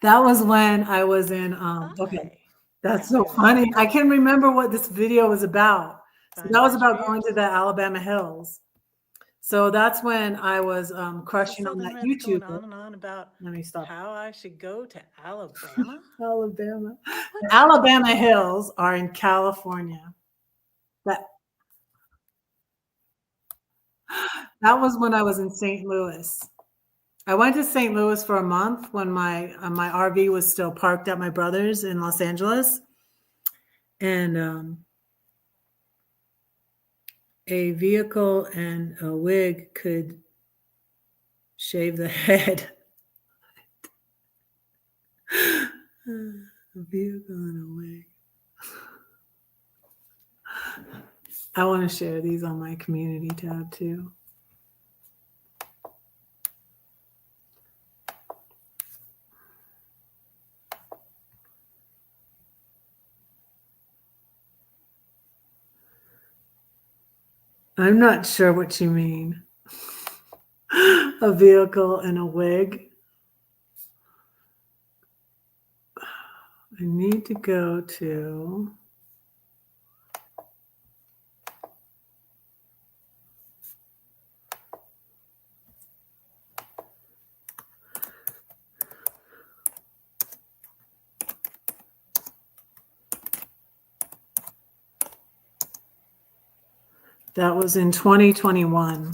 That was when I was in okay. That's so funny. I can't remember what this video was about. So that was about going to the Alabama hills. So that's when I was crushing on that YouTube. Going on and on about let me stop. How I should go to Alabama? Alabama. The Alabama hills are in California. That was when I was in St. Louis. I went to St. Louis for a month when my RV was still parked at my brother's in Los Angeles. And a vehicle and a wig could shave the head. A vehicle and a wig. I want to share these on my community tab too. I'm not sure what you mean. A vehicle and a wig. I need to go to that was in 2021.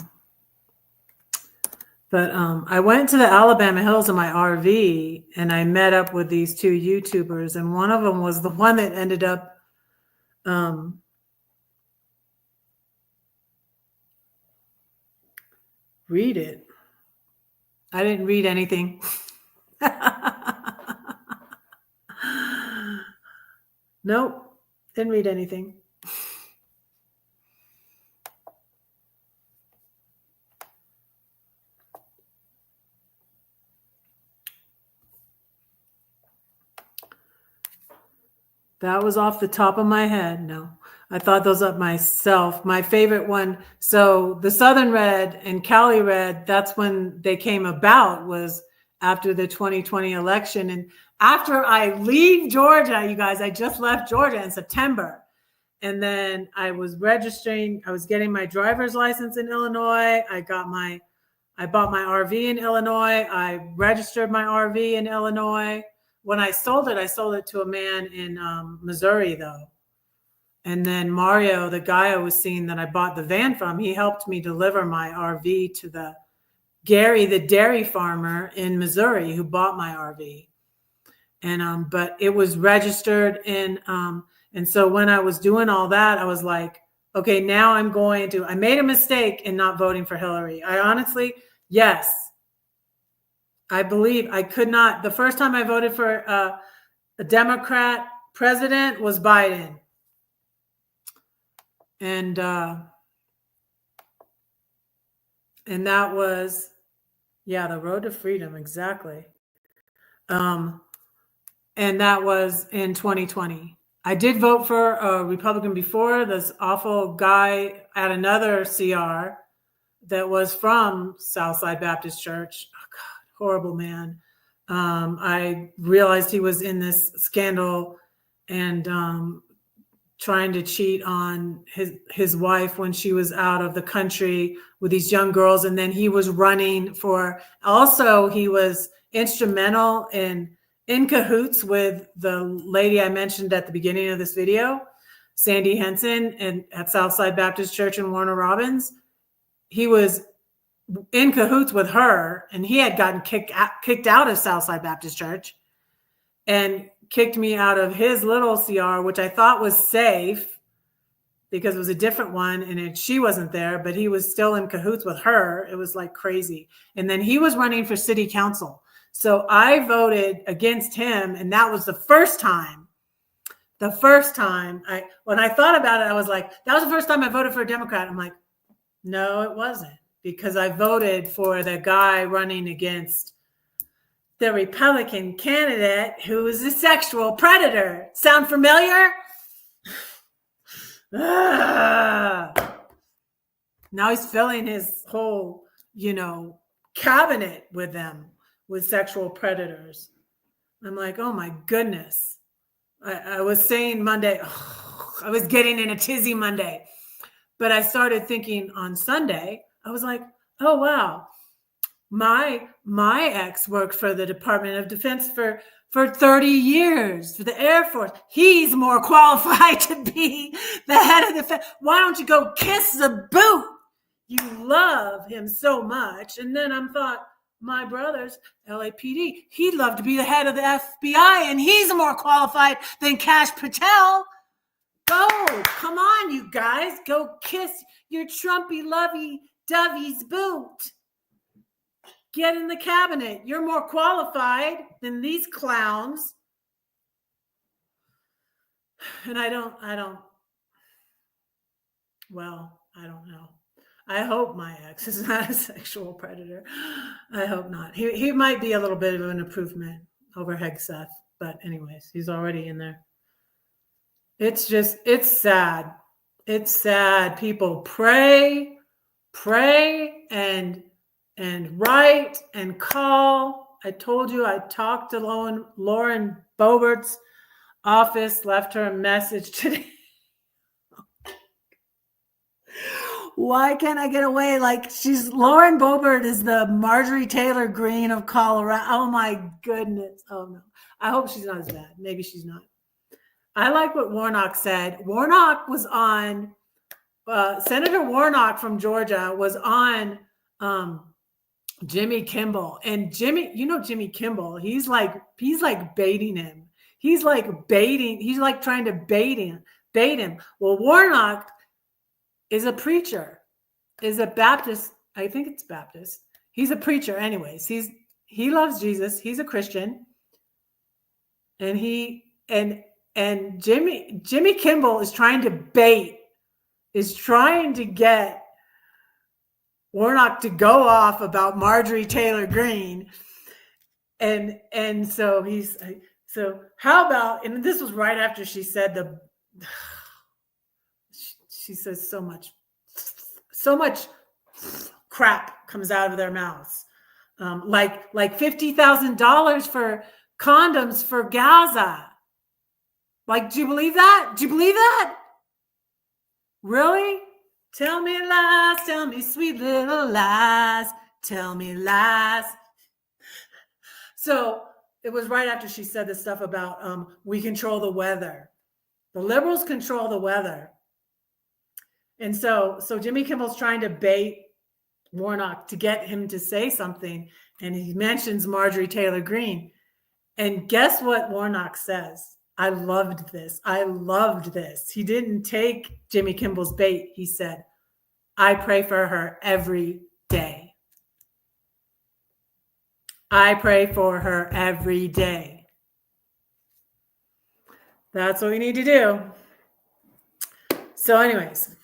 But I went to the Alabama hills in my RV and I met up with these two YouTubers, and one of them was the one that ended up read it. I didn't read anything. Nope, didn't read anything. That was off the top of my head. No, I thought those up myself. My favorite one. So the Southern Red and Cali Red, that's when they came about, was after the 2020 election. And after I leave Georgia, you guys, I just left Georgia in September. And then I was registering, I was getting my driver's license in Illinois. I bought my RV in Illinois. I registered my RV in Illinois. When I sold it to a man in Missouri, though. And then Mario, the guy I was seeing that I bought the van from, he helped me deliver my RV to the Gary, the dairy farmer in Missouri, who bought my RV. And but it was registered in, and so when I was doing all that, I was like, okay, now I made a mistake in not voting for Hillary. I honestly, yes. I believe I could not. The first time I voted for a Democrat president was Biden. And And that was, yeah, the road to freedom, exactly. And that was in 2020. I did vote for a Republican before, this awful guy at another CR that was from Southside Baptist Church. Oh God, horrible man. I realized he was in this scandal and trying to cheat on his wife when she was out of the country with these young girls. And then he was running for, also he was instrumental in cahoots with the lady I mentioned at the beginning of this video, Sandy Henson, and at Southside Baptist Church in Warner Robins. He was in cahoots with her, and he had gotten kicked out of Southside Baptist Church and kicked me out of his little CR, which I thought was safe because it was a different one and she wasn't there, but he was still in cahoots with her. It was like crazy. And then he was running for city council. So I voted against him. And that was the first time when I thought about it, I was like, that was the first time I voted for a Democrat. I'm like, no, it wasn't, because I voted for the guy running against the Republican candidate who is a sexual predator. Sound familiar? Now he's filling his whole, cabinet with them, with sexual predators. I'm like, oh my goodness. I was saying Monday, I was getting in a tizzy Monday, but I started thinking on Sunday, I was like, oh wow. My ex worked for the Department of Defense for 30 years, for the Air Force. He's more qualified to be the head of the Why don't you go kiss the boot? You love him so much. And then I'm thought, my brother's LAPD. He'd love to be the head of the FBI, and he's more qualified than Kash Patel. Go, come on, you guys. Go kiss your Trumpy lovey dovey's boot. Get in the cabinet. You're more qualified than these clowns. And I don't know. I hope my ex is not a sexual predator. I hope not. He might be a little bit of an improvement over Hegseth, but anyways, he's already in there. It's sad. It's sad. People pray and write and call. I told you I talked to Lauren Boebert's office, left her a message today. Why can't I get away? Like, Lauren Boebert is the Marjorie Taylor Greene of Colorado. Oh my goodness. Oh no. I hope she's not as bad. Maybe she's not. I like what Warnock said. Warnock was on, Senator Warnock from Georgia was on Jimmy Kimmel. And Jimmy Kimmel, he's like baiting him. He's like trying to bait him. Well, Warnock is a preacher, is a Baptist. I think it's Baptist. He's a preacher anyways. He loves Jesus. He's a Christian. And Jimmy Kimmel is trying to get Warnock to go off about Marjorie Taylor Greene. And so so how about, and this was right after she said she says so much crap comes out of their mouths. Like $50,000 for condoms for Gaza. Like, do you believe that? Do you believe that? Really? Tell me lies, tell me sweet little lies, tell me lies. So it was right after she said this stuff about we control the weather. The liberals control the weather. And so Jimmy Kimmel's trying to bait Warnock to get him to say something. And he mentions Marjorie Taylor Greene. And guess what Warnock says? I loved this. He didn't take Jimmy Kimball's bait. He said, I pray for her every day. I pray for her every day. That's what we need to do. So anyways.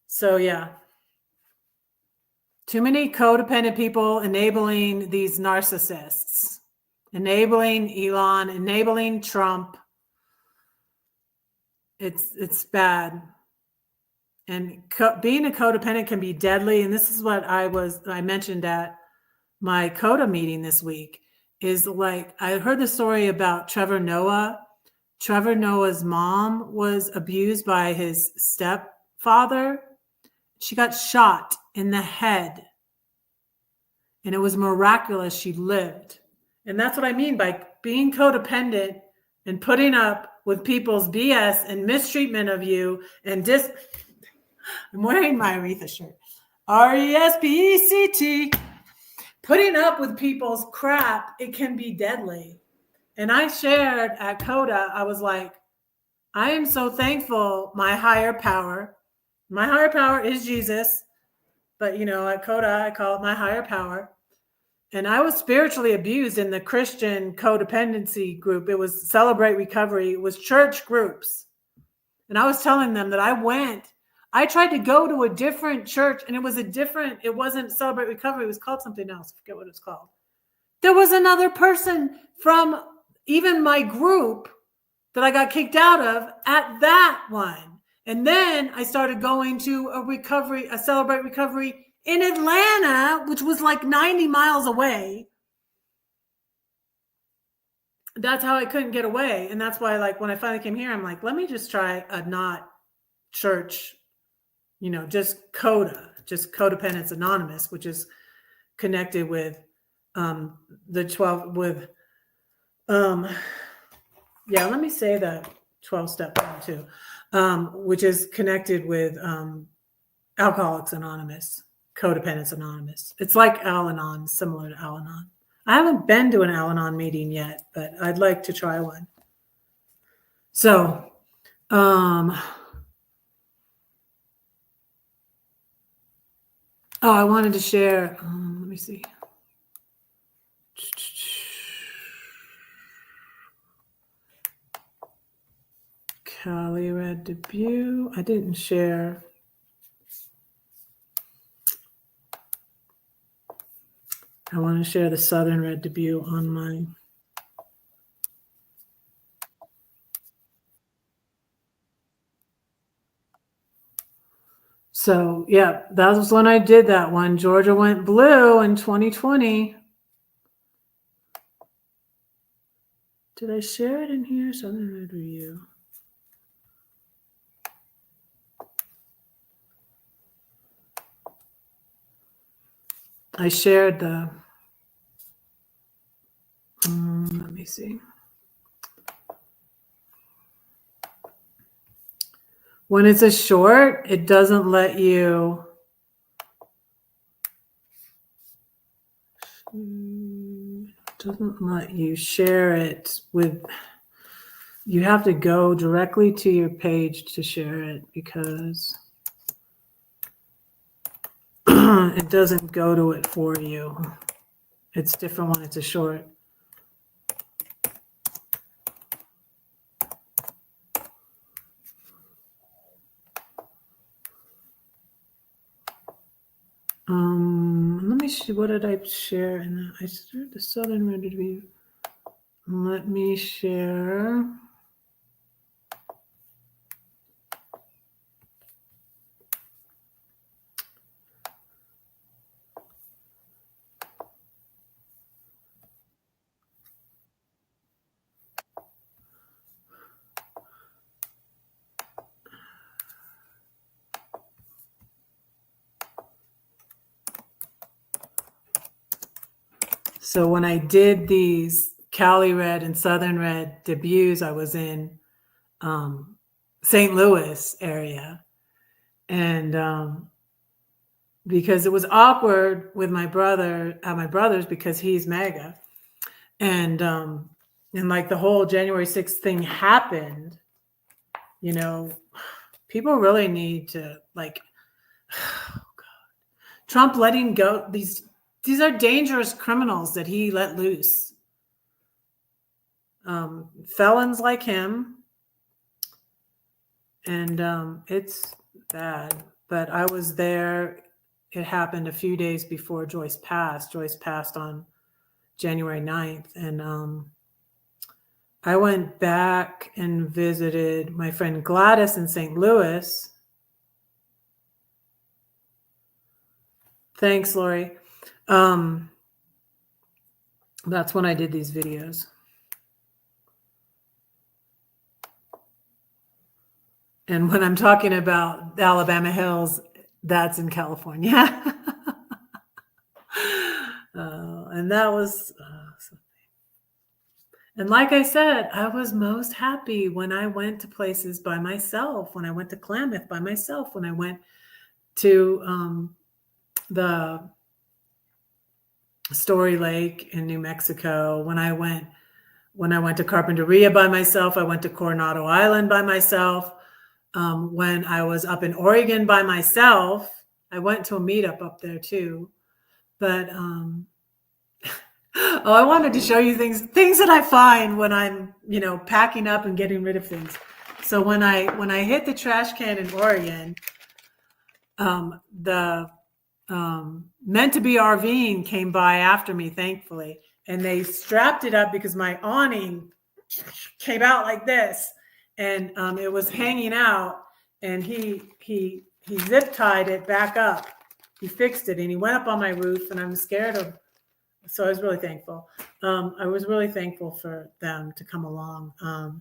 So yeah. Too many codependent people enabling these narcissists, enabling Elon, enabling Trump. It's bad. And being a codependent can be deadly. And this is what I mentioned at my CODA meeting this week, is like, I heard the story about Trevor Noah. Trevor Noah's mom was abused by his stepfather. She got shot in the head. And it was miraculous she lived. And that's what I mean by being codependent and putting up with people's BS and mistreatment of you and I'm wearing my Aretha shirt. RESPECT. Putting up with people's crap, it can be deadly. And I shared at CODA, I was like, I am so thankful my higher power is Jesus. But, at CODA, I call it my higher power. And I was spiritually abused in the Christian codependency group. It was Celebrate Recovery. It was church groups. And I was telling them that I tried to go to a different church, and it wasn't Celebrate Recovery. It was called something else. I forget what it's called. There was another person from even my group that I got kicked out of at that one. And then I started going to a Celebrate Recovery in Atlanta, which was like 90 miles away. That's how I couldn't get away. And that's why, like, when I finally came here, I'm like, let me just try a not church, just CODA, just Codependence Anonymous, which is connected with the 12 with, let me say that 12-step one too, which is connected with Alcoholics Anonymous. Codependence Anonymous. It's like Al-Anon, similar to Al-Anon. I haven't been to an Al-Anon meeting yet, but I'd like to try one. So, I wanted to share, let me see. Cali Red debut. I didn't share. I want to share the Southern Red debut on my. So, yeah, that was when I did that one. Georgia went blue in 2020. Did I share it in here? Southern Red review. I shared the, let me see. When it's a short, it doesn't let you, share it with, you have to go directly to your page to share it because it doesn't go to it for you. It's different when it's a short. Let me see, what did I share in that? I shared the Southern Red review. Let me share. So when I did these Cali Red and Southern Red debuts, I was in St. Louis area. And because it was awkward with my brother at my brother's because he's MAGA. And like the whole January 6th thing happened, people really need to like, oh God, Trump letting go these are dangerous criminals that he let loose. Felons like him. And it's bad. But I was there it happened a few days before Joyce passed. Joyce passed on January 9th. And I went back and visited my friend Gladys in St. Louis. Thanks, Lori. That's when I did these videos. And when I'm talking about the Alabama Hills, that's in California. And that was, and like I said, I was most happy when I went to places by myself, when I went to Klamath by myself, when I went to the Story Lake in New Mexico, when I went to Carpinteria by myself, I went to Coronado Island by myself. When I was up in Oregon by myself, I went to a meetup up there too. But oh, I wanted to show you things that I find when I'm, packing up and getting rid of things. So when I hit the trash can in Oregon, the Meant to Be RVing came by after me, thankfully, and they strapped it up because my awning came out like this, and it was hanging out, and he zip tied it back up. He fixed it, and he went up on my roof, and I'm scared of. So I was really thankful. I was really thankful for them to come along,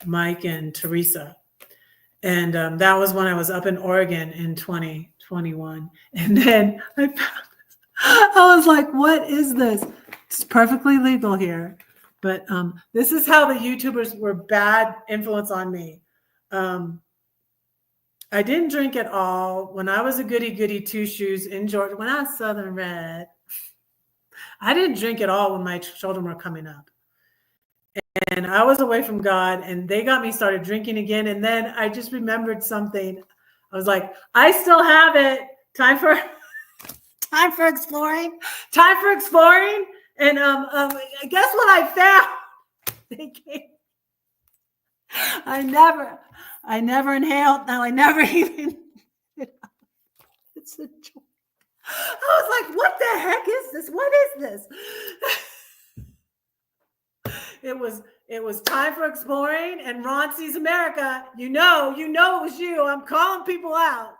Mike and Teresa. And that was when I was up in Oregon in 2021. And then I was like, what is this? It's perfectly legal here. But this is how the YouTubers were bad influence on me. I didn't drink at all. When I was a goody two shoes in Georgia, when I was Southern Red, I didn't drink at all when my children were coming up. And I was away from God, and they got me started drinking again. And then I just remembered something. I was like, I still have it. Time for exploring. Time for exploring. And guess what I found? They came. I never inhaled. No, I never even. It's a joke. I was like, what the heck is this? What is this? It was time for exploring, and Ron Sees America. You know it was you. I'm calling people out.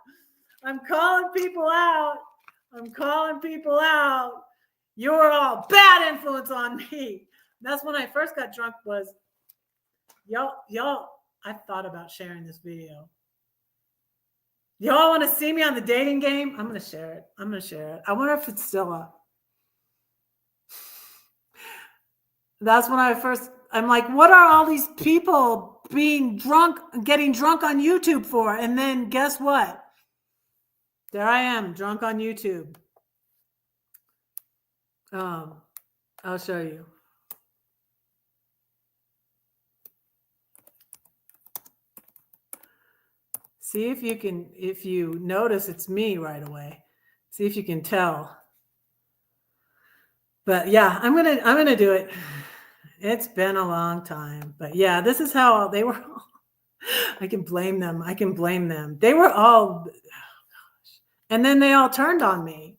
You were all bad influence on me. That's when I first got drunk. Was y'all. I thought about sharing this video. Y'all want to see me on the dating game? I'm going to share it. I wonder if it's still up. That's when I'm like, what are all these people getting drunk on YouTube for? And then guess what? There I am, drunk on YouTube. I'll show you. See if you notice it's me right away. See if you can tell. But yeah, I'm gonna do it. It's been a long time. But yeah, this is how they were all. I can blame them. They were all, oh gosh. And then they all turned on me.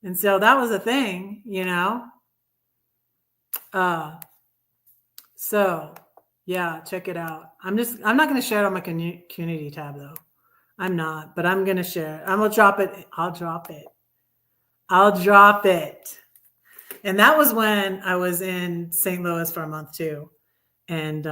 And so that was a thing, So yeah, check it out. I'm not going to share it on my community tab though. I'm not, but I'm going to share it. I'm going to drop it. I'll drop it. And that was when I was in St. Louis for a month too. And,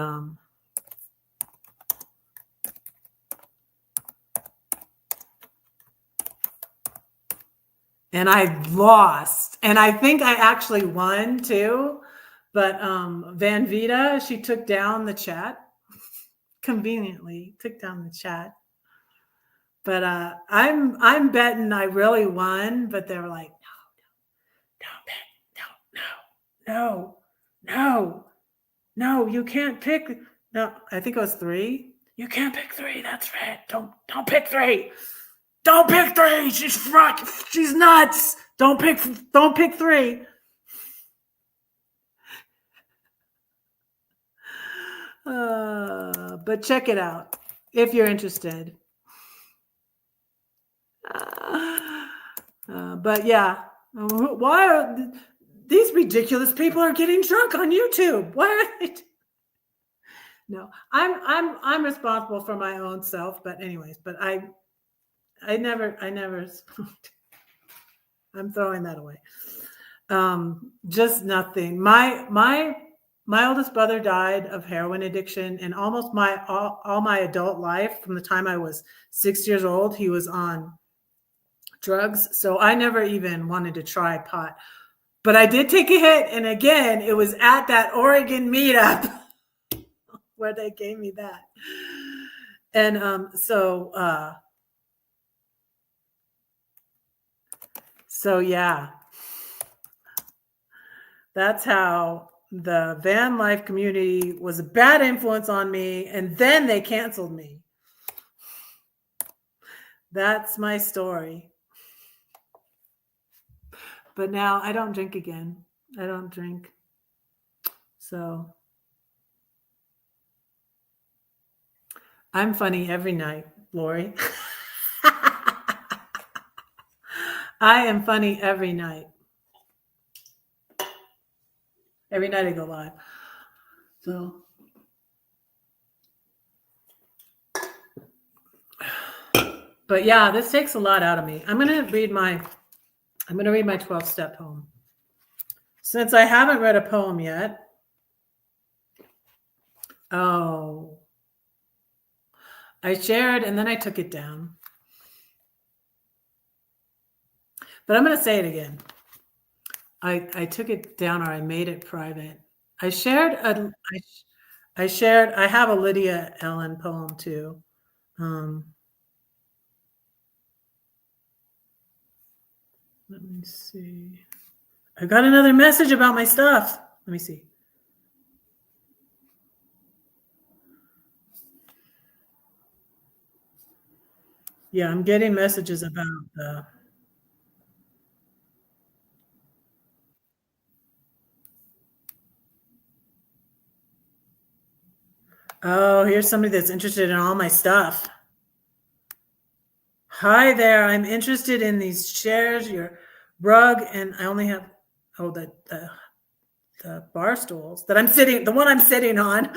I lost, and I think I actually won too. But Van Vita, she took down the chat. Conveniently took down the chat. But I'm betting I really won. But they were like, no, you can't pick. No, I think it was 3. You can't pick 3. That's right. Don't pick 3. Don't pick 3. She's nuts. Don't pick 3. But check it out if you're interested. But yeah, why are these ridiculous people are getting drunk on YouTube? Why are they? No, I'm responsible for my own self. But anyways, but I never smoked. I'm throwing that away. Just nothing. My oldest brother died of heroin addiction, and almost all my adult life, from the time I was 6 years old, he was on drugs. So I never even wanted to try pot. But I did take a hit, and again, it was at that Oregon meetup where they gave me that. And so yeah, that's how the van life community was a bad influence on me, and then they canceled me. That's my story. But now I don't drink again. I don't drink. So I'm funny every night, Lori. I am funny every night. Every night I go live. So but yeah, this takes a lot out of me. I'm gonna read my 12-step poem. Since I haven't read a poem yet. Oh. I shared and then I took it down. But I'm going to say it again. I took it down, or I made it private. I have a Lydia Ellen poem too. Let me see. I got another message about my stuff. Let me see. Yeah, I'm getting messages about oh, here's somebody that's interested in all my stuff. Hi there, I'm interested in these chairs, your rug, and I only have the bar stools that the one I'm sitting on.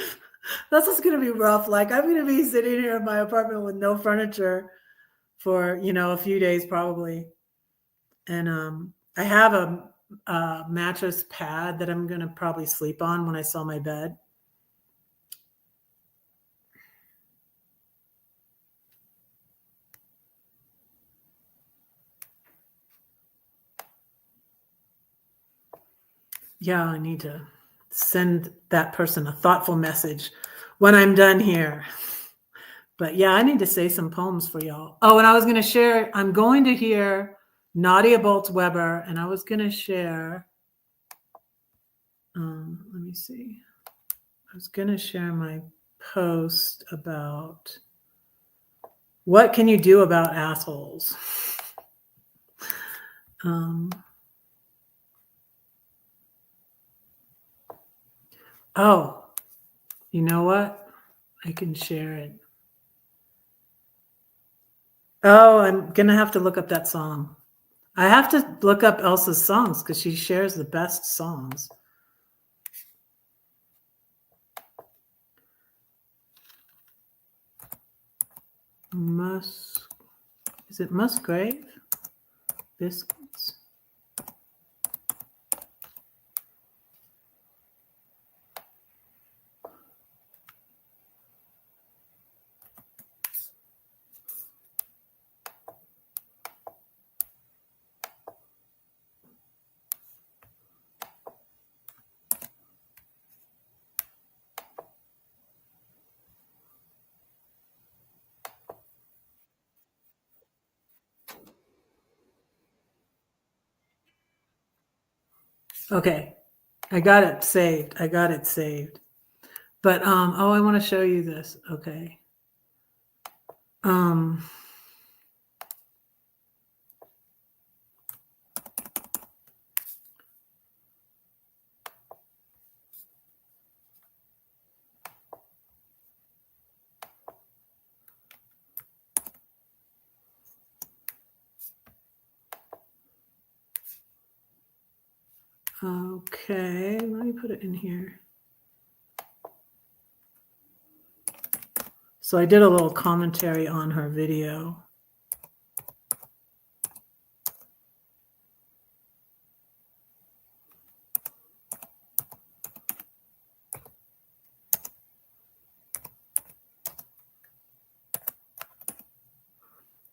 That's what's going to be rough. Like, I'm going to be sitting here in my apartment with no furniture for, a few days probably. And I have a mattress pad that I'm going to probably sleep on when I sell my bed. Yeah, I need to send that person a thoughtful message when I'm done here. But yeah, I need to say some poems for y'all. Oh, and I was going to share, I'm going to hear Nadia Bolz-Weber, and I was going to share, let me see. I was going to share my post about what can you do about assholes? Oh, you know what? I can share it. Oh, I'm going to have to look up that song. I have to look up Elsa's songs because she shares the best songs. Is it Musgrave? Biscuits. Okay, I got it saved. But oh, I want to show you this. Okay. Okay, let me put it in here. So I did a little commentary on her video.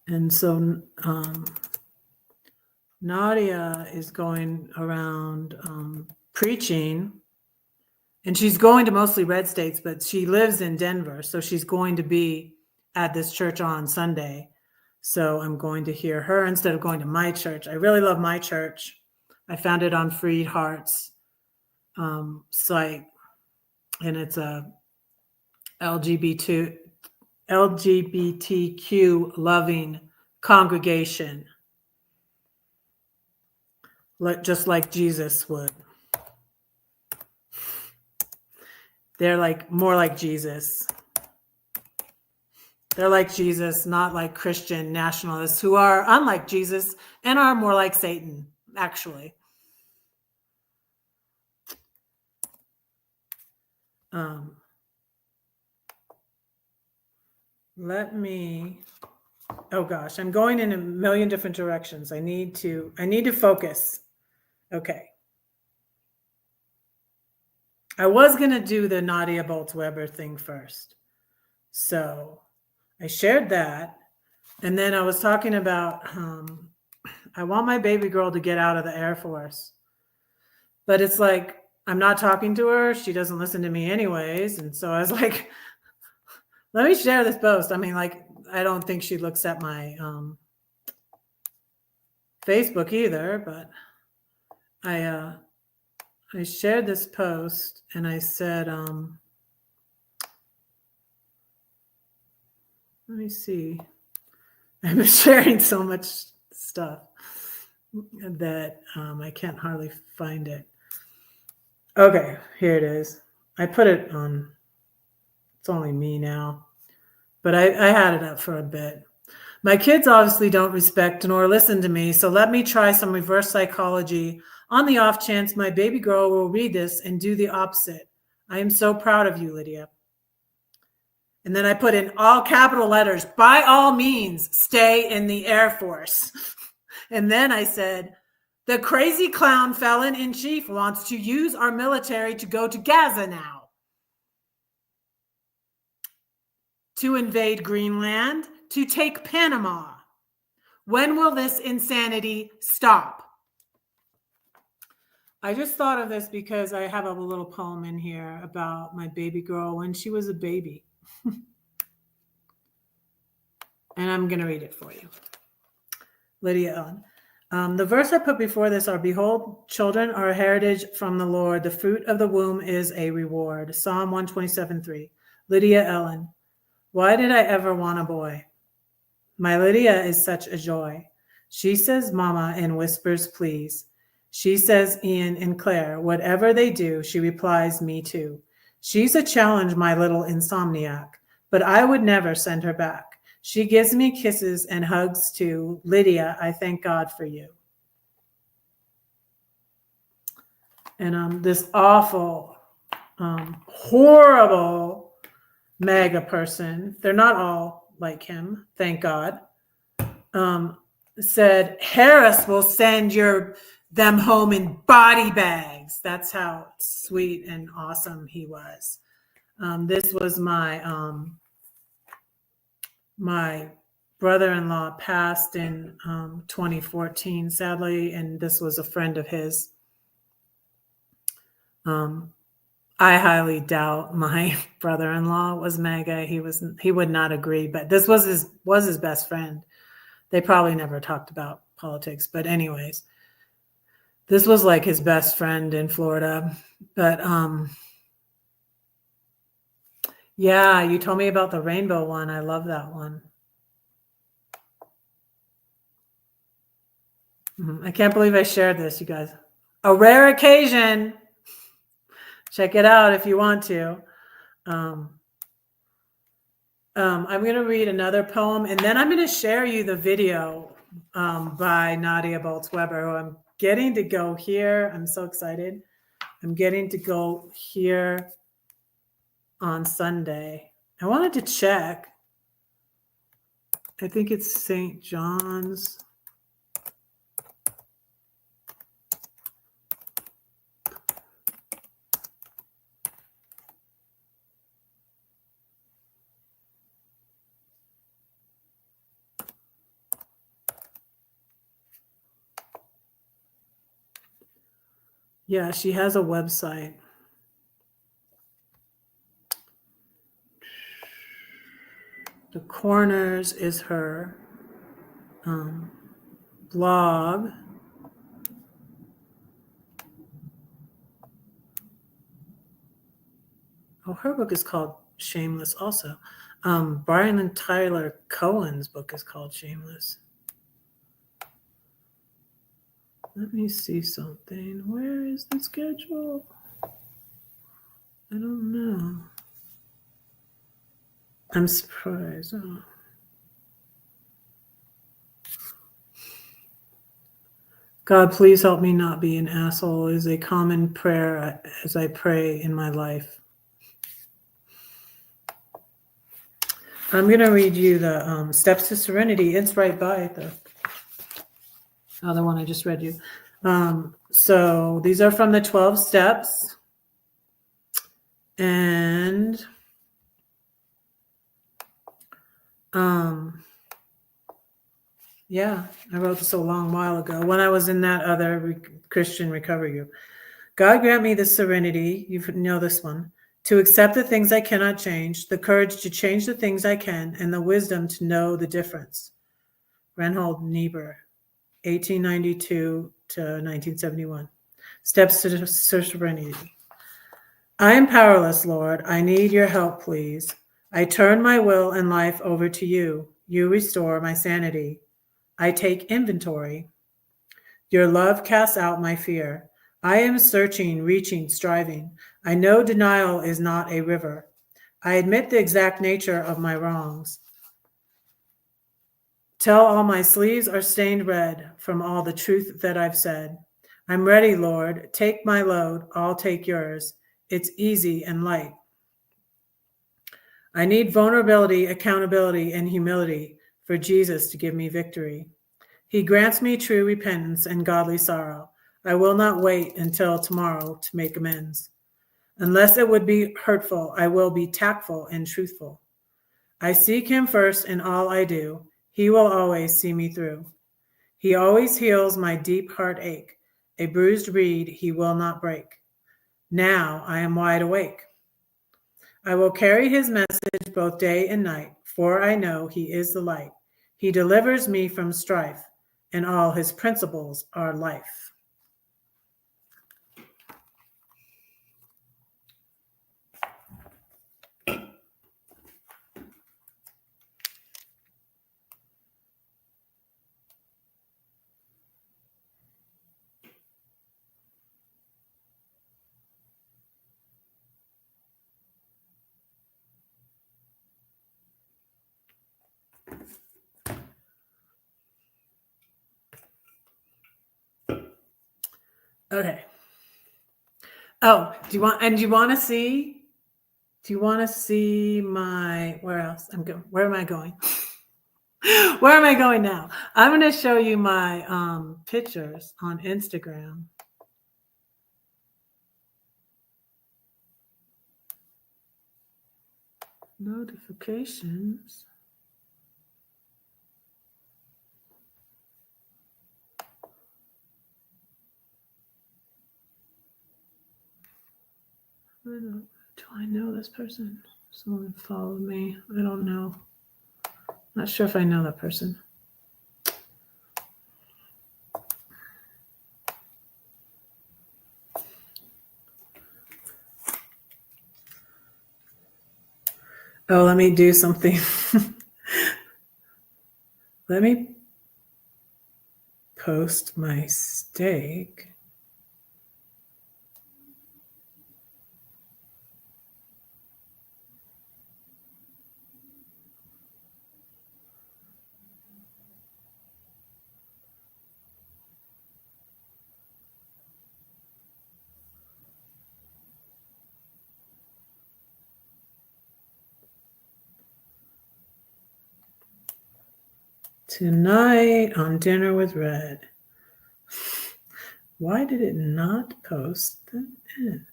And so Nadia is going around preaching, and she's going to mostly red states, but she lives in Denver. So she's going to be at this church on Sunday. So I'm going to hear her instead of going to my church. I really love my church. I found it on Freed Hearts site, and it's a LGBTQ loving congregation, just like Jesus would. They're like more like Jesus. They're like Jesus, not like Christian nationalists who are unlike Jesus and are more like Satan, actually. Oh gosh, I'm going in a million different directions. I need to focus. Okay. I was going to do the Nadia Bolz-Weber thing first. So I shared that. And then I was talking about, I want my baby girl to get out of the Air Force. But it's like, I'm not talking to her. She doesn't listen to me anyways. And so I was like, let me share this post. I mean, like, I don't think she looks at my Facebook either, but I shared this post and I said, let me see. I've been sharing so much stuff that I can't hardly find it. Okay, here it is. I put it on, it's only me now, but I had it up for a bit. My kids obviously don't respect nor listen to me, so let me try some reverse psychology on the off chance my baby girl will read this and do the opposite. I am so proud of you, Lydia. And then I put in all capital letters, by all means, stay in the Air Force. And then I said, the crazy clown felon in chief wants to use our military to go to Gaza now, to invade Greenland, to take Panama. When will this insanity stop? I just thought of this because I have a little poem in here about my baby girl when she was a baby. And I'm going to read it for you. Lydia Ellen. The verse I put before this are, behold, children are a heritage from the Lord. The fruit of the womb is a reward. Psalm 127:3. Lydia Ellen. Why did I ever want a boy? My Lydia is such a joy. She says mama and whispers please. She says Ian and Claire. Whatever they do, she replies me too. She's a challenge, my little insomniac, but I would never send her back. She gives me kisses and hugs too. Lydia, I thank God for you. And this awful, horrible MAGA person, they're not all like him, thank God, said Harris will send them home in body bags. That's how sweet and awesome he was. This was my brother-in-law passed in 2014, sadly, and this was a friend of his. I highly doubt my brother-in-law was MAGA. He would not agree, but this was his best friend. They probably never talked about politics, but anyways, this was like his best friend in Florida. But yeah, you told me about the rainbow one. I love that one. I can't believe I shared this, you guys. A rare occasion. Check it out if you want to. I'm going to read another poem, and then I'm going to share you the video by Nadia Bolz-Weber, who I'm getting to go here. I'm so excited. I'm getting to go here on Sunday. I wanted to check. I think it's St. John's. Yeah, she has a website. The Corners is her blog. Oh, her book is called Shameless also. Brian and Tyler Cohen's book is called Shameless. Let me see something. Where is the schedule? I don't know. I'm surprised. Oh. God, please help me not be an asshole is a common prayer as I pray in my life. I'm going to read you the Steps to Serenity. It's right by the other one I just read you. So these are from the 12 steps. And yeah, I wrote this a long while ago when I was in that other Christian recovery group. God grant me the serenity, you know this one, to accept the things I cannot change, the courage to change the things I can, and the wisdom to know the difference. Reinhold Niebuhr, 1892 to 1971. Steps to serenity. I am powerless, Lord. I need your help, please. I turn my will and life over to you. You restore my sanity. I take inventory. Your love casts out my fear. I am searching, reaching, striving. I know denial is not a river. I admit the exact nature of my wrongs. Tell all my sleeves are stained red from all the truth that I've said. I'm ready, Lord. Take my load. I'll take yours. It's easy and light. I need vulnerability, accountability, and humility for Jesus to give me victory. He grants me true repentance and godly sorrow. I will not wait until tomorrow to make amends. Unless it would be hurtful, I will be tactful and truthful. I seek him first in all I do. He will always see me through. He always heals my deep heartache. A bruised reed he will not break. Now I am wide awake. I will carry his message both day and night, for I know he is the light. He delivers me from strife, and all his principles are life. Okay. Oh, do you want to see my, where else? Where am I going? Where am I going now? I'm going to show you my pictures on Instagram. Notifications. Do I know this person? Someone followed me. I don't know. Not sure if I know that person. Oh, let me do something. Let me post my steak. Tonight on Dinner with Red. Why did it not post the end?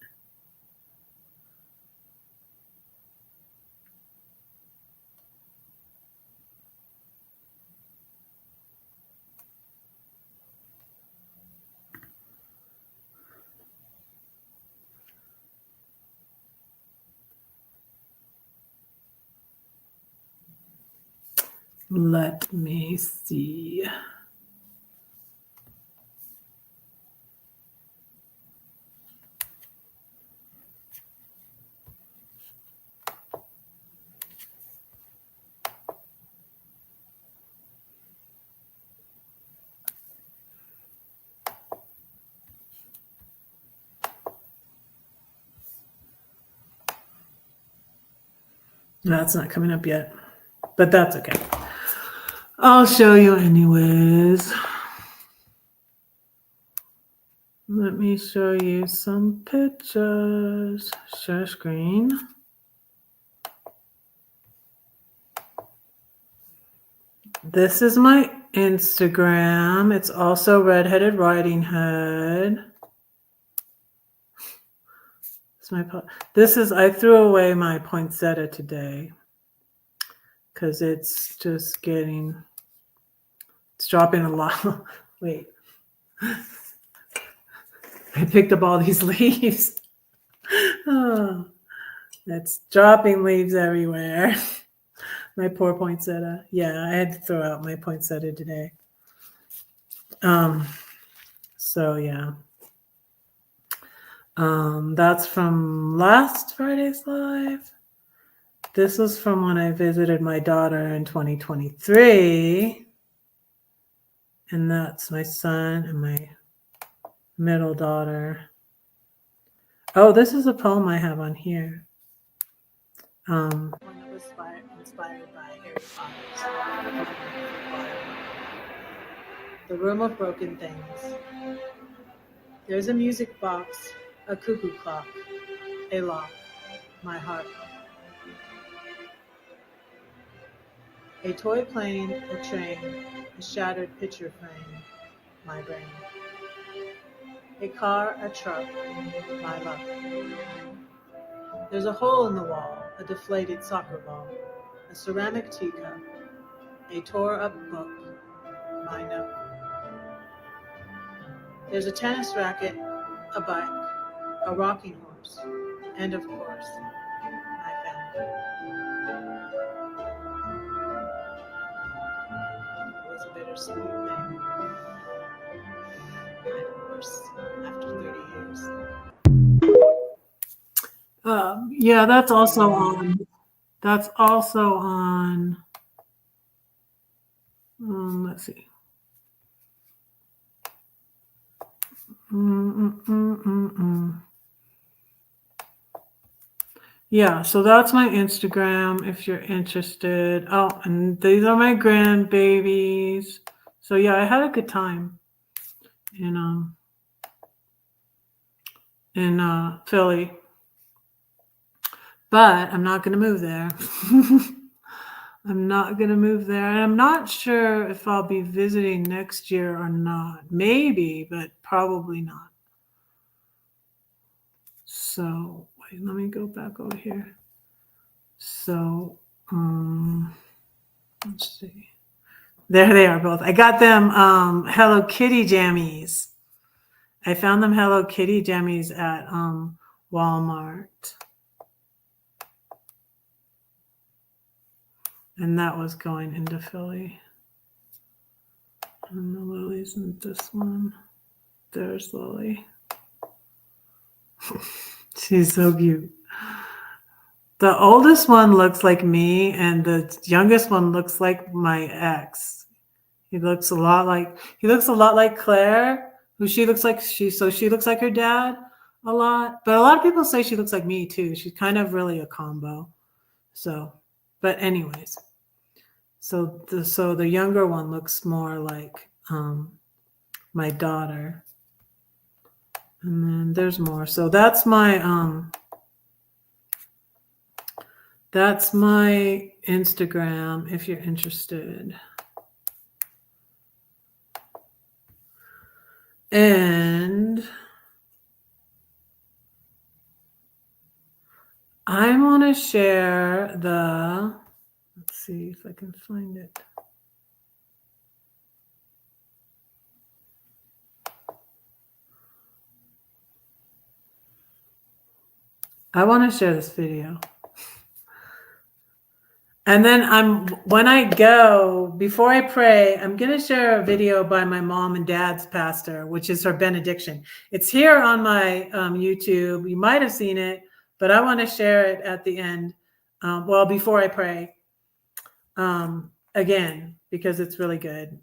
Let me see. That's not coming up yet, but that's okay. I'll show you anyways. Let me show you some pictures. Share screen. This is my Instagram. It's also Redheaded Riding Hood. This is, I threw away my poinsettia today because it's just getting, it's dropping a lot. Wait. I picked up all these leaves. Oh, it's dropping leaves everywhere. My poor poinsettia. Yeah, I had to throw out my poinsettia today. So yeah. That's from last Friday's live. This was from when I visited my daughter in 2023. And that's my son and my middle daughter. Oh, this is a poem I have on here. One that was inspired by Harry Potter's The Room of Broken Things. There's a music box, a cuckoo clock, a lock, my heart. A toy plane, a train, a shattered picture frame, my brain. A car, a truck, my luck. There's a hole in the wall, a deflated soccer ball, a ceramic teacup, a tore-up book, my note. There's a tennis racket, a bike, a rocking horse, and of course, my family. It was a bittersweet thing. My divorce after 30 years. Yeah, that's also on. Let's see. Yeah, so that's my Instagram if you're interested. Oh, and these are my grandbabies. So yeah, I had a good time in Philly. But I'm not going to move there. I'm not going to move there. And I'm not sure if I'll be visiting next year or not. Maybe, but probably not. So wait, let me go back over here. So let's see. There they are both. I got them Hello Kitty jammies. I found them Hello Kitty jammies at Walmart. And that was going into Philly. And the Lily's in this one. There's Lily. She's so cute. The oldest one looks like me, and the youngest one looks like my ex. He looks a lot like Claire, who she looks like she looks like her dad a lot. But a lot of people say she looks like me too. She's kind of really a combo. So, but anyways. So the younger one looks more like my daughter. And then there's more. So that's my Instagram if you're interested. And I want to share let's see if I can find it. I want to share this video. And then when I go, before I pray, I'm going to share a video by my mom and dad's pastor, which is her benediction. It's here on my YouTube. You might have seen it, but I want to share it at the end. Before I pray again, because it's really good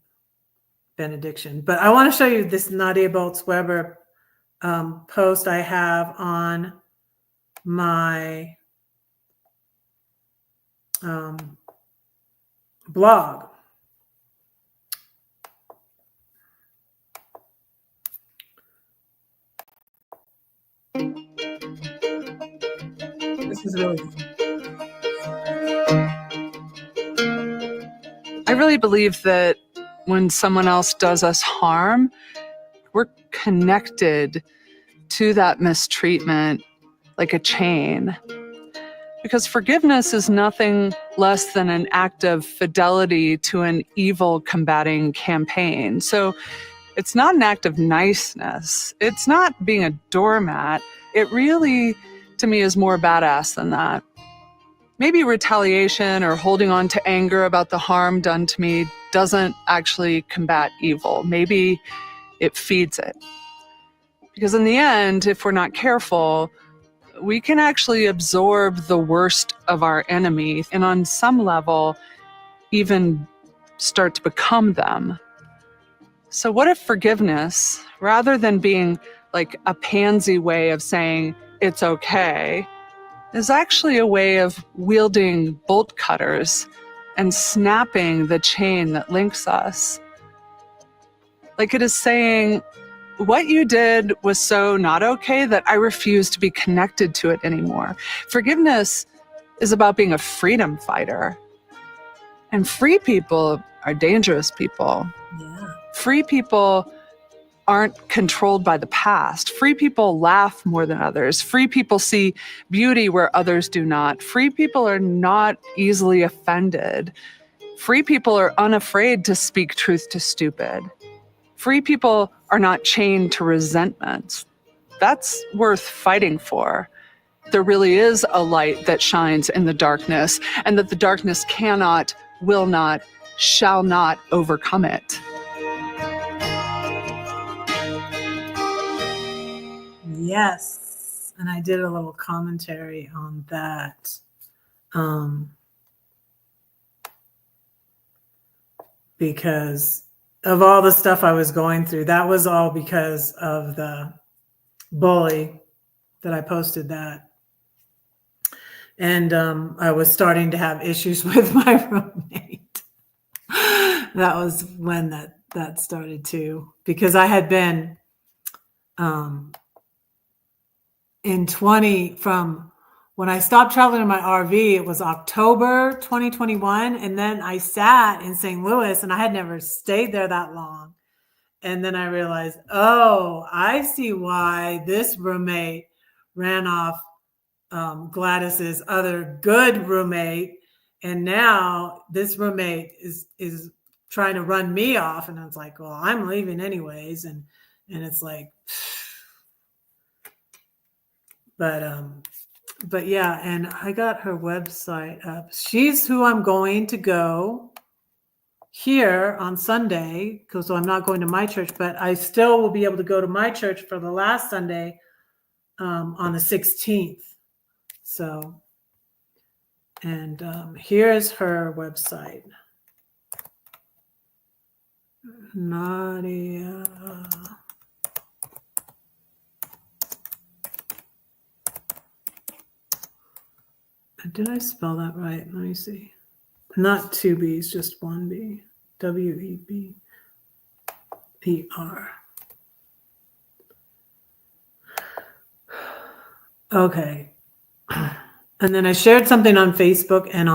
benediction. But I want to show you this Nadia Bolz-Weber post I have on my blog. This is really good. I really believe that when someone else does us harm, we're connected to that mistreatment like a chain. Because forgiveness is nothing less than an act of fidelity to an evil combating campaign. So it's not an act of niceness. It's not being a doormat. It really, to me, is more badass than that. Maybe retaliation or holding on to anger about the harm done to me doesn't actually combat evil. Maybe it feeds it. Because in the end, if we're not careful, we can actually absorb the worst of our enemy and on some level even start to become them. So what if forgiveness, rather than being like a pansy way of saying it's okay, is actually a way of wielding bolt cutters and snapping the chain that links us? Like it is saying, what you did was so not okay that I refuse to be connected to it anymore. Forgiveness is about being a freedom fighter. And free people are dangerous people. Yeah. Free people aren't controlled by the past. Free people laugh more than others. Free people see beauty where others do not. Free people are not easily offended. Free people are unafraid to speak truth to stupid. Free people are not chained to resentments. That's worth fighting for. There really is a light that shines in the darkness, and that the darkness cannot, will not, shall not overcome it. Yes. And I did a little commentary on that. Because of all the stuff I was going through, that was all because of the bully that I posted that. And I was starting to have issues with my roommate. That was when that started too, because I had been from when I stopped traveling in my RV, it was October 2021. And then I sat in St. Louis and I had never stayed there that long. And then I realized, oh, I see why this roommate ran off Gladys's other good roommate. And now this roommate is trying to run me off. And I was like, well, I'm leaving anyways. And it's like, but yeah, and I got her website up. She's who I'm going to go here on Sunday, because I'm not going to my church, but I still will be able to go to my church for the last Sunday on the 16th. So, and here is her website. Nadia. Did I spell that right? Let me see. Not two B's, just one B. WEBPR. Okay. And then I shared something on Facebook and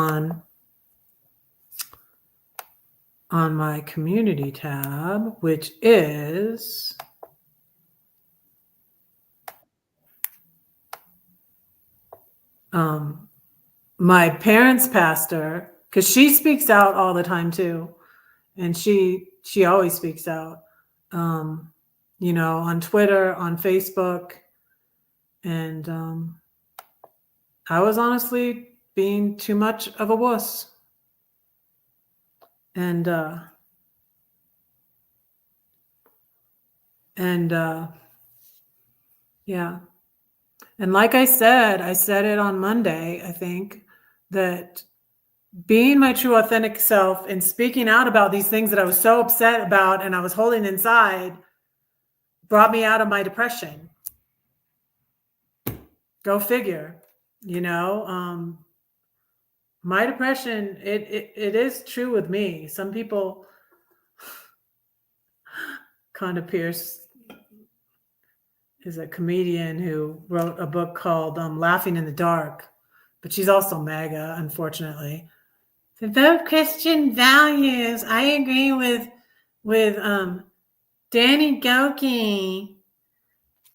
on my community tab, which is my parents' pastor, because she speaks out all the time too, and she always speaks out, you know, on Twitter, on Facebook, and I was honestly being too much of a wuss, and yeah. And like I said it on Monday, I think, that being my true authentic self and speaking out about these things that I was so upset about and I was holding inside brought me out of my depression. Go figure, you know. My depression, it is true with me. Some people, Conda Pierce is a comedian who wrote a book called Laughing in the Dark, but she's also MAGA, unfortunately. To vote Christian values. I agree with Danny Gokey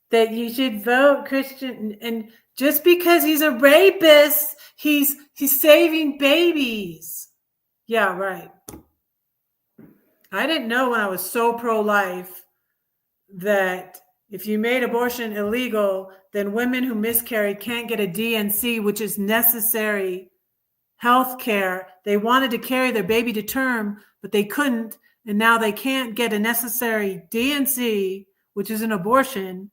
that you should vote Christian, and just because he's a rapist, he's saving babies. Yeah, right. I didn't know when I was so pro-life that if you made abortion illegal, then women who miscarry can't get a DNC, which is necessary health care. They wanted to carry their baby to term, but they couldn't. And now they can't get a necessary DNC, which is an abortion,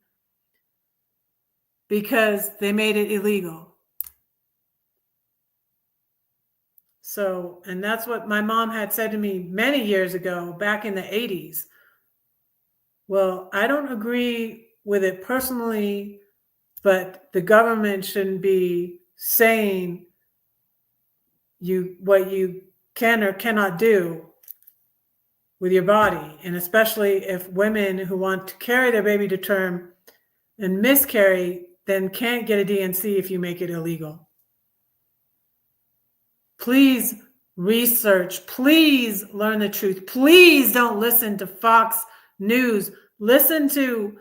because they made it illegal. So, and that's what my mom had said to me many years ago, back in the 80s. Well, I don't agree with it personally, but the government shouldn't be saying what you can or cannot do with your body. And especially if women who want to carry their baby to term and miscarry, then can't get a DNC if you make it illegal. Please research. Please learn the truth. Please don't listen to Fox News. Listen to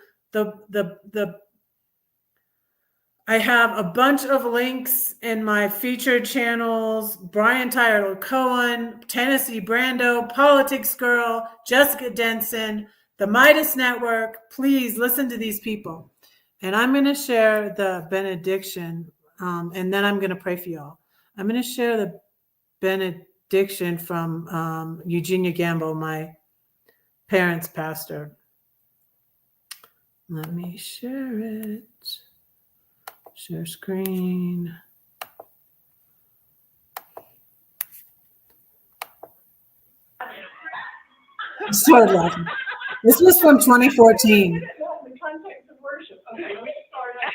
I have a bunch of links in my featured channels: Brian Tyler Cohen, Tennessee Brando, Politics Girl, Jessica Denson, the Midas Network. Please listen to these people. And I'm going to share the benediction, and then I'm going to pray for y'all. I'm going to share the benediction from Eugenia Gambo, my parents' pastor. Let me share it. Share screen. I started laughing. This was from 2014. The context of worship. Okay, let me start out.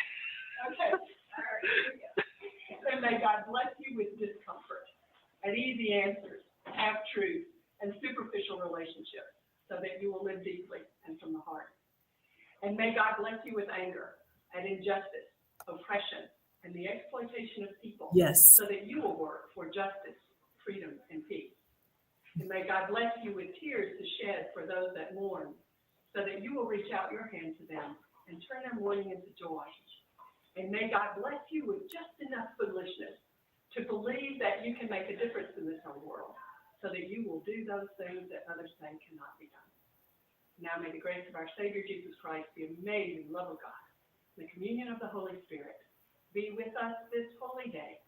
Okay, all right, here we go. And may God bless you with discomfort and easy answers, half truth, and superficial relationships, so that you will live deeply and from the heart. And may God bless you with anger and injustice, oppression, and the exploitation of people, Yes. so that you will work for justice, freedom, and peace. And may God bless you with tears to shed for those that mourn, so that you will reach out your hand to them and turn their mourning into joy. And may God bless you with just enough foolishness to believe that you can make a difference in this whole world, so that you will do those things that others say cannot be done. Now may the grace of our Savior Jesus Christ, the amazing love of God, the communion of the Holy Spirit be with us this holy day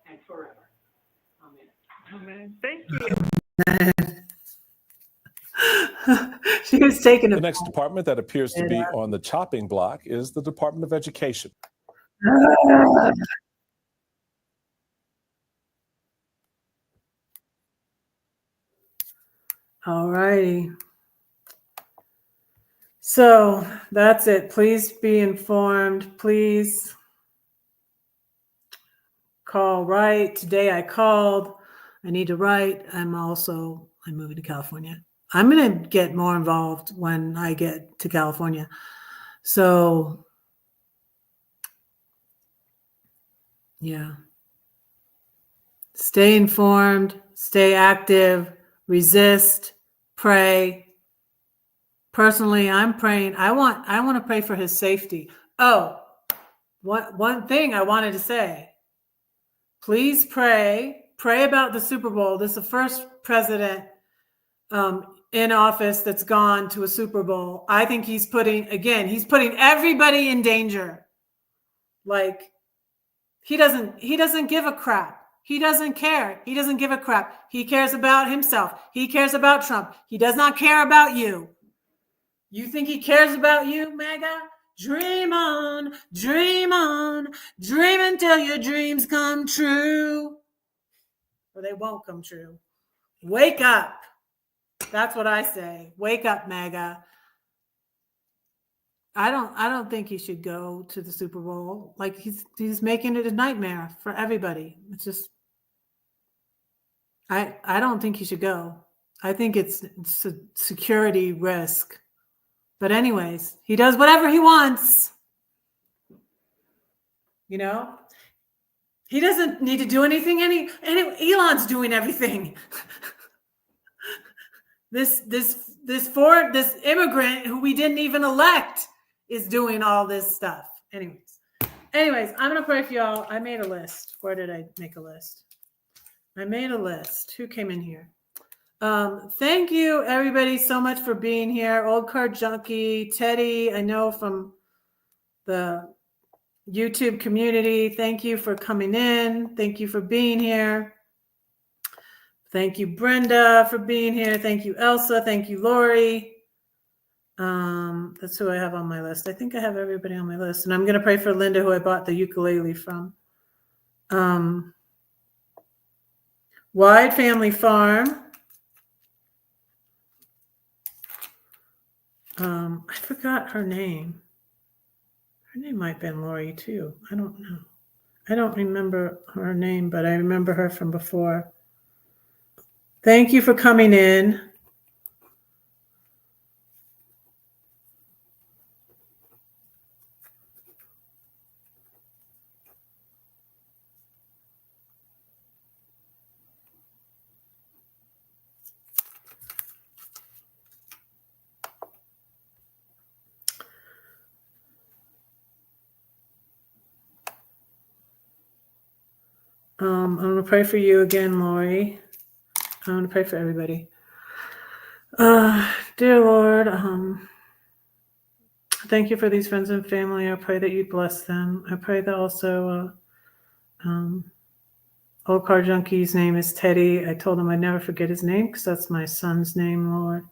and forever. Amen. Amen. Thank you. She was taking The next department that appears to be on the chopping block is the Department of Education. All righty. So that's it. Please be informed. Please call, write. Today I called. I need to write. I'm moving to California. I'm going to get more involved when I get to California. So, yeah. Stay informed, stay active, resist, pray. Personally, I'm praying. I want to pray for his safety. Oh, one thing I wanted to say. please pray about the Super Bowl. This is the first president in office that's gone to a Super Bowl. I think he's putting everybody in danger. Like, he doesn't give a crap. He doesn't care. He doesn't give a crap. He cares about himself. He cares about Trump. He does not care about you. You think he cares about you, MAGA? Dream on, dream on, dream until your dreams come true. Or they won't come true. Wake up. That's what I say. Wake up, MAGA. I don't think he should go to the Super Bowl. Like, he's making it a nightmare for everybody. It's just, I don't think he should go. I think it's a security risk. But anyways, he does whatever he wants. You know? He doesn't need to do anything. Elon's doing everything. This immigrant who we didn't even elect is doing all this stuff. Anyways, I'm going to pray for y'all. I made a list. Where did I make a list? I made a list. Who came in here? Thank you, everybody, so much for being here. Old Card Junkie, Teddy, I know from the YouTube community. Thank you for coming in. Thank you for being here. Thank you, Brenda, for being here. Thank you, Elsa. Thank you, Lori. That's who I have on my list. I think I have everybody on my list. And I'm going to pray for Linda, who I bought the ukulele from. Wide Family Farm. I forgot her name. Her name might have been Lori, too. I don't know. I don't remember her name, but I remember her from before. Thank you for coming in. I'm going to pray for you again, Lori. I'm going to pray for everybody. Dear Lord, thank you for these friends and family. I pray that you bless them. I pray that also Old Car Junkie's name is Teddy. I told him I'd never forget his name because that's my son's name, Lord.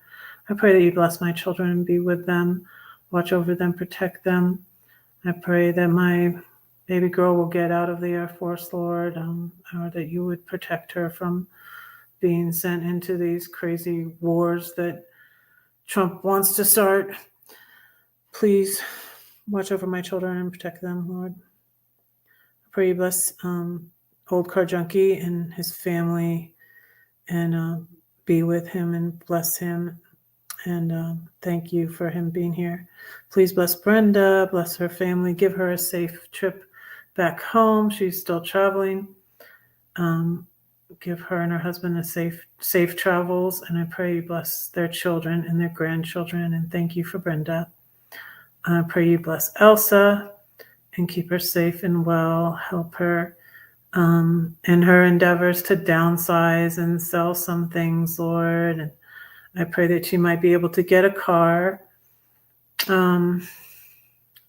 I pray that you bless my children and be with them, watch over them, protect them. I pray that my baby girl will get out of the Air Force, Lord, or that you would protect her from being sent into these crazy wars that Trump wants to start. Please watch over my children and protect them, Lord. I pray you bless Old Car Junkie and his family and be with him and bless him. And thank you for him being here. Please bless Brenda, bless her family, give her a safe trip back home. She's still traveling. Give her and her husband a safe travels. And I pray you bless their children and their grandchildren. And thank you for Brenda. I pray you bless Elsa and keep her safe and well. Help her in her endeavors to downsize and sell some things, Lord. And I pray that she might be able to get a car.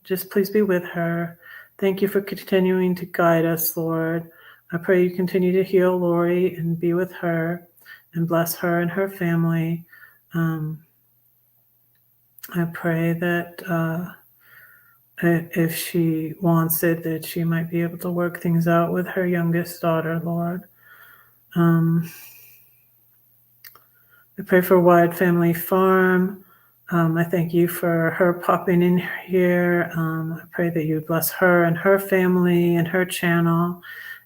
Just please be with her. Thank you for continuing to guide us, Lord. I pray you continue to heal Lori and be with her and bless her and her family. I pray that if she wants it, that she might be able to work things out with her youngest daughter, Lord. I pray for Wide Family Farm. I thank you for her popping in here. I pray that you bless her and her family and her channel.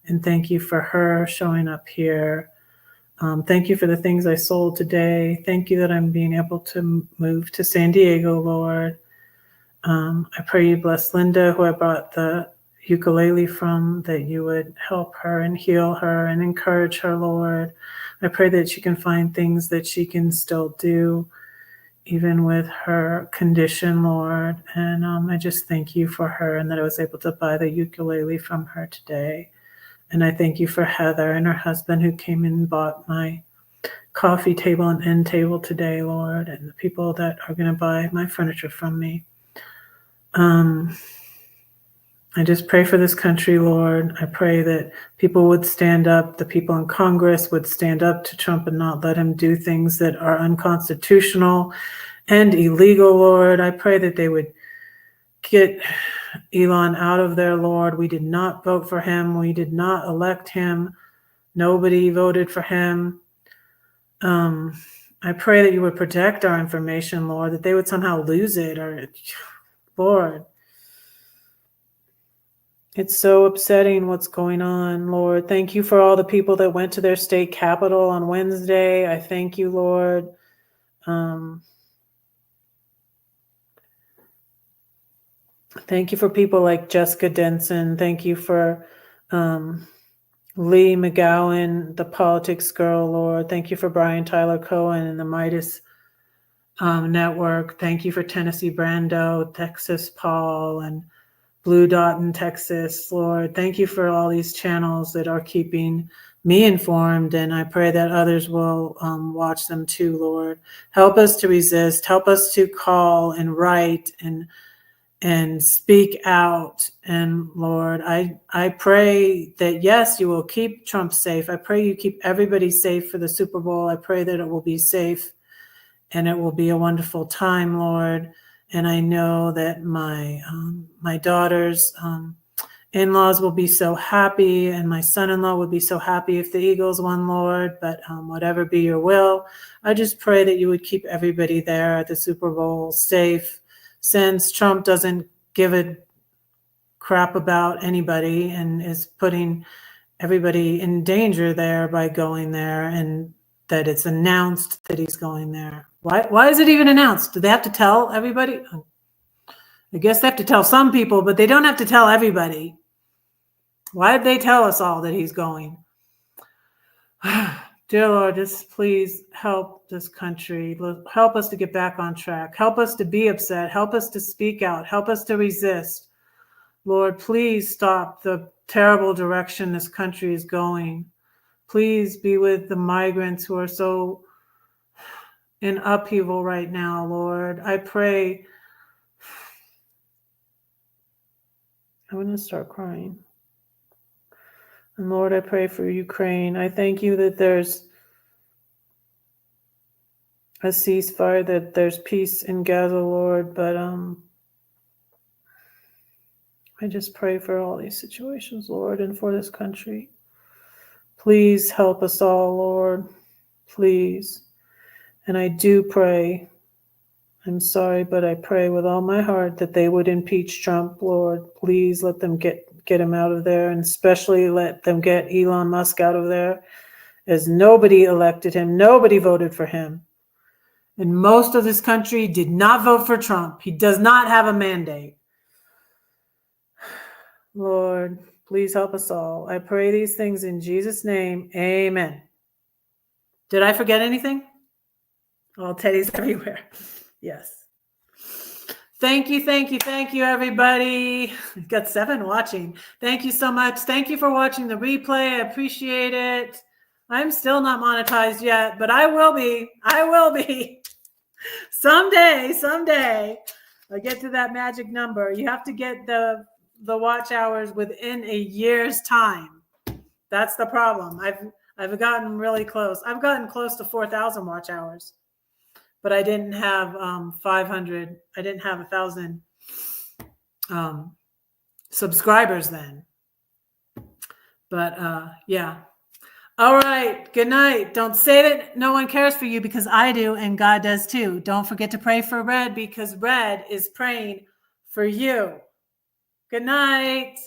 And thank you for her showing up here. Thank you for the things I sold today. Thank you that I'm being able to move to San Diego, Lord. I pray you bless Linda, who I brought the ukulele from, that you would help her and heal her and encourage her, Lord. I pray that she can find things that she can still do, even with her condition, Lord. And I just thank you for her and that I was able to buy the ukulele from her today. And I thank you for Heather and her husband who came in and bought my coffee table and end table today, Lord, and the people that are going to buy my furniture from me. I just pray for this country, Lord. I pray that people would stand up, the people in Congress would stand up to Trump and not let him do things that are unconstitutional and illegal, Lord. I pray that they would get Elon out of there, Lord. We did not vote for him. We did not elect him. Nobody voted for him. I pray that you would protect our information, Lord, that they would somehow lose it, or Lord. It's so upsetting what's going on, Lord. Thank you for all the people that went to their state capital on Wednesday. I thank you, Lord. Thank you for people like Jessica Denson. Thank you for Lee McGowan, the politics girl, Lord. Thank you for Brian Tyler Cohen and the Midas Network. Thank you for Tennessee Brando, Texas Paul, and Blue Dot in Texas, Lord. Thank you for all these channels that are keeping me informed, and I pray that others will watch them too, Lord. Help us to resist. Help us to call and write and speak out. And Lord, I pray that, yes, you will keep Trump safe. I pray you keep everybody safe for the Super Bowl. I pray that it will be safe and it will be a wonderful time, Lord. And I know that my daughter's in-laws will be so happy, and my son-in-law would be so happy if the Eagles won, Lord. But whatever be your will, I just pray that you would keep everybody there at the Super Bowl safe, since Trump doesn't give a crap about anybody and is putting everybody in danger there by going there, and that it's announced that he's going there. Why is it even announced? Do they have to tell everybody? I guess they have to tell some people, but they don't have to tell everybody. Why did they tell us all that he's going? Dear Lord, just please help this country. Help us to get back on track. Help us to be upset. Help us to speak out. Help us to resist. Lord, please stop the terrible direction this country is going. Please be with the migrants who are so in upheaval right now, Lord. I pray. I'm going to start crying. And Lord, I pray for Ukraine. I thank you that there's a ceasefire, that there's peace in Gaza, Lord. But I just pray for all these situations, Lord, and for this country. Please help us all, Lord. Please. And I do pray, I'm sorry, but I pray with all my heart that they would impeach Trump, Lord. Please let them get him out of there, and especially let them get Elon Musk out of there, as nobody elected him. Nobody voted for him. And most of this country did not vote for Trump. He does not have a mandate. Lord, please help us all. I pray these things in Jesus' name. Amen. Did I forget anything? Oh, Teddy's everywhere. Yes. Thank you, everybody. We've got 7 watching. Thank you so much. Thank you for watching the replay. I appreciate it. I'm still not monetized yet, but I will be. I will be. Someday, I get to that magic number. You have to get the watch hours within a year's time. That's the problem. I've gotten really close. I've gotten close to 4,000 watch hours, but I didn't have 500. I didn't have 1,000 subscribers then. But yeah. All right. Good night. Don't say that no one cares for you, because I do, and God does too. Don't forget to pray for Red, because Red is praying for you. Good night.